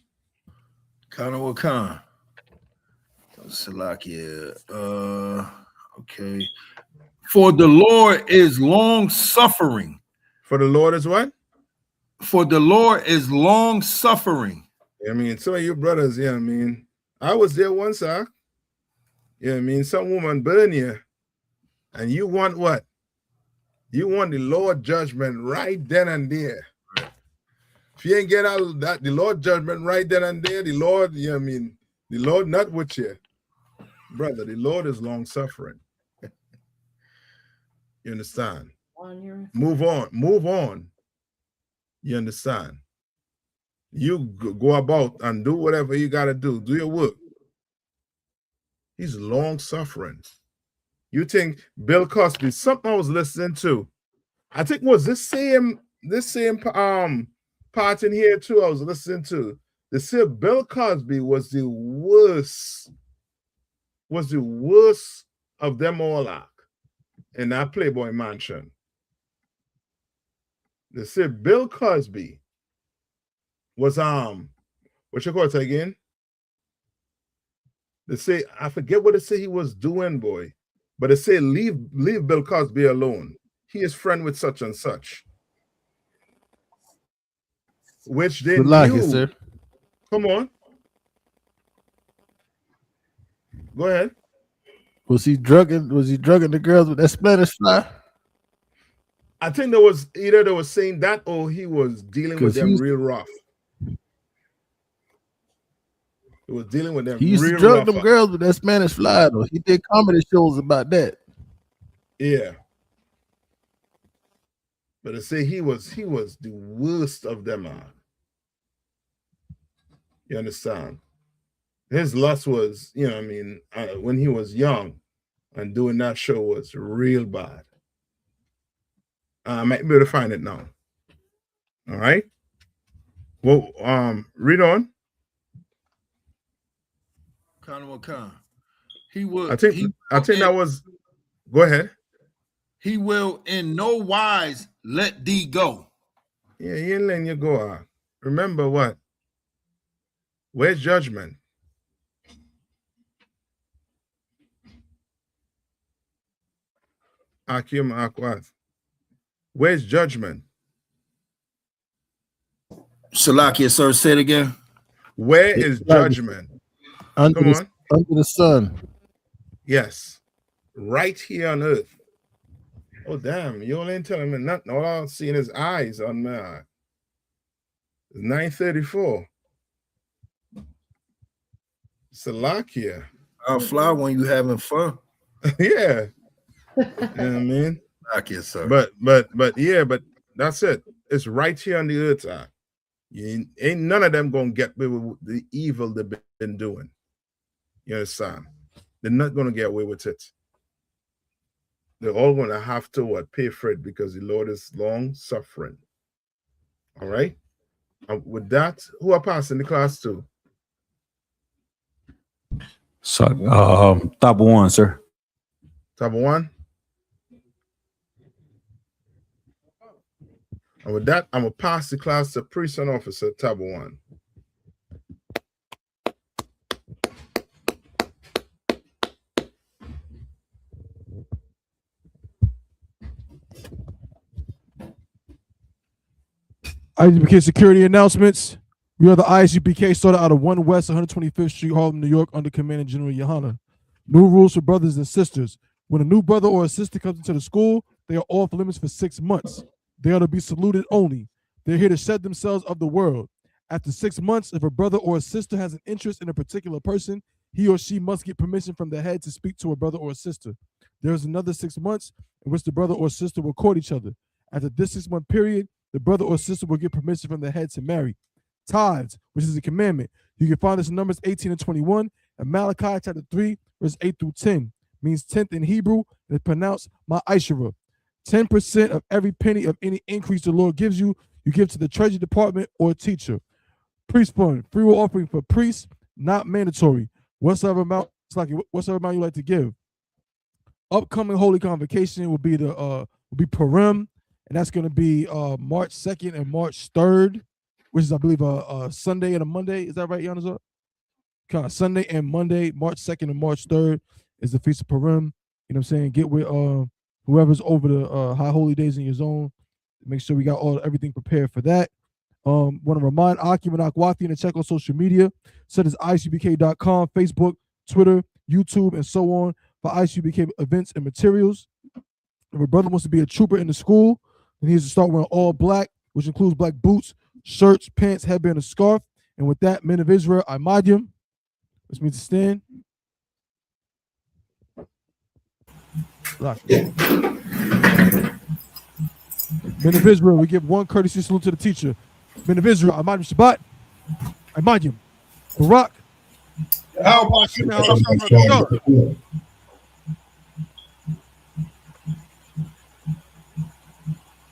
Khan. Salakia. Okay. For the Lord is long suffering. For the Lord is what? For the Lord is long suffering. I mean, some of you brothers, I mean, I was there once, I mean, some woman burn you, and you want what? You want the Lord judgment right then and there. If you ain't get out of that, the Lord judgment right then and there, the Lord, the Lord not with you. Brother, the Lord is long suffering. You understand? Move on. You understand? You go about and do whatever you got to do. Do your work. He's long suffering. You think Bill Cosby, something I was listening to, I think was this same part in here too I was listening to. They said Bill Cosby was the worst of them all in that Playboy Mansion. They said Bill Cosby was what you call it again? They say, I forget what they say he was doing, boy. But they say leave Bill Cosby alone. He is friend with such and such. Which they knew. Sir. Come on. Go ahead. Was he drugging the girls with that Spanish fly? I think there was either they were saying that or he was dealing with them real rough. He was dealing with them. He used to drug them girls with that Spanish fly, though. He did comedy shows about that. Yeah. But I say he was the worst of them all. You understand? His lust was, when he was young and doing that show was real bad. I might be able to find it now. All right. Well, read on. Khan. He will. I think that was. Go ahead. He will in no wise let thee go. Yeah, he ain't letting you go. Remember what? Where's judgment? Akim Akwat. Where's judgment? Salakia, sir, say it again. Where is judgment? Under Come on. Under the sun. Yes. Right here on earth. Oh, damn. You ain't telling me nothing. All I'm seeing is eyes on my eye. It's 9:34. Salakia. I'll fly when you having fun. Yeah. You know what I mean? Salakia, sir. But yeah, but that's it. It's right here on the earth eye. You ain't none of them gonna get away with the evil they've been doing. You understand? They're not gonna get away with it. They're all gonna have to pay for it because the Lord is long suffering. All right. With that, who are passing the class to? So, top one, sir. Top one. And with that, I'm gonna pass the class to priest and officer, tab one. ISUPK security announcements. We are the ISUPK, started out of 1 West 125th Street, Harlem, New York, under Commandant General Yohana. New rules for brothers and sisters. When a new brother or a sister comes into the school, they are off limits for 6 months. They are to be saluted only. They're here to shed themselves of the world. After 6 months, if a brother or a sister has an interest in a particular person, he or she must get permission from the head to speak to a brother or a sister. There is another 6 months in which the brother or sister will court each other. After this 6-month period, the brother or sister will get permission from the head to marry. Tithes, which is a commandment. You can find this in Numbers 18 and 21, and Malachi chapter 3, verse 8 through 10. Means 10th in Hebrew, and it's pronounced Ma'ashara. 10% of every penny of any increase the Lord gives you, you give to the treasury department or teacher. Priest fund, free will offering for priests, not mandatory. Whatsoever amount you like to give. Upcoming holy convocation will be Purim, and that's going to be March 2nd and March 3rd, which is, I believe, a Sunday and a Monday. Is that right, Yanazar? Kind of Sunday and Monday, March 2nd and March 3rd is the Feast of Purim. You know what I'm saying? Get with whoever's over the high holy days in your zone. Make sure we got everything prepared for that. Want to remind Akim and Akwati to check on social media, such as ISUPK.com, Facebook, Twitter, YouTube, and so on for ISUPK events and materials. If a brother wants to be a trooper in the school, then he has to start wearing all black, which includes black boots, shirts, pants, headband, and scarf. And with that, men of Israel, Imadium, which means to stand. Men of Israel, we give one courtesy salute to the teacher. Men of Israel, Imadium Shabbat, Imadium, Barak. How about you now?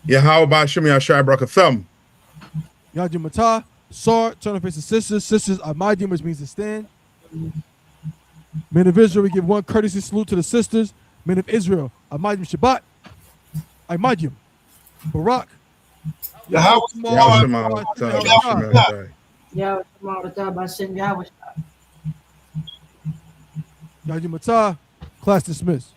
Yeah, how about Shemi Ashai Brakathum? Yajim Matah, Sar, turn to face the sisters. Sisters, Imadium, which means to stand. Men of Israel, we give one courtesy salute to the sisters. Men of Israel, Imadium Shabbat, Imadium, Barak. Yajim Matah, class dismissed.